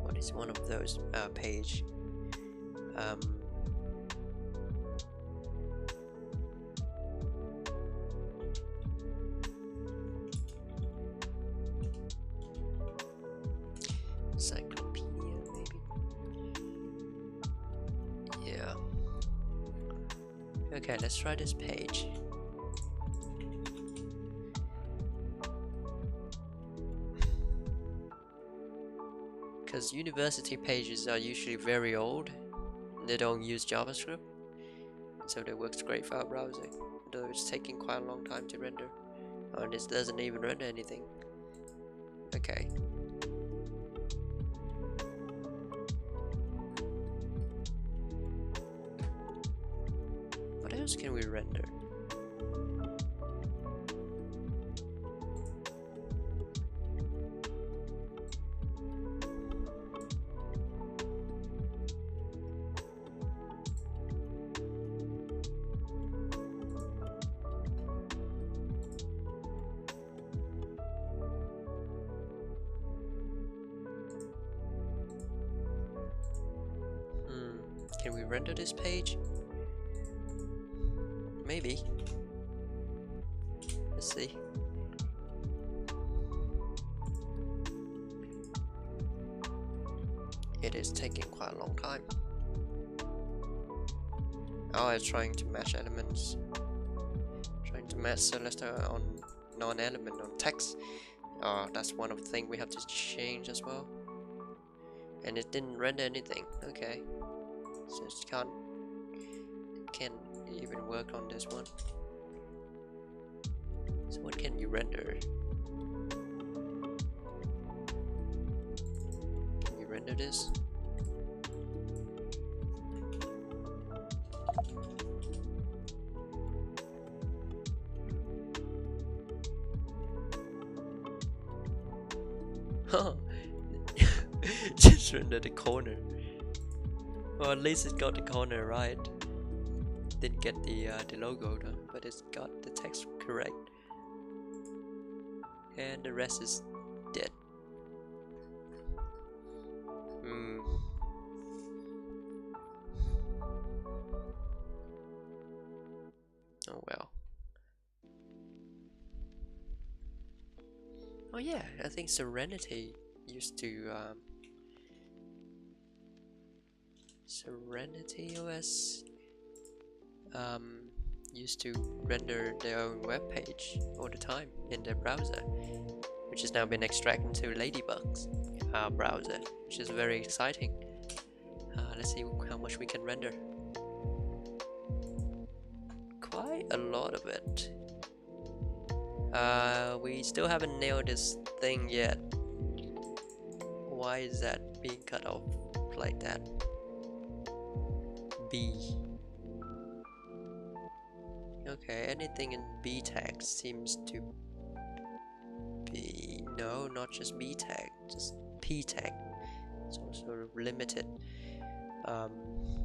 what is one of those page? Encyclopedia, maybe. Yeah. Okay, let's try this page. Because university pages are usually very old, they don't use JavaScript, so that works great for our browser, though it's taking quite a long time to render. And this doesn't even render anything. Okay. What else can we render? Can we render this page? Maybe. Let's see. It is taking quite a long time. Oh, I'm trying to match elements. Trying to match Celeste on non-element on text. Oh, that's one of the things we have to change as well. And it didn't render anything. Okay. So it can't even work on this one. So what can you render? Can you render this? Huh. Just render the corner. Well, at least it got the corner right. Didn't get the logo though, but it's got the text correct. And the rest is dead. Oh well. Oh yeah, I think Serenity used to Serenity OS used to render their own web page all the time in their browser, which has now been extracted into Ladybug's browser, which is very exciting. Let's see how much we can render. Quite a lot of it. We still haven't nailed this thing yet. Why is that being cut off like that? B. Okay, anything in B tag seems to be... No, not just B tag, just P tag. It's sort of limited.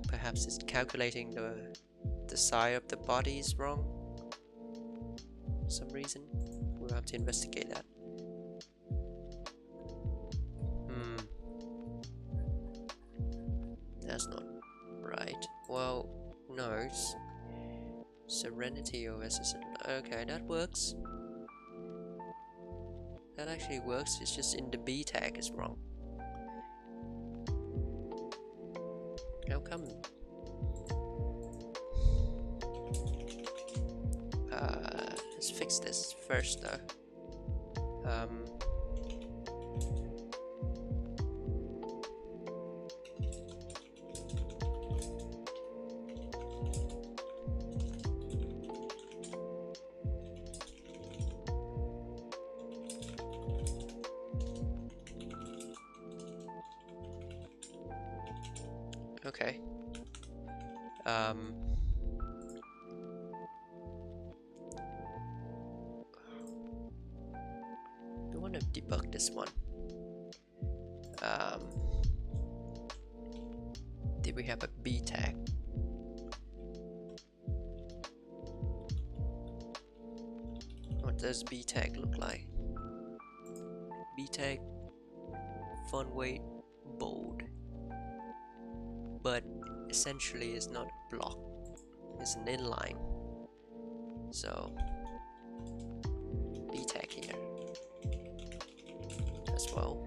Perhaps it's calculating the size of the body is wrong for some reason. We'll have to investigate that. That's not right. Well, no, it's Serenity OS. Okay, that works. That actually works. It's just in the B tag is wrong. How come? Let's fix this first though. Okay. We want to debug this one. Did we have a B tag? What does B tag look like? B tag, font weight, bold. But essentially it's not a block, it's an inline. So B tag here as well.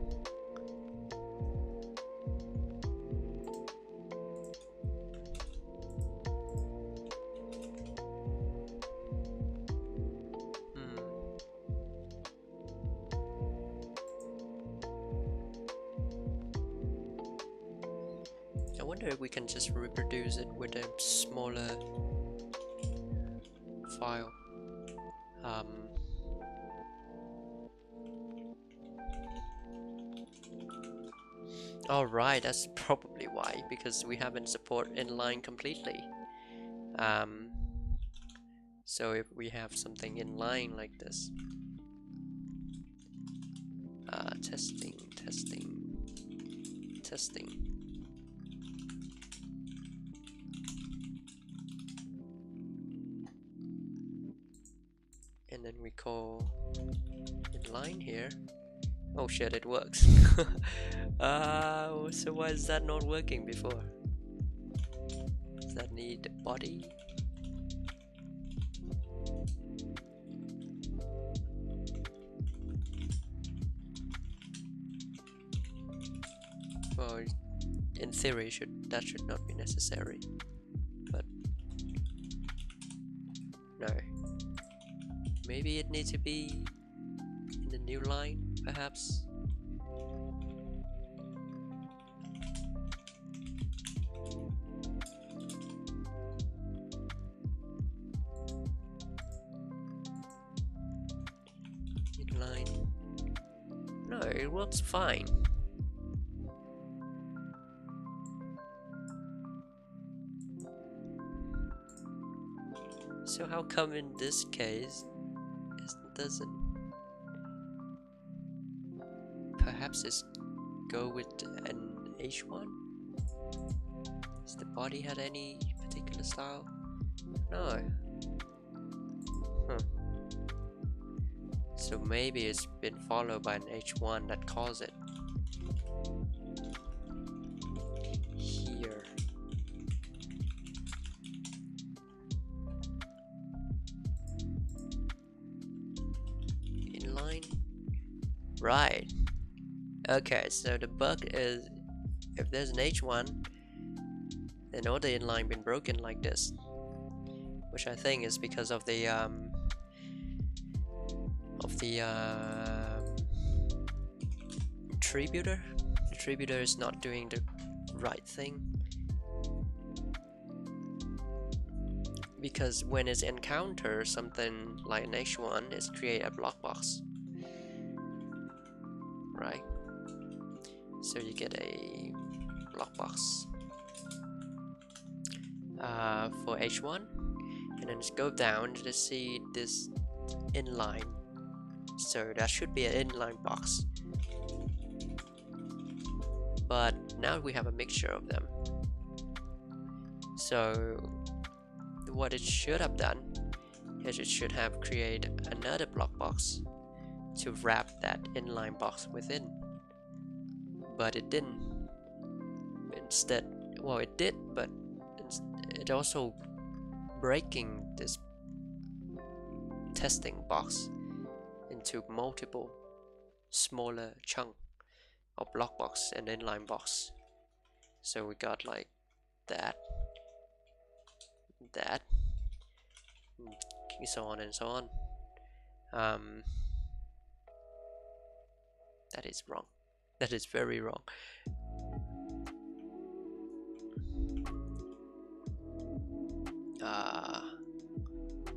I wonder if we can just reproduce it with a smaller file. Alright, that's probably why, because we haven't support inline completely. So if we have something inline like this, testing, and then we call inline here. Oh shit, it works. So why is that not working before? Does that need body? Well, in theory, that should not be necessary, but no. Maybe it needs to be in the new line, perhaps. Inline. No, it works fine. So how come in this case it doesn't? Perhaps it's go with an H1? Does the body have any particular style? No. So maybe it's been followed by an H1 that caused it. Here. Inline. Right. Okay, so the bug is if there's an H1, then all the inline been broken like this, which I think is because of the attributor. The attributor is not doing the right thing, because when it encounters something like an H1, it's create a block box, right? So you get a block box for H1, and then just go down to see this inline. So that should be an inline box, but now we have a mixture of them. So what it should have done is it should have created another block box to wrap that inline box within, but it didn't. Instead, well, it did, but it also breaking this testing box into multiple smaller chunk of block box and inline box. So we got like that, and so on and so on. That is wrong. That is very wrong.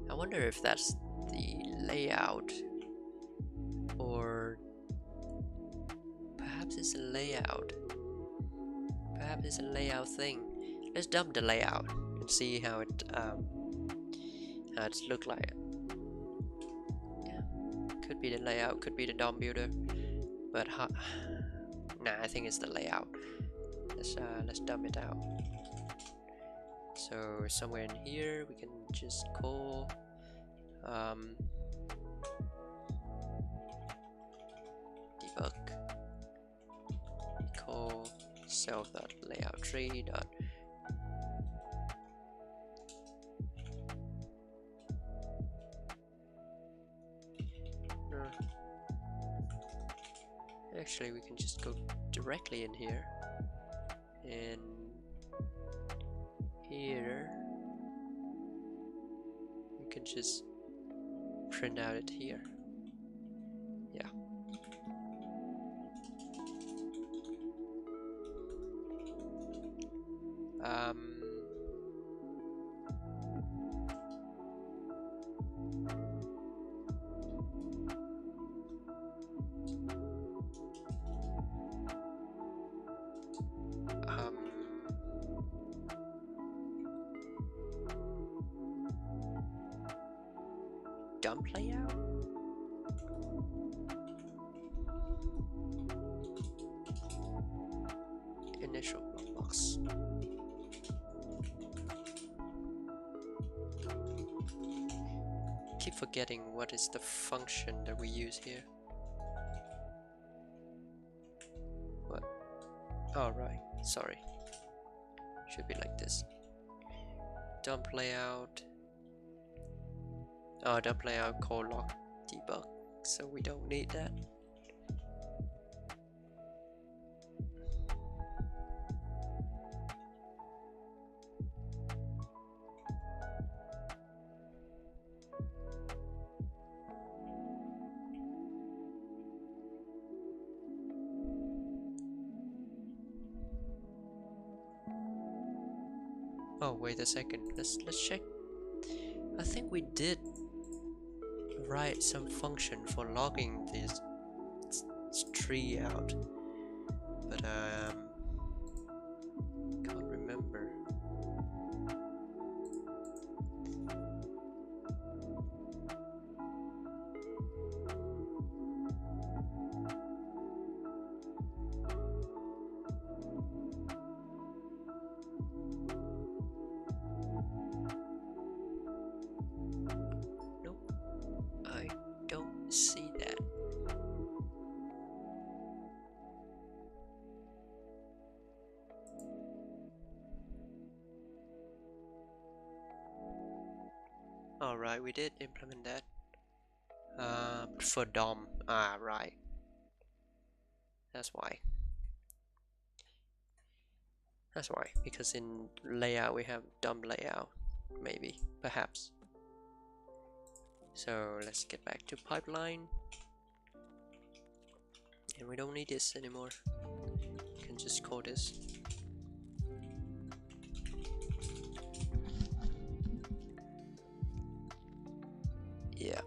I wonder if that's the layout, or perhaps it's a layout. Perhaps it's a layout thing. Let's dump the layout and see how it's look like. Yeah, could be the layout, could be the DOM builder, but nah, I think it's the layout. Let's dump it out. So somewhere in here we can just call debug, call self.layout3. Actually, we can just go directly in here, and here we can just print out it here. Yeah. Dump layout? Initial box. Keep forgetting what is the function that we use here. What? Oh, right. Sorry. Should be like this. Dump layout. Oh, dump layout call log debug. So we don't need that. Oh, wait a second. Let's check. I think we did write some function for logging this tree out, but can't remember. Nope, I don't see that. Alright, we did implement that. For DOM. Ah, right. That's why. That's why. Because in layout we have DOM layout. Maybe. Perhaps. So let's get back to pipeline. And we don't need this anymore. You can just call this. Yeah,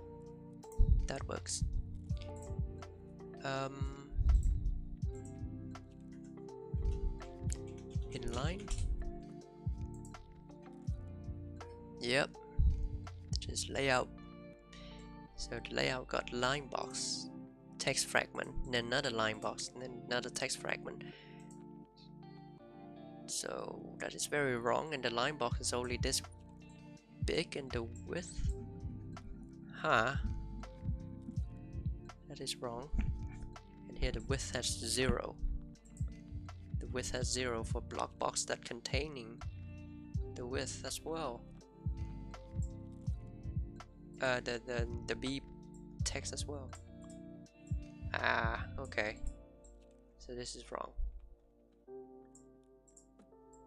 that works. Inline. Yep. Just layout. So the layout got line box, text fragment, and then another line box, and then another text fragment. So that is very wrong, and the line box is only this big, and the width, that is wrong. And here the width has 0. The width as 0 for block box that containing the width as well. The B text as well. Ah, okay. So this is wrong.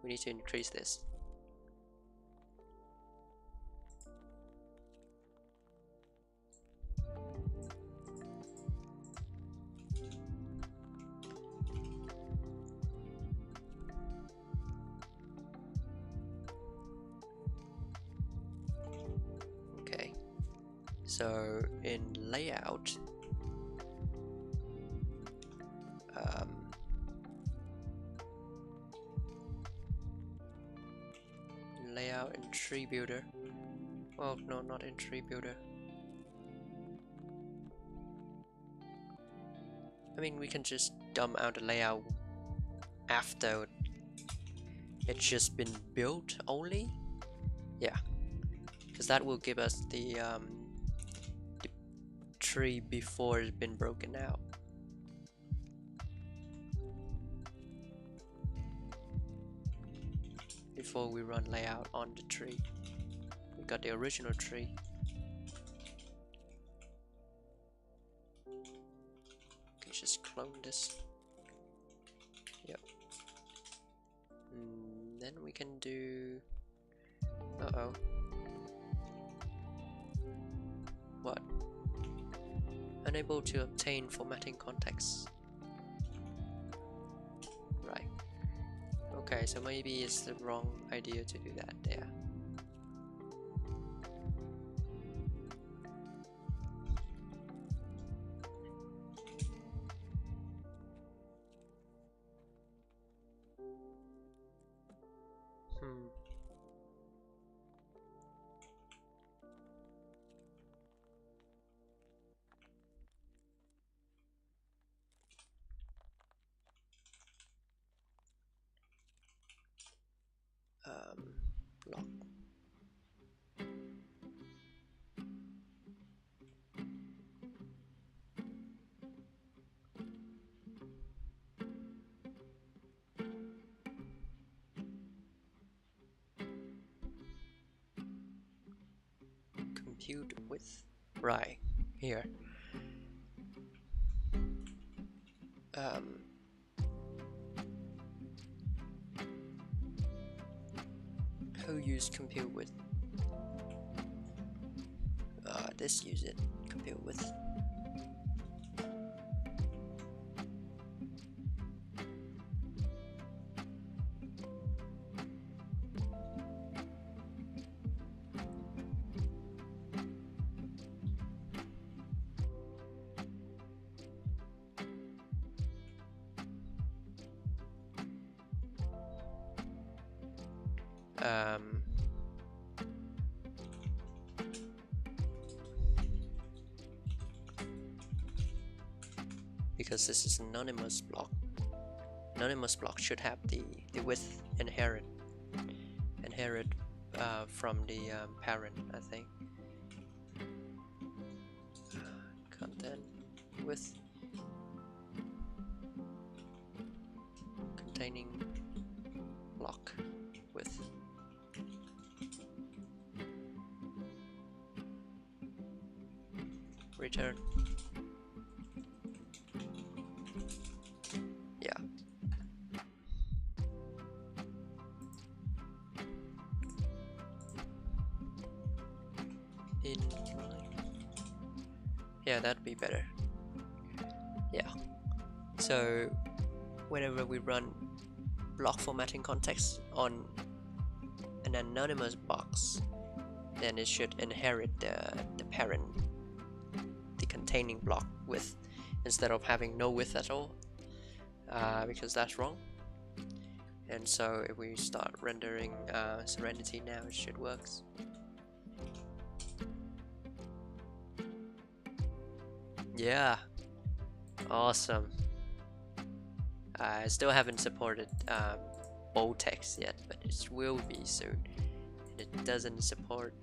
We need to increase this. Okay. So in layout, layout in tree builder. Well, no, not in tree builder. I mean, we can just dump out the layout after it's just been built only. Yeah, because that will give us the tree before it's been broken out. Before we run layout on the tree, we got the original tree. Okay, just clone this. Yep. And then we can do. Uh-oh. What? Unable to obtain formatting context. Right. Okay, so maybe it's the wrong idea to do that there. Block. Compute with. Right, here. Who used compute with? This use it. Compute with. Because this is anonymous block. Anonymous block should have the width inherit from the parent, I think. Content width containing block width. Return. Yeah. Inline. Yeah, that'd be better. Yeah. So whenever we run block formatting context on an anonymous box, then it should inherit the parent, the containing block width, instead of having no width at all, because that's wrong. And so if we start rendering Serenity now, it should work. Yeah, awesome. I still haven't supported bold text yet, but it will be soon. And it doesn't support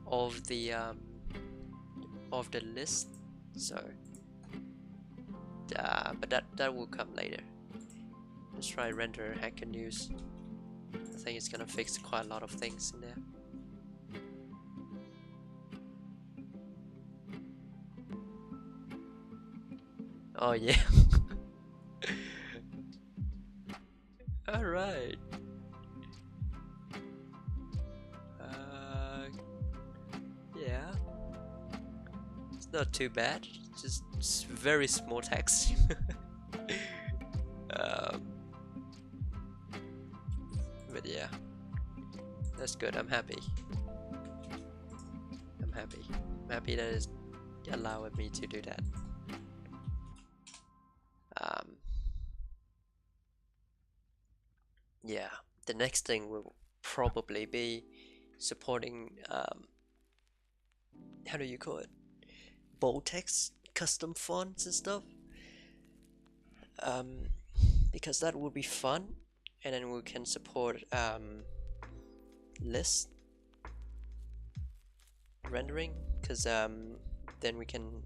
of the list, so but that will come later. Let's try render hackernews. I think it's gonna fix quite a lot of things in there. Oh yeah. All right. Yeah. It's not too bad. Just very small text. um, but yeah, that's good. I'm happy. I'm happy. I'm happy that it's allowing me to do that. Yeah, the next thing will probably be supporting how do you call it? Bold text, custom fonts and stuff. Because that would be fun, and then we can support list rendering, because then we can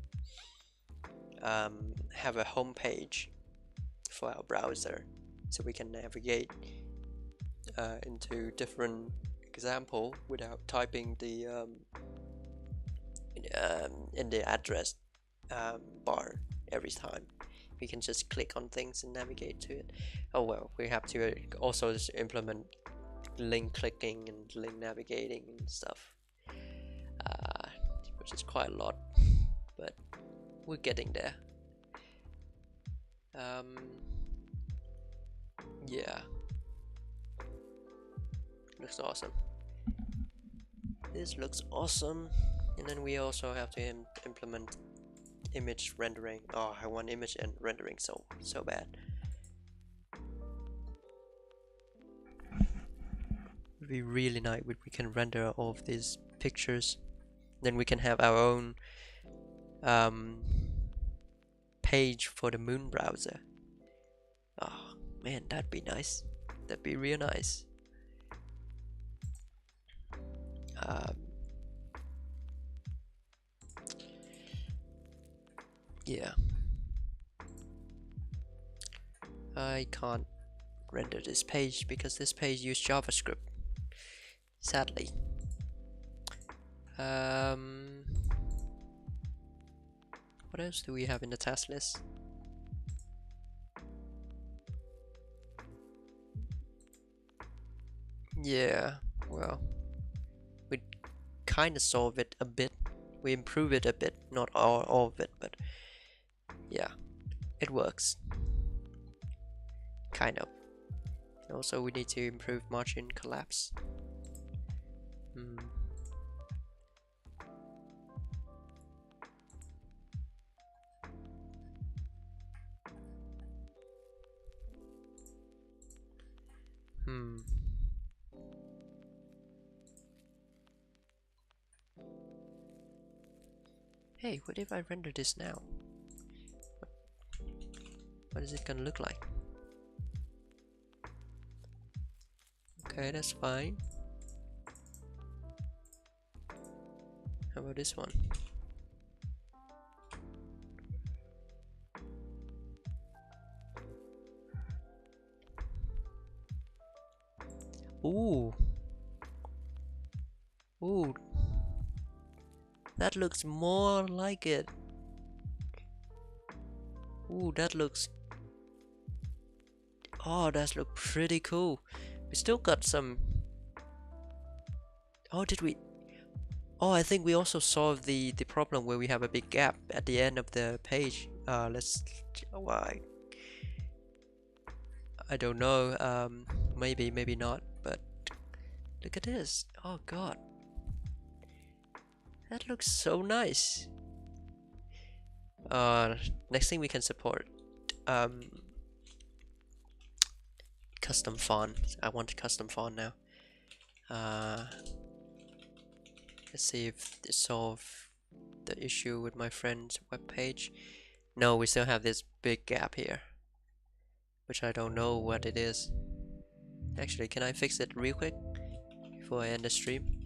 have a home page for our browser, so we can navigate into different example without typing the in the address bar every time. We can just click on things and navigate to it. Oh well, we have to also just implement link clicking and link navigating and stuff, which is quite a lot, but we're getting there. Yeah, looks awesome. This looks awesome. And then we also have to implement image rendering. Oh, I want image and rendering so bad. It'd be really nice if we can render all of these pictures. Then we can have our own page for the Moon browser. Oh man, that'd be nice. That'd be real nice. Yeah. I can't render this page because this page uses JavaScript, sadly. What else do we have in the task list? Yeah, well, we kind of solve it a bit. We improve it a bit, not all of it, but yeah, it works. Kind of. Also, we need to improve margin collapse. Hey, what if I render this now? What is it gonna look like? Okay, that's fine. How about this one? Ooh. Ooh. That looks more like it. Ooh, that looks... Oh, that looks pretty cool. We still got some... Oh, did we... Oh, I think we also solved the problem where we have a big gap at the end of the page. Let's... Why? I don't know. Maybe, maybe not. But look at this. Oh god. That looks so nice. Next thing we can support custom font. I want a custom font now. Let's see if this solve the issue with my friend's webpage. No, we still have this big gap here, which I don't know what it is. Actually, can I fix it real quick before I end the stream?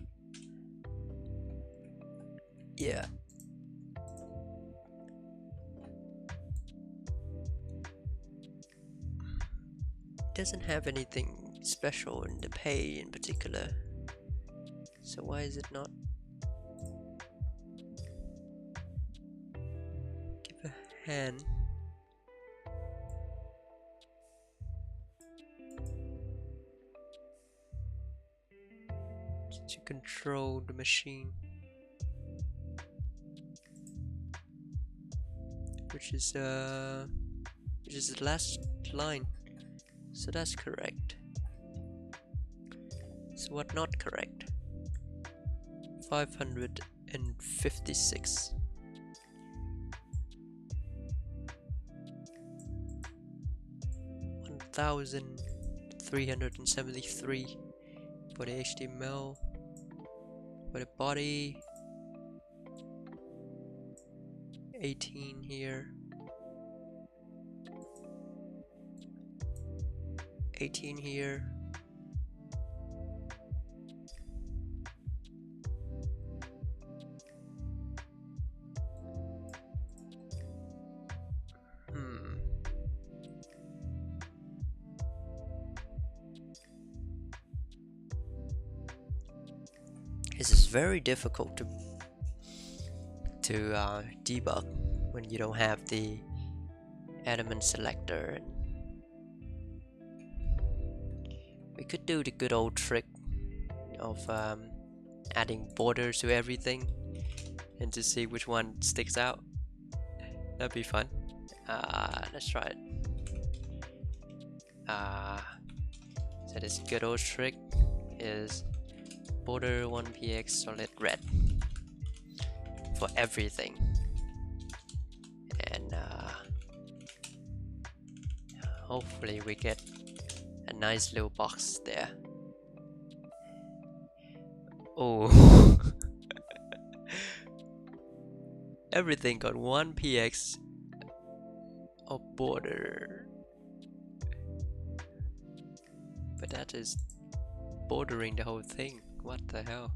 Yeah. doesn't have anything special in the pay in particular. So why is it not? Give a hand. To control the machine, which is the last line. So that's correct. So what not correct? 556. 1373 for the HTML. For the body, 18 here, 18 here, This is very difficult to debug when you don't have the element selector. We could do the good old trick of adding borders to everything and to see which one sticks out. That'd be fun. Let's try it. So this good old trick is border 1px solid red for everything, and hopefully we get a nice little box there. Oh, everything got 1px of border, but that is bordering the whole thing. What the hell?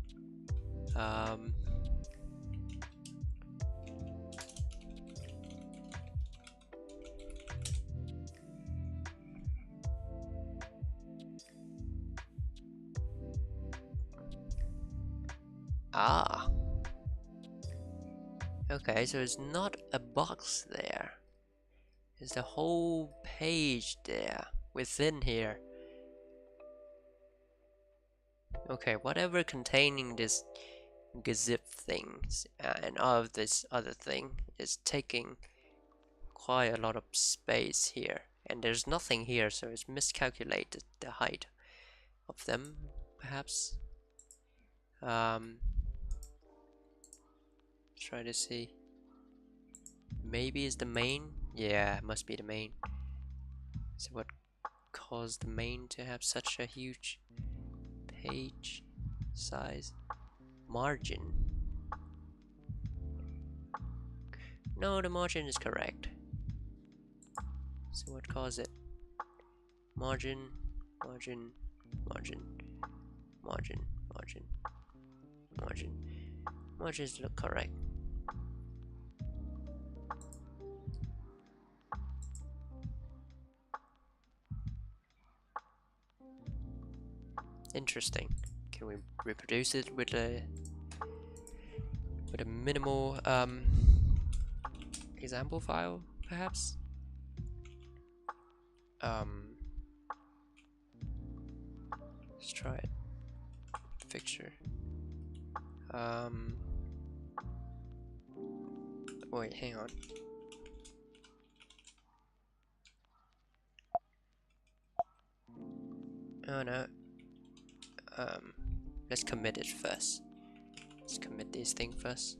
Okay, so it's not a box there. It's the whole page there within here. Okay, whatever containing this Github things and all of this other thing is taking quite a lot of space here, and there's nothing here, so it's miscalculated the height of them, perhaps. Try to see. Maybe it's the main. Yeah, it must be the main. So what caused the main to have such a huge page size? Margin. No, the margin is correct. So what caused it? Margin, margin, margin, margin, margin, margin. Margins look correct. Interesting. Can we reproduce it with a minimal example file, perhaps? Let's try it. Picture. Wait, hang on. Oh no. Let's commit it first. Let's commit this thing first.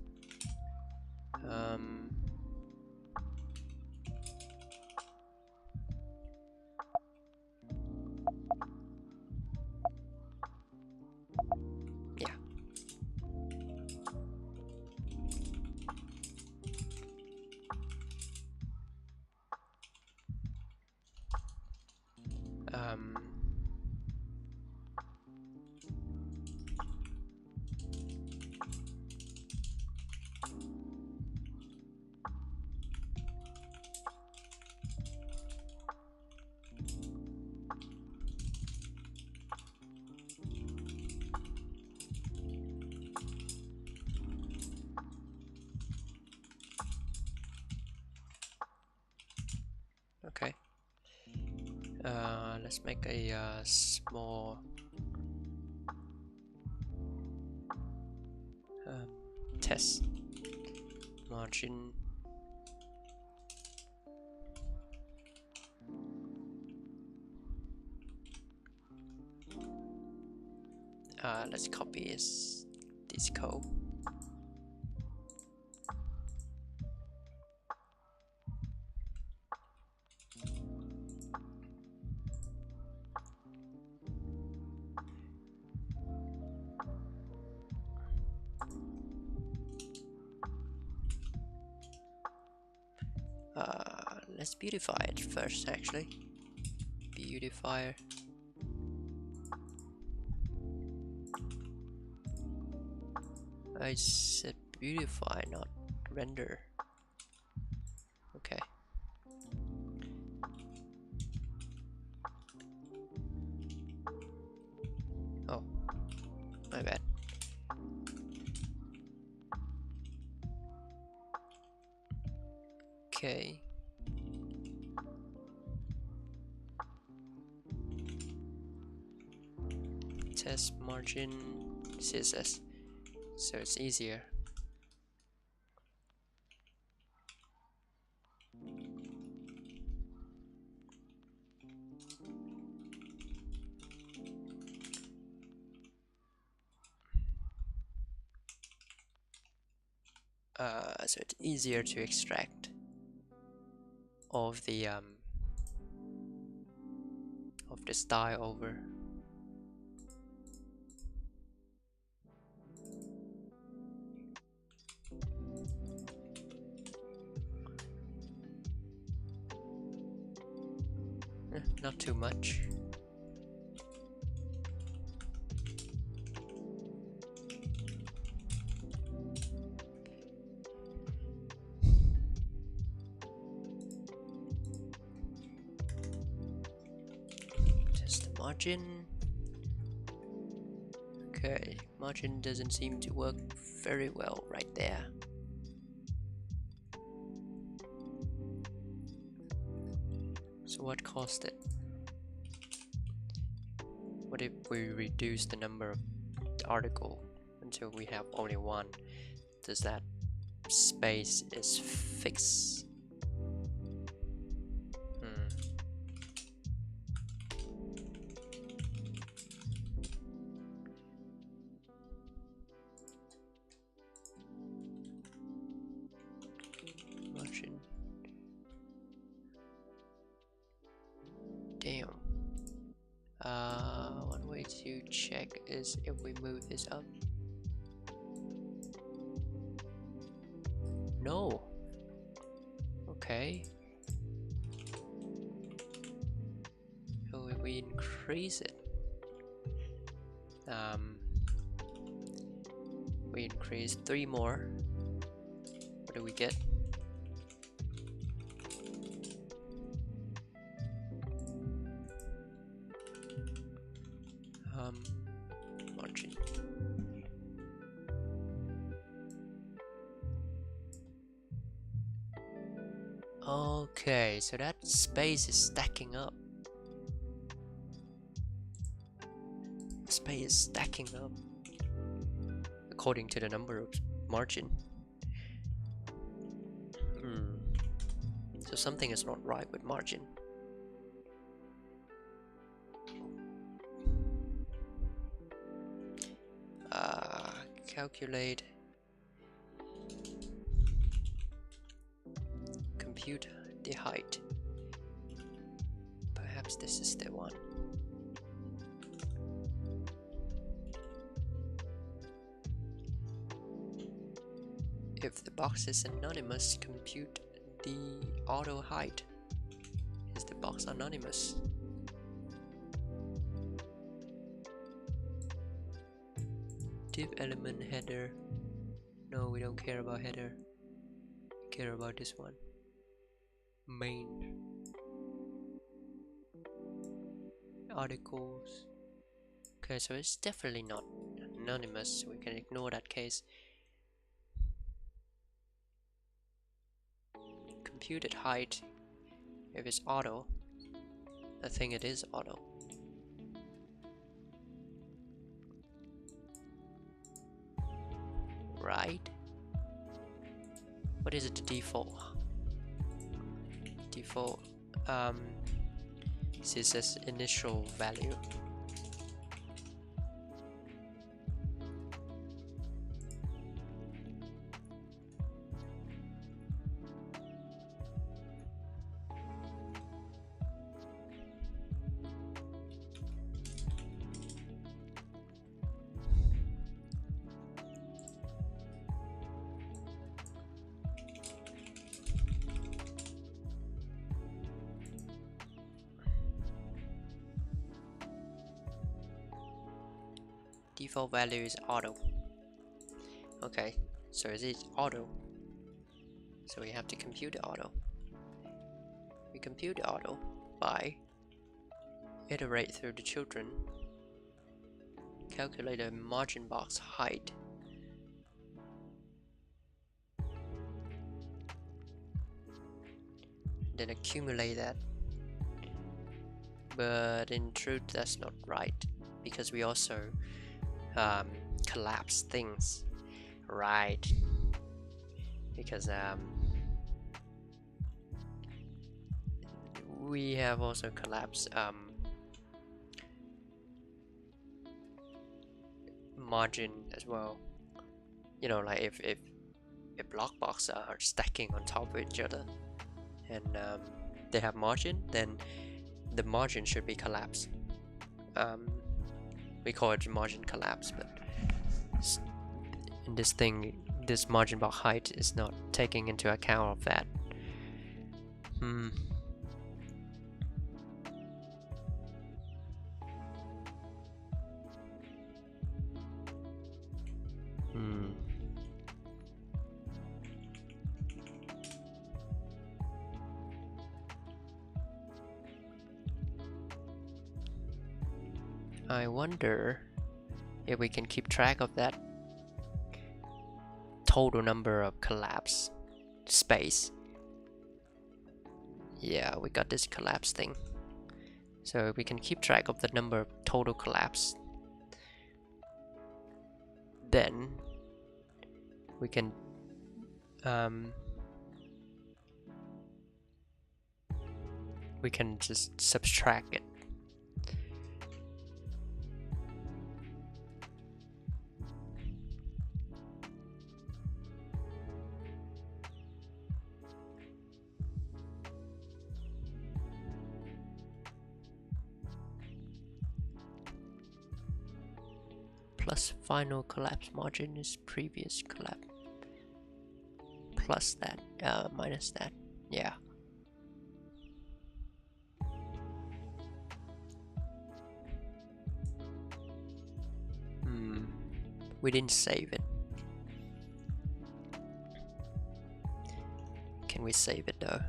Yeah. Let's make a small test margin. Let's copy this code. Let's beautify it first, actually. Beautifier. I said beautify, not render. Okay. Oh, my bad. Okay. Test margin CSS, so it's easier. So it's easier to extract of the style over. Not too much. Just the margin. Okay, margin doesn't seem to work very well right there. So what caused it? What if we reduce the number of article until we have only one? Does that space is fixed? Margin. Damn. One way to check is if we move this up. No. Okay. So if we increase it, we increase 3 more. What do we get? Margin. Okay, so that space is stacking up. Space is stacking up according to the number of margin. So something is not right with margin. Calculate, compute the height. Perhaps this is the one. If the box is anonymous, compute the auto height. Is the box anonymous? Div element header. No, we don't care about header. We care about this one. Main. Articles. Okay, so it's definitely not anonymous, so we can ignore that case. Computed height, if it's auto, I think it is auto. Right? What is it, the default? Default CSS initial value. Default value is auto. Okay, so it is auto. So we have to compute the auto. We compute the auto by iterate through the children, calculate the margin box height, then accumulate that. But in truth, that's not right, because we also collapse things, right? Because we have also collapsed margin as well. You know, like if block boxes are stacking on top of each other and they have margin, then the margin should be collapsed. We call it margin collapse, but in this thing, this margin box height is not taking into account of that. I wonder if we can keep track of that total number of collapse space. Yeah, we got this collapse thing. So we can keep track of the number of total collapse. Then we can just subtract it. Plus final collapse margin is previous collapse. Plus that, minus that, yeah. We didn't save it. Can we save it though?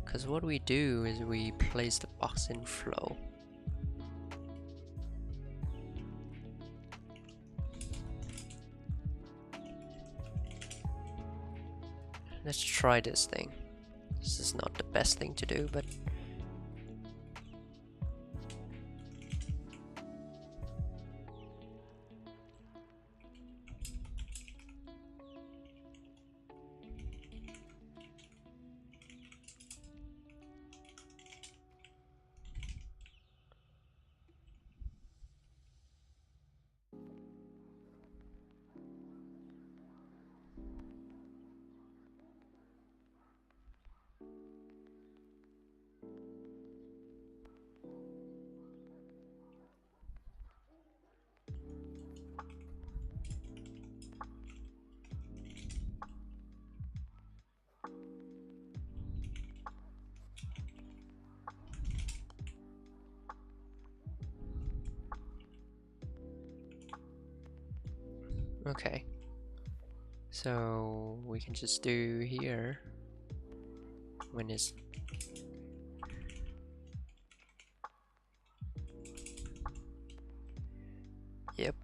Because what we do is we place the box in flow. Let's try this thing. This is not the best thing to do, but okay. So we can just do here when it's yep.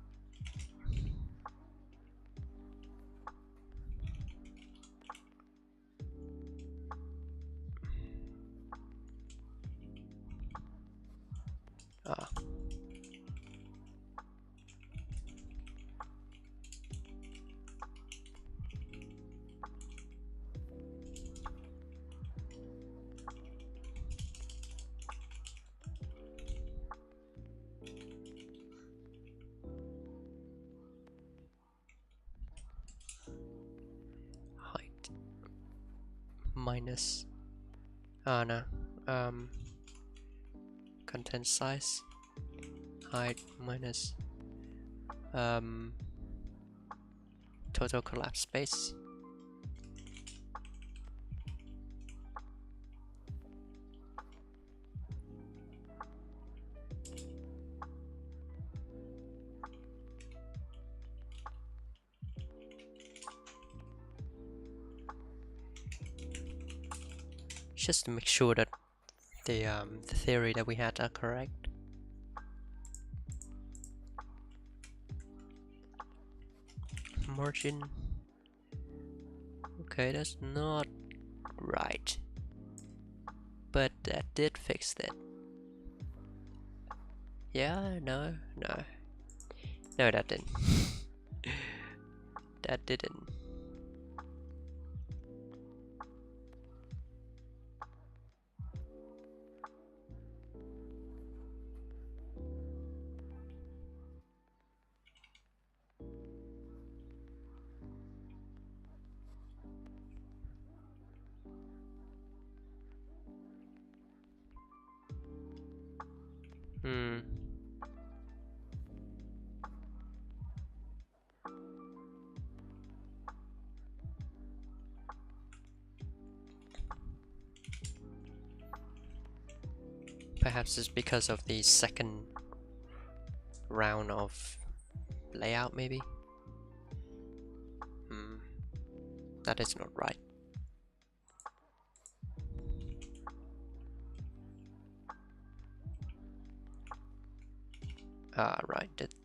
minus no content size, height minus total collapse space. Just to make sure that the theory that we had are correct. Margin. Okay, that's not right. But that did fix that. Yeah, no. No, that didn't. That didn't. Perhaps it's because of the second round of layout, maybe? That is not right. Right.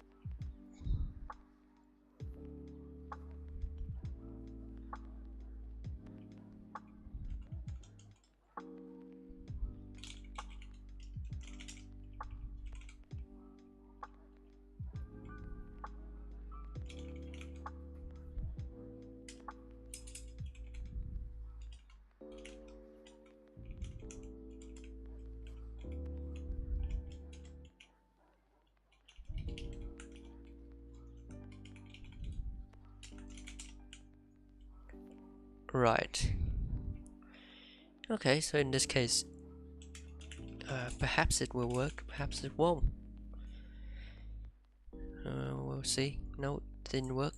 Right. Okay, so in this case, perhaps it will work, perhaps it won't. We'll see. No, it didn't work.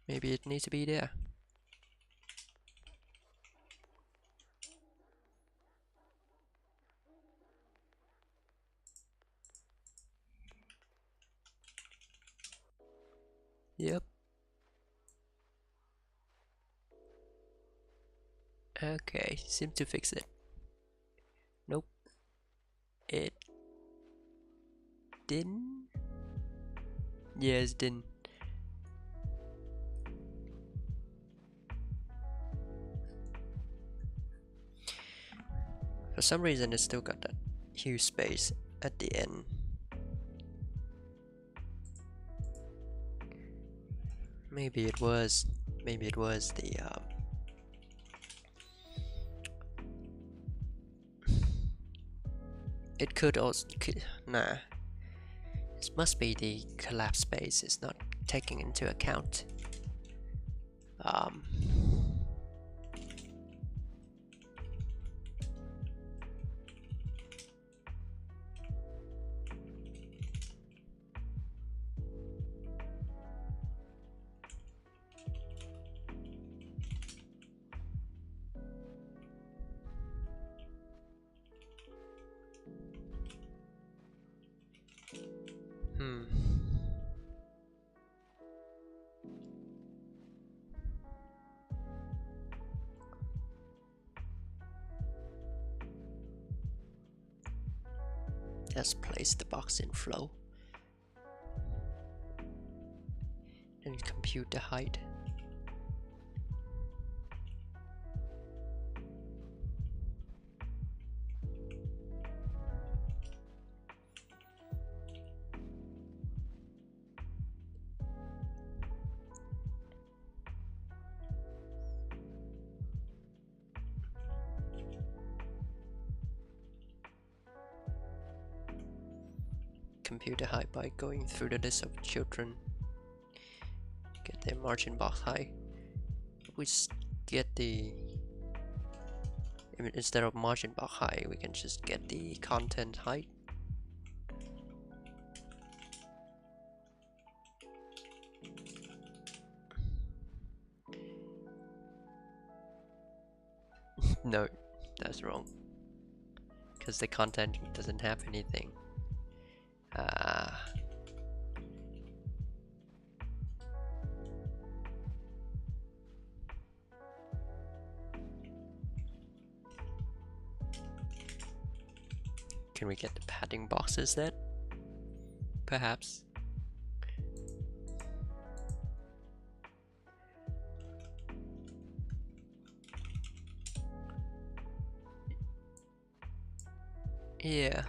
Maybe it needs to be there. Yep. Okay, seemed to fix it. Nope. It didn't? Yes, didn't. For some reason, it still got that huge space at the end. Maybe it was the it could also nah. It must be the collapse space is not taking into account. Just place the box in flow and compute the height. compute the height by going through the list of children. Get their margin box height. We get the, I mean, instead of margin box height, we can just get the content height. No, that's wrong. Because the content doesn't have anything. Can we get the padding boxes then? Perhaps. Yeah,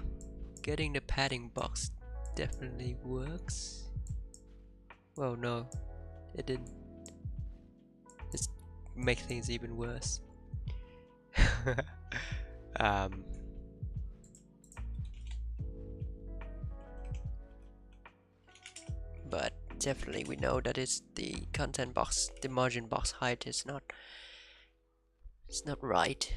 getting the padding box definitely works. Well, no, it didn't. It makes things even worse. But definitely we know that it's the content box, the margin box height is not, it's not right.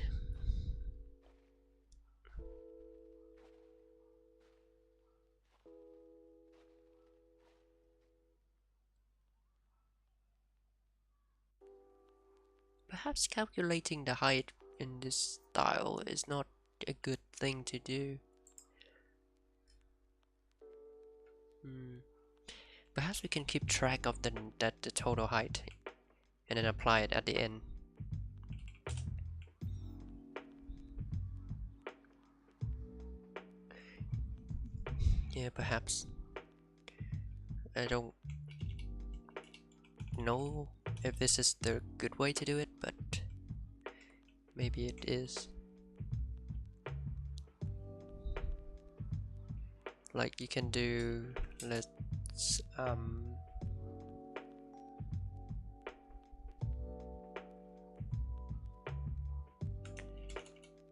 Perhaps calculating the height in this style is not a good thing to do. Perhaps we can keep track of the total height and then apply it at the end. Yeah, perhaps. I don't know if this is the good way to do it, but maybe it is. Like you can do, let's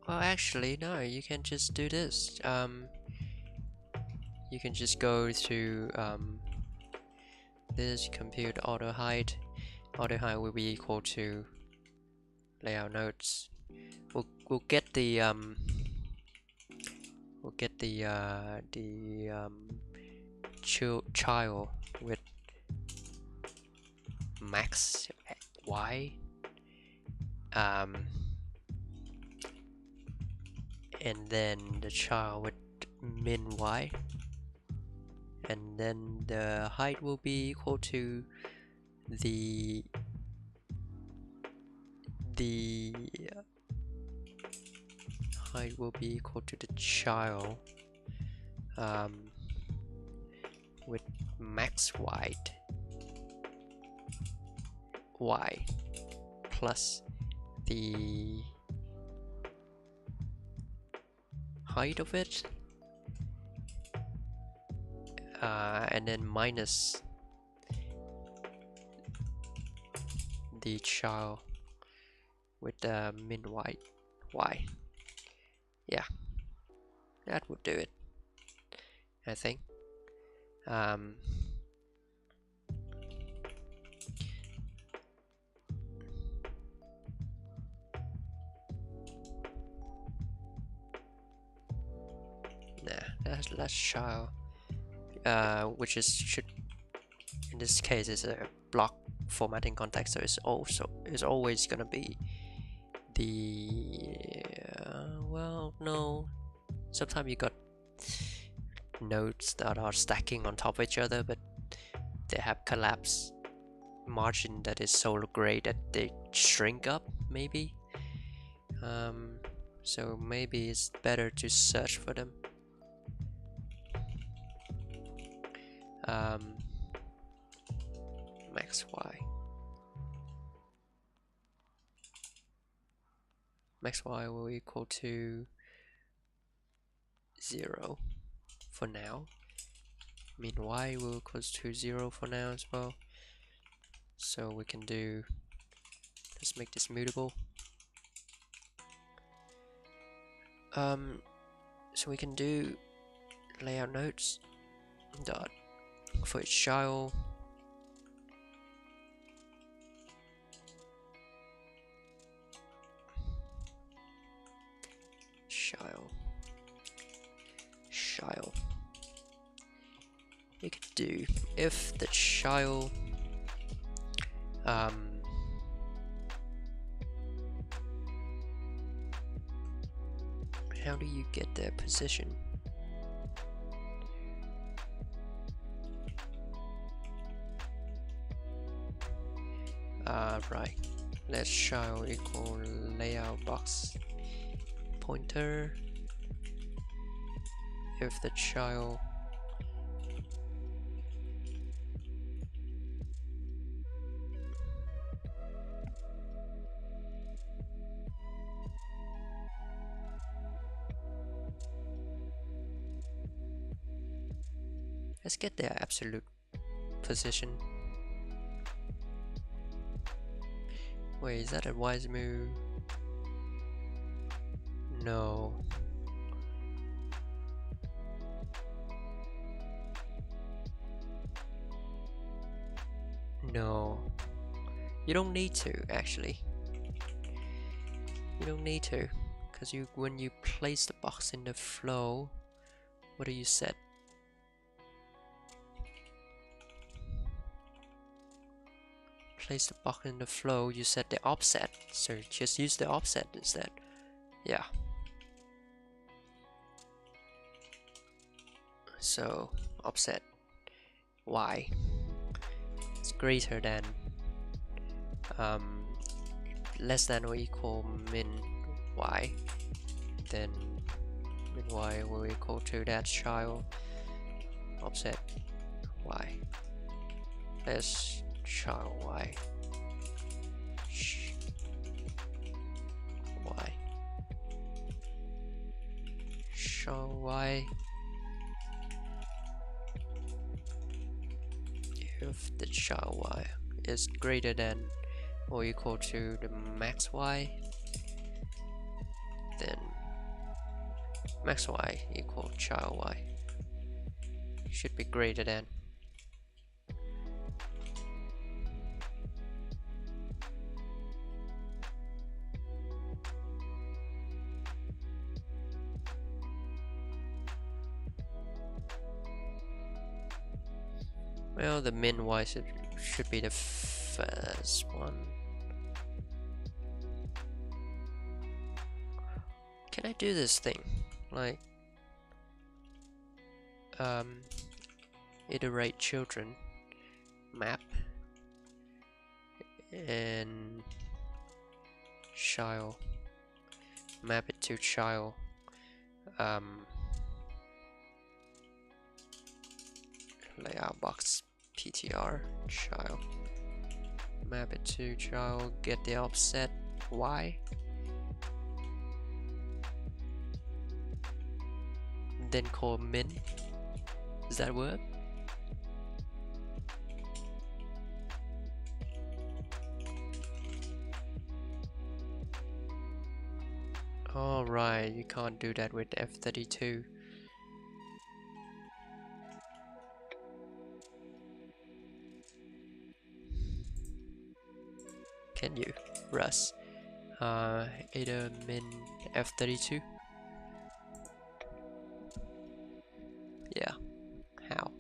well, actually no, you can just do this. You can just go to this, compute auto height. Auto height will be equal to layout nodes. We'll get the child with max y, and then the child with min y, and then the height will be equal to the height will be equal to the child with max wide y plus the height of it, and then minus the child with the min y. Yeah, that would do it, I think. Nah, that's child, which should in this case is a block formatting context, so it's always gonna be the well, no, sometimes you got nodes that are stacking on top of each other, but they have collapse margin that is so great that they shrink up, maybe. So maybe it's better to search for them. Max y. Max y will equal to 0 for now. Min y will equal to 0 for now as well. So we can do, let's make this mutable. So we can do layout nodes dot for each child. Child. You could do if the child how do you get their position? Right. Let's child equal layout box pointer. If the child let's get their absolute position. Wait, is that a wise move? No. No. You don't need to, actually. You don't need to, because when you place the box in the flow, what do you set? Place the box in the flow, you set the offset, so just use the offset instead. Yeah. So offset y is greater than less than or equal min y, then min y will equal to that child offset y less child y child y if the child y is greater than or equal to the max y, then max y equal child y should be greater than. Well, the min y should be the first one. Can I do this thing? Like, iterate children map and child, map it to child, layout box ptr child, map it to child, get the offset y, then call min. Does that work? Alright, you can't do that with F32. Can you, Russ? Ada min F32? Yeah, how?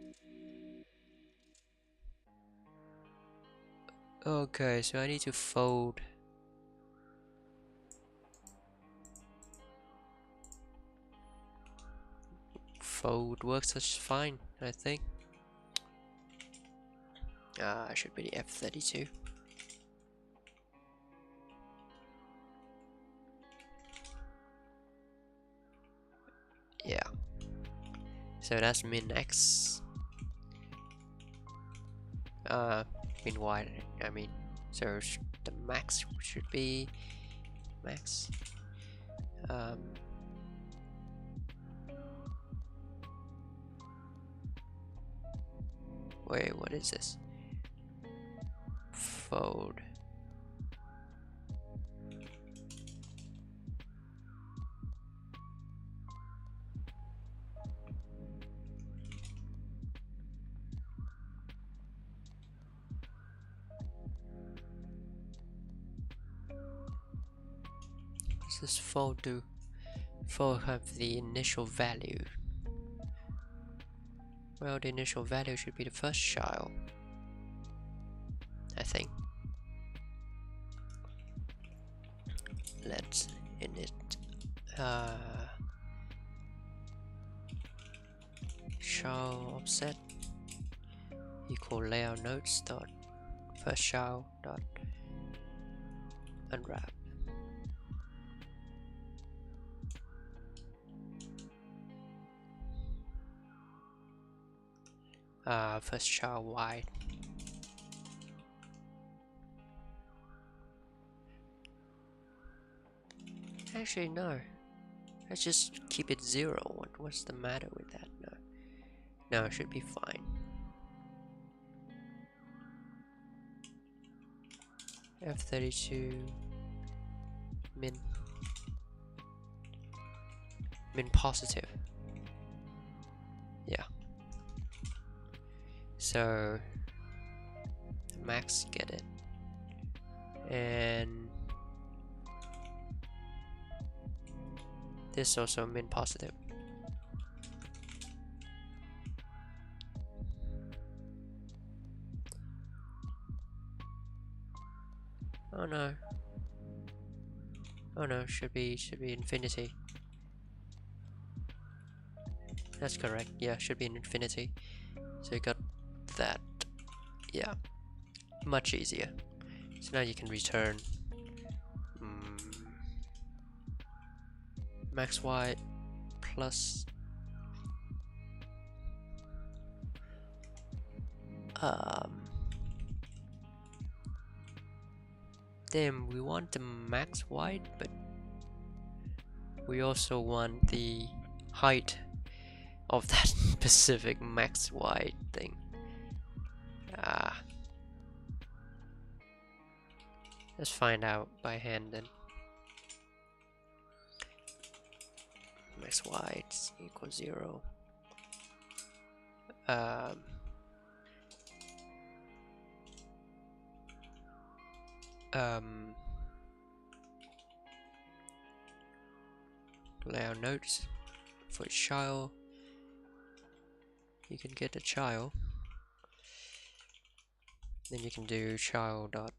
Okay, so I need to fold. Fold works just fine, I think. Should be the F32. Yeah. So that's min x. Min y, I mean. So the max should be max. Wait, what is this? Fold. does this for do? For have the initial value. Well, the initial value should be the first child, I think. Let's init child offset equal layout nodes dot first child dot unwrap. First child wide. Actually, no. Let's just keep it 0. What's the matter with that? No, it should be fine. F32 min positive. Yeah. So max get it, and this also min positive. Oh no. Oh no, should be infinity. That's correct. Yeah, should be an infinity. So you got that. Yeah, much easier. So now you can return max y plus then we want the max wide, but we also want the height of that specific max wide thing. Let's find out by hand then. Max wide equals 0. Layout nodes for child. You can get a child, then you can do child dot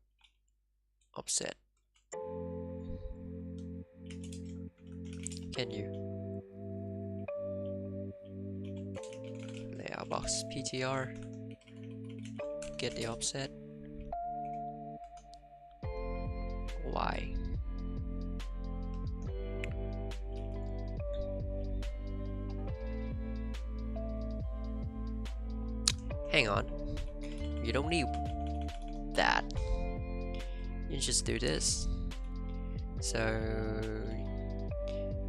offset. Can you? Layout box PTR, get the offset. Y. Hang on, you don't need that. You just do this. So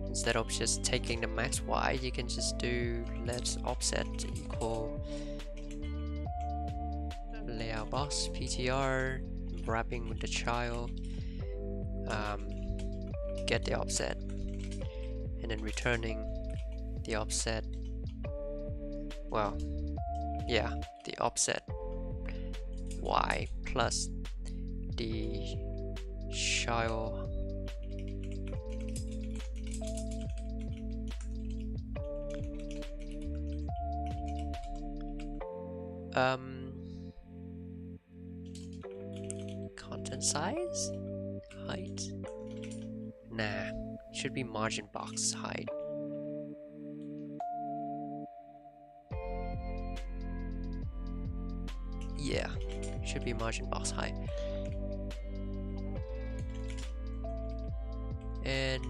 instead of just taking the max y, you can just do let's offset equal layout box PTR, wrapping with the child, get the offset, and then returning the offset. Well, yeah, the offset y plus the child content size, height. Nah, should be margin box height. Yeah, should be margin box height. And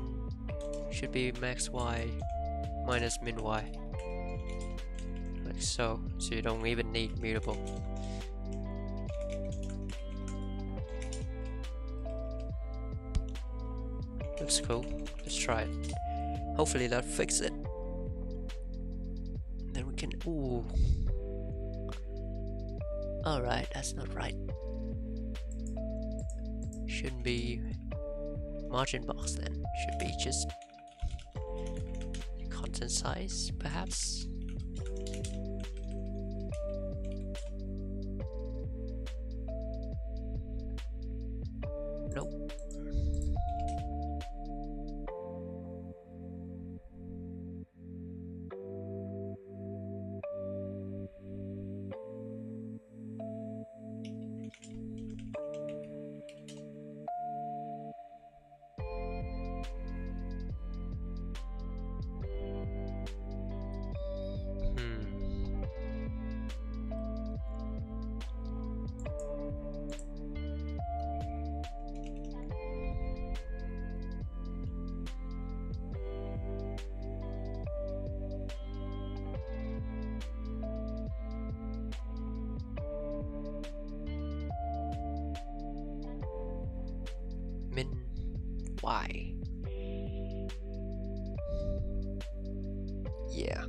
should be max y minus min y. Like so. So you don't even need mutable. Looks cool. Let's try it. Hopefully that'll fix it. Then we can. Ooh. Alright, that's not right. Shouldn't be margin box then. Should be just content size, perhaps. Nope. min y. Yeah,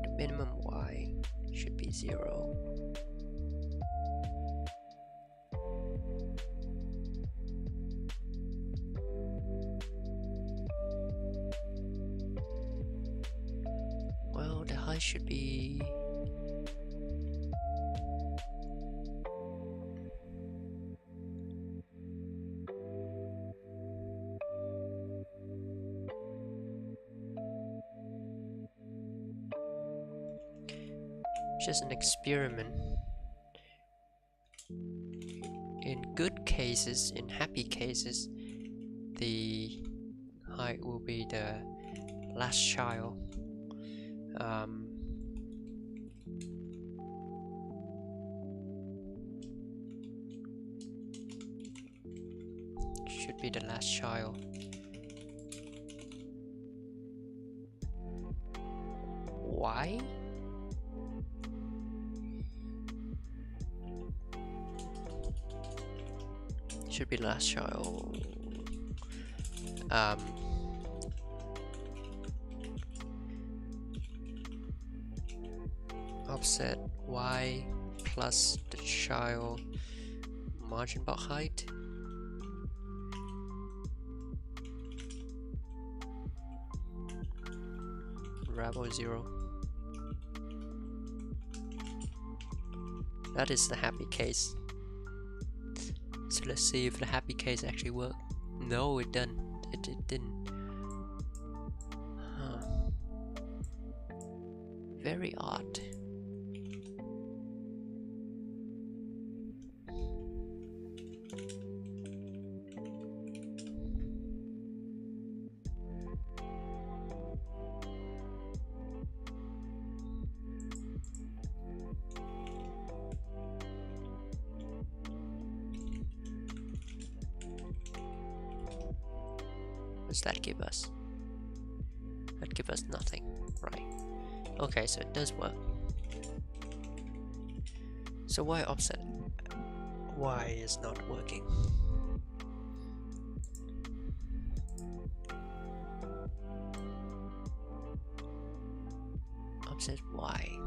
the minimum y should be 0. Well, the height should be just an experiment. In good cases, in happy cases, the height will be the last child. Should be the last child. Why? Should be last child. Offset y plus the child margin box height. Rabble 0. That is the happy case. So let's see if the happy case actually worked. No, it didn't. It didn't. Huh. Very odd. What does that give us? That gives us nothing, right? Okay, so it does work. So why offset? Why is not working? Offset y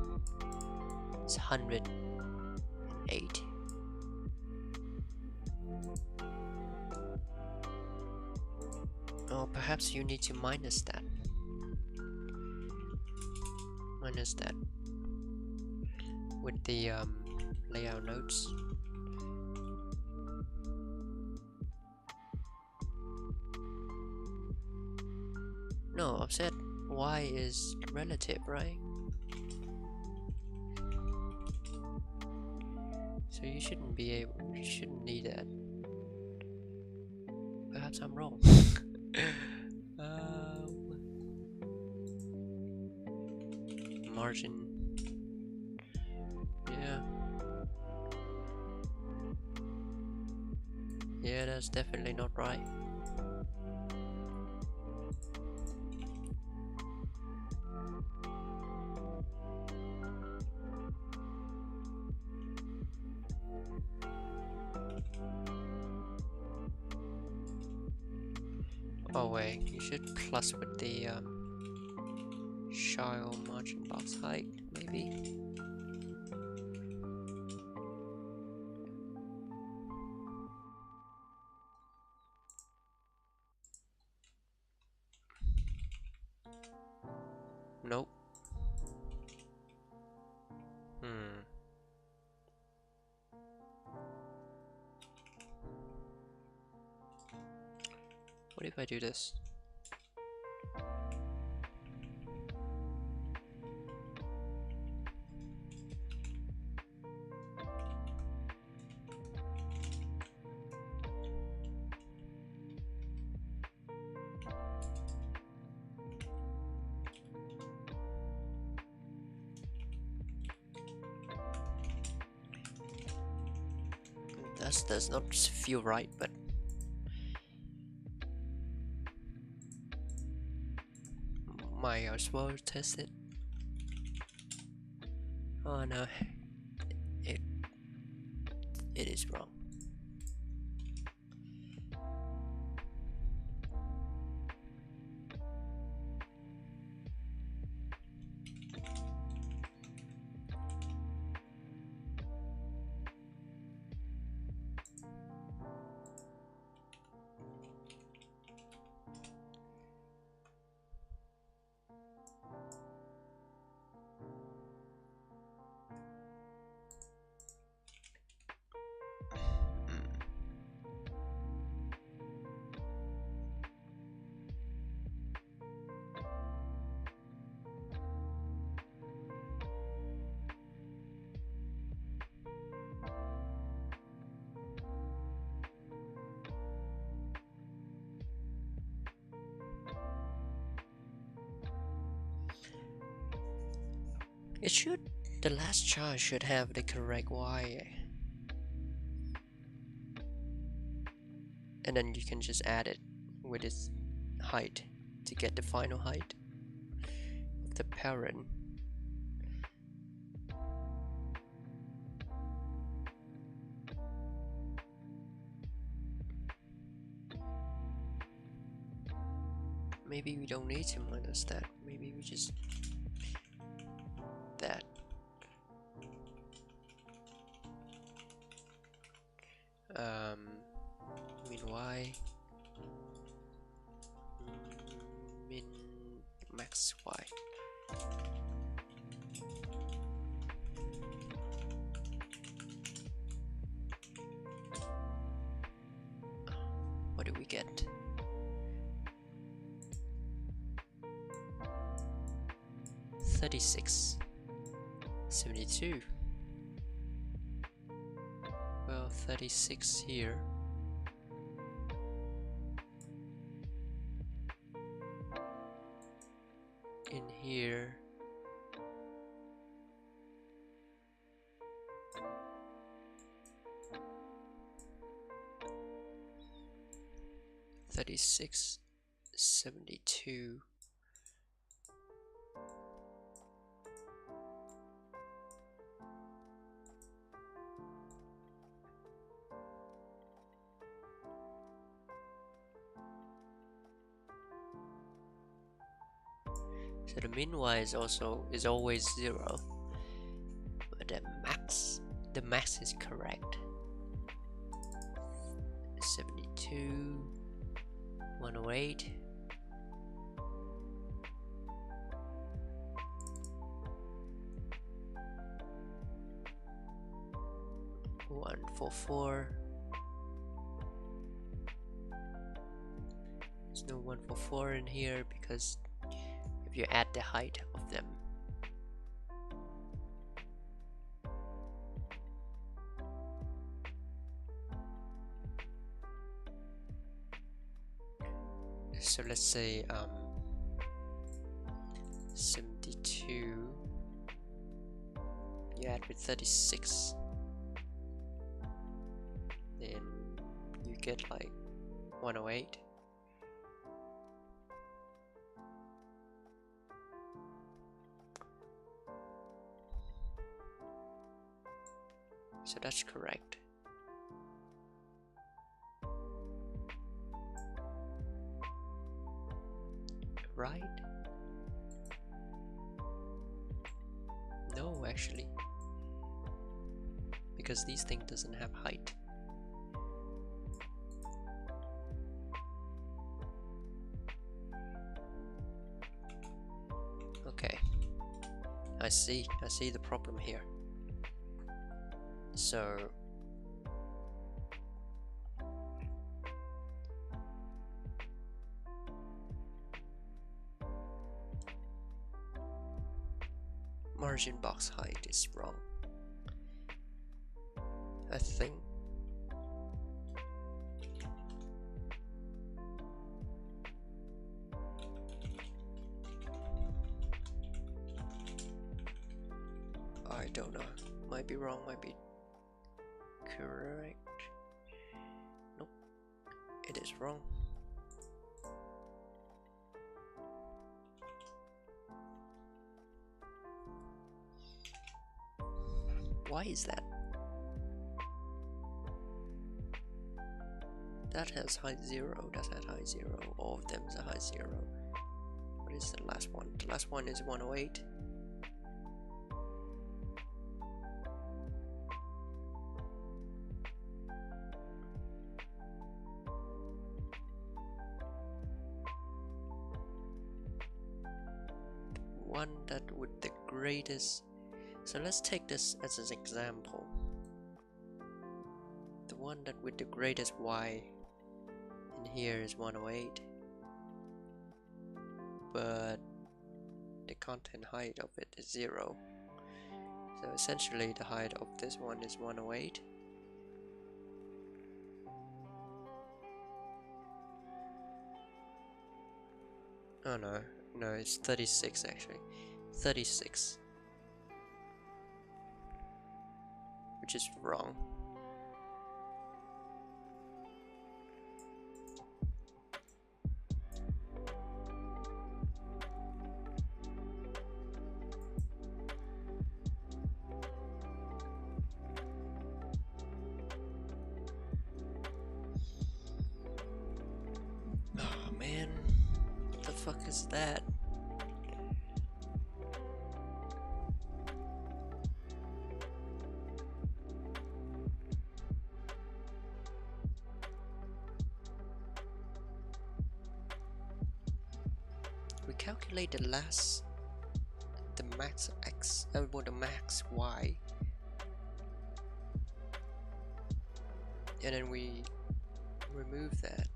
is 108. Oh, perhaps you need to minus that. Minus that with the layout nodes. No, offset y is relative, right? So you shouldn't be able, you shouldn't need that. Perhaps I'm wrong. Margin. Yeah. Yeah, that's definitely not right. Oh wait, you should plus with the child margin box height, maybe. Nope. What if I do this? That does not feel right, but might as well test it. Oh no, it is wrong. It should, the last chart should have the correct Y. And then you can just add it with its height to get the final height of the parent. Maybe we don't need to minus that. Maybe we just that. Min y min max y. What do we get? 36, 72. Well, 36 here. In here. $36, 72. So the min y is always 0, but the max is correct. 72, 108. One four four. There's no 144 in here because if you add the height of them. So let's say 72 you add with 36, then you get like 108. So that's correct. Right? No, actually. Because these thing doesn't have height. Okay. I see the problem here. So margin box height is wrong, I think. I don't know, might be wrong, might be correct. Nope, it is wrong. Why is that? That has height 0, that has height 0, all of them is a height 0. What is the last one? The last one is 108. One that with the greatest. So let's take this as an example. The one that with the greatest y in here is 108, but the content height of it is 0. So essentially the height of this one is 108. Oh no, it's 36 actually. 36. which is wrong. Oh man, what the fuck is that? We calculate the max x, well, the max y, and then we remove that,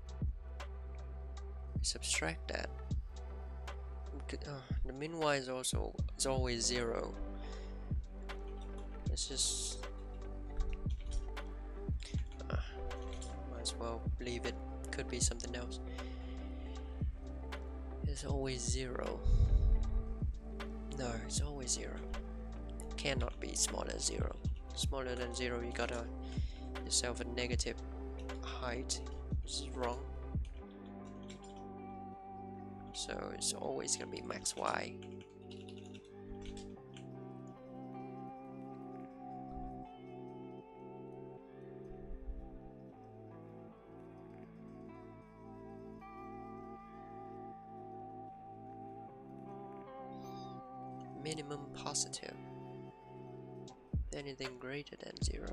we subtract that. The min y is always 0. Let's just might as well leave it. Could be something else. It's always 0. No, it's always 0. It cannot be smaller than 0. Smaller than 0, you gotta yourself a negative height, which is wrong. So it's always gonna be max y. Minimum positive. Anything greater than 0.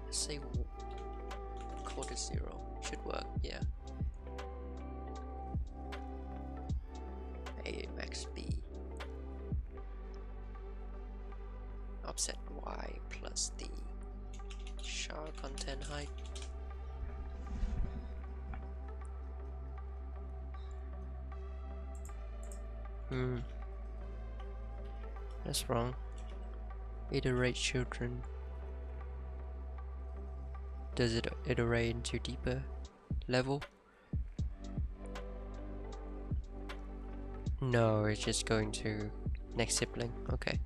Let's say quarter 0 should work, yeah. A max b. Offset y plus the char content height. That's wrong. Iterate children. Does it iterate into deeper level? No, it's just going to next sibling. Okay.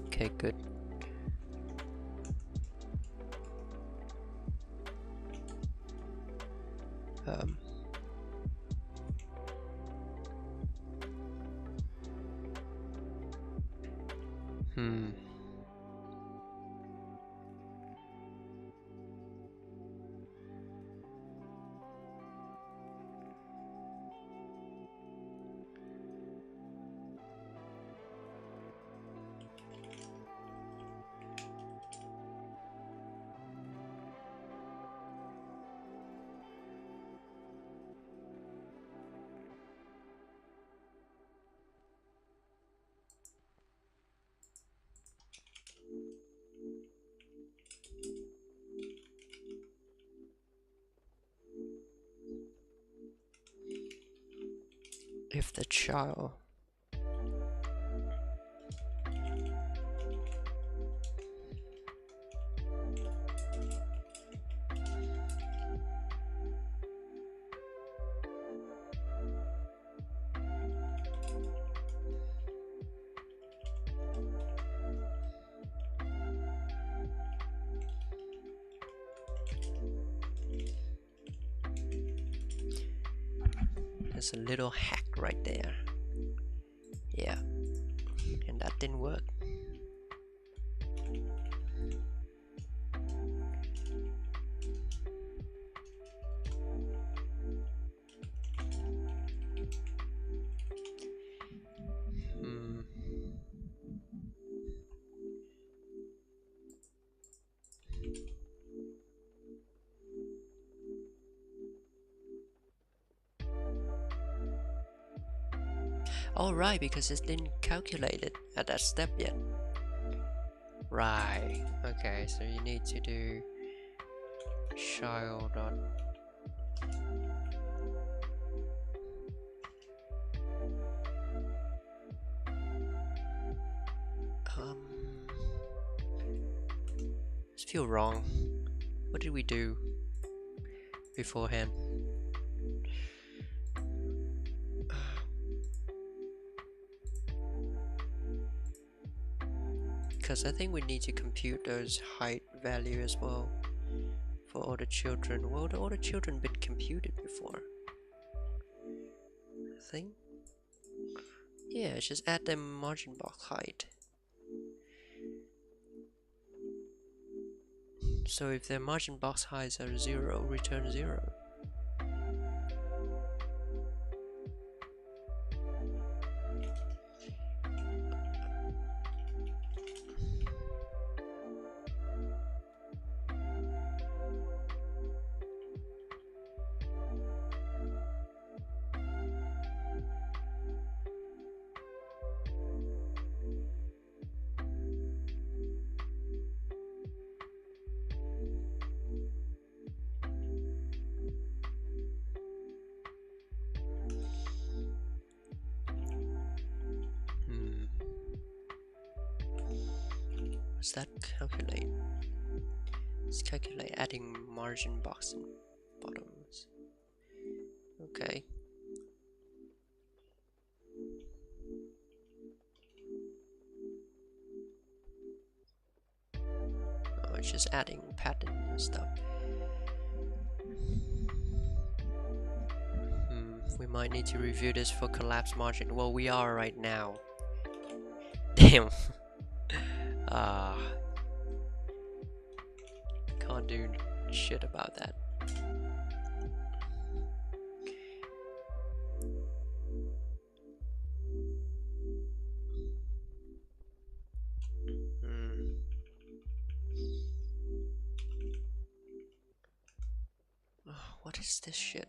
Okay, good. If the child there's a little hack right there. Yeah, and that didn't work. Oh right, because it didn't calculate it at that step yet. Right, okay, so you need to do child dot Just feel wrong. What did we do beforehand? Because I think we need to compute those height value as well for all the children. Well, all the children been computed before, I think. Yeah, just add the margin box height. So if their margin box heights are 0, return 0. What's that calculate? Let's calculate adding margin box and bottoms. Okay. Oh, it's just adding pattern and stuff. We might need to review this for collapse margin. Well, we are right now. Damn. Can't do shit about that. Oh, what is this shit?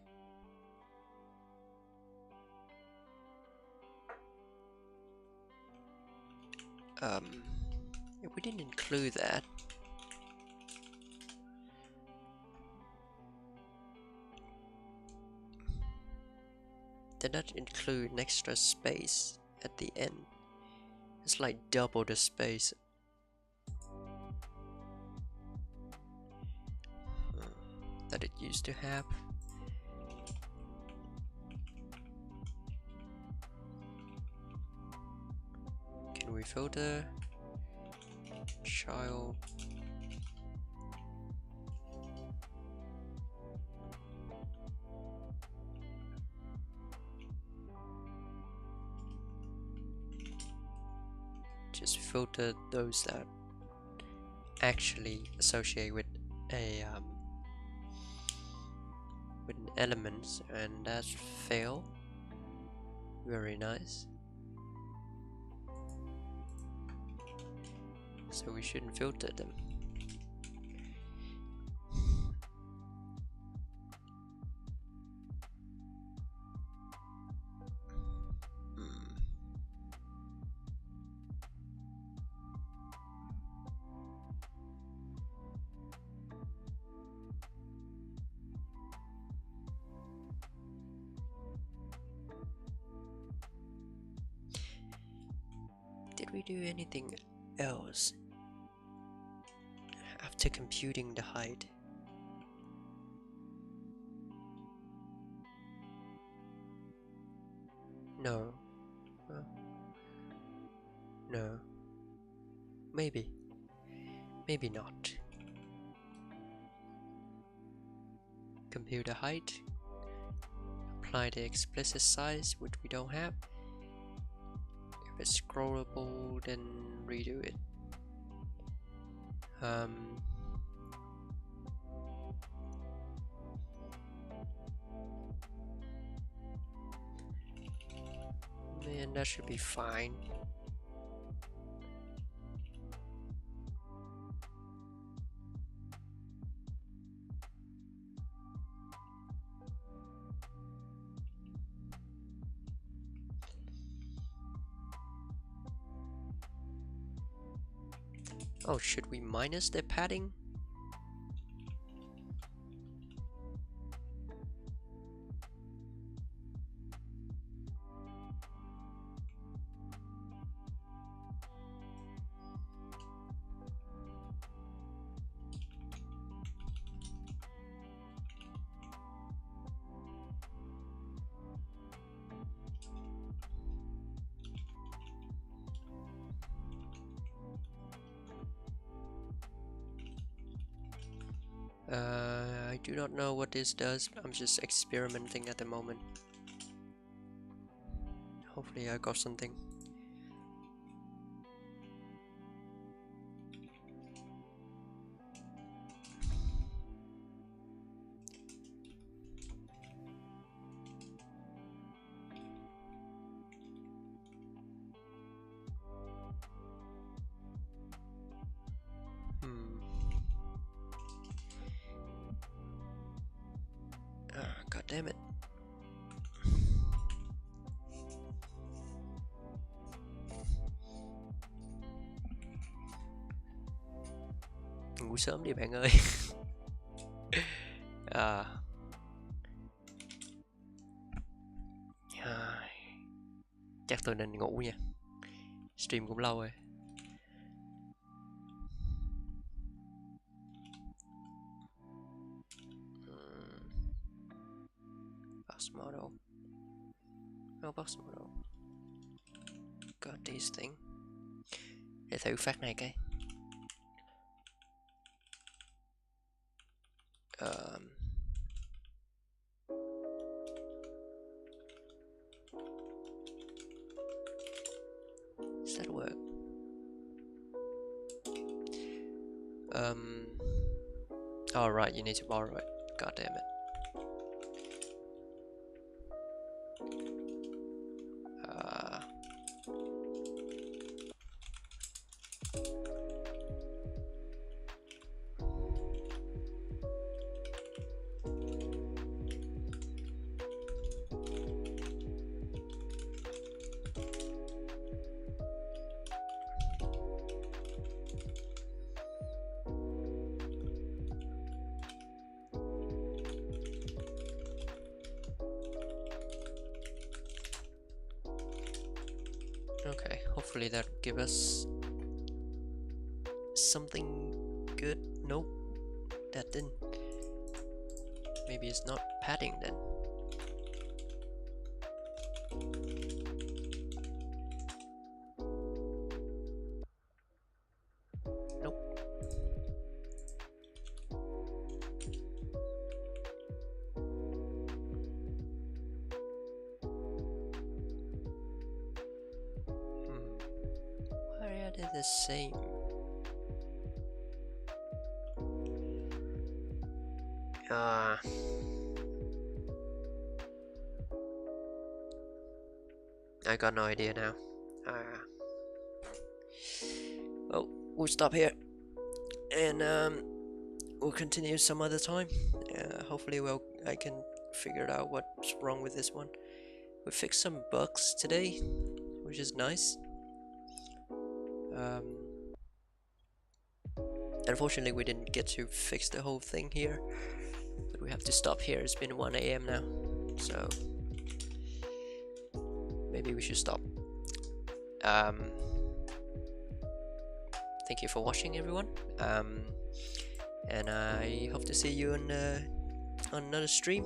If we didn't include that. Did not include an extra space at the end. It's like double the space. That it used to have. Can we filter child? Just filter those that actually associate with a with an elements, and that's fail. Very nice. So we shouldn't filter them. Did we do anything else after computing the height? No. No. Maybe. Maybe not. Compute the height. Apply the explicit size, which we don't have. If it's scrollable, then redo it. Man, that should be fine. Oh, should we minus the padding? I do not know what this does. I'm just experimenting at the moment. Hopefully I got something. God damn it. Ngủ sớm đi bạn ơi. Chắc tôi nên ngủ nha. Stream cũng lâu rồi. Box model. No box model. Got this thing. Để thử phát này cái. Does that work? Oh right, you need to borrow it. God damn it. Okay, hopefully that give us something good. Nope, that didn't. Maybe it's not padding then. Nope. Why are they the same? I got no idea now. Well, we'll stop here, and we'll continue some other time. Hopefully, I can figure out what's wrong with this one. We fixed some bugs today, which is nice. Unfortunately, we didn't get to fix the whole thing here, but we have to stop here. It's been 1 AM now, so maybe we should stop. Thank you for watching, everyone, and I hope to see you on another stream.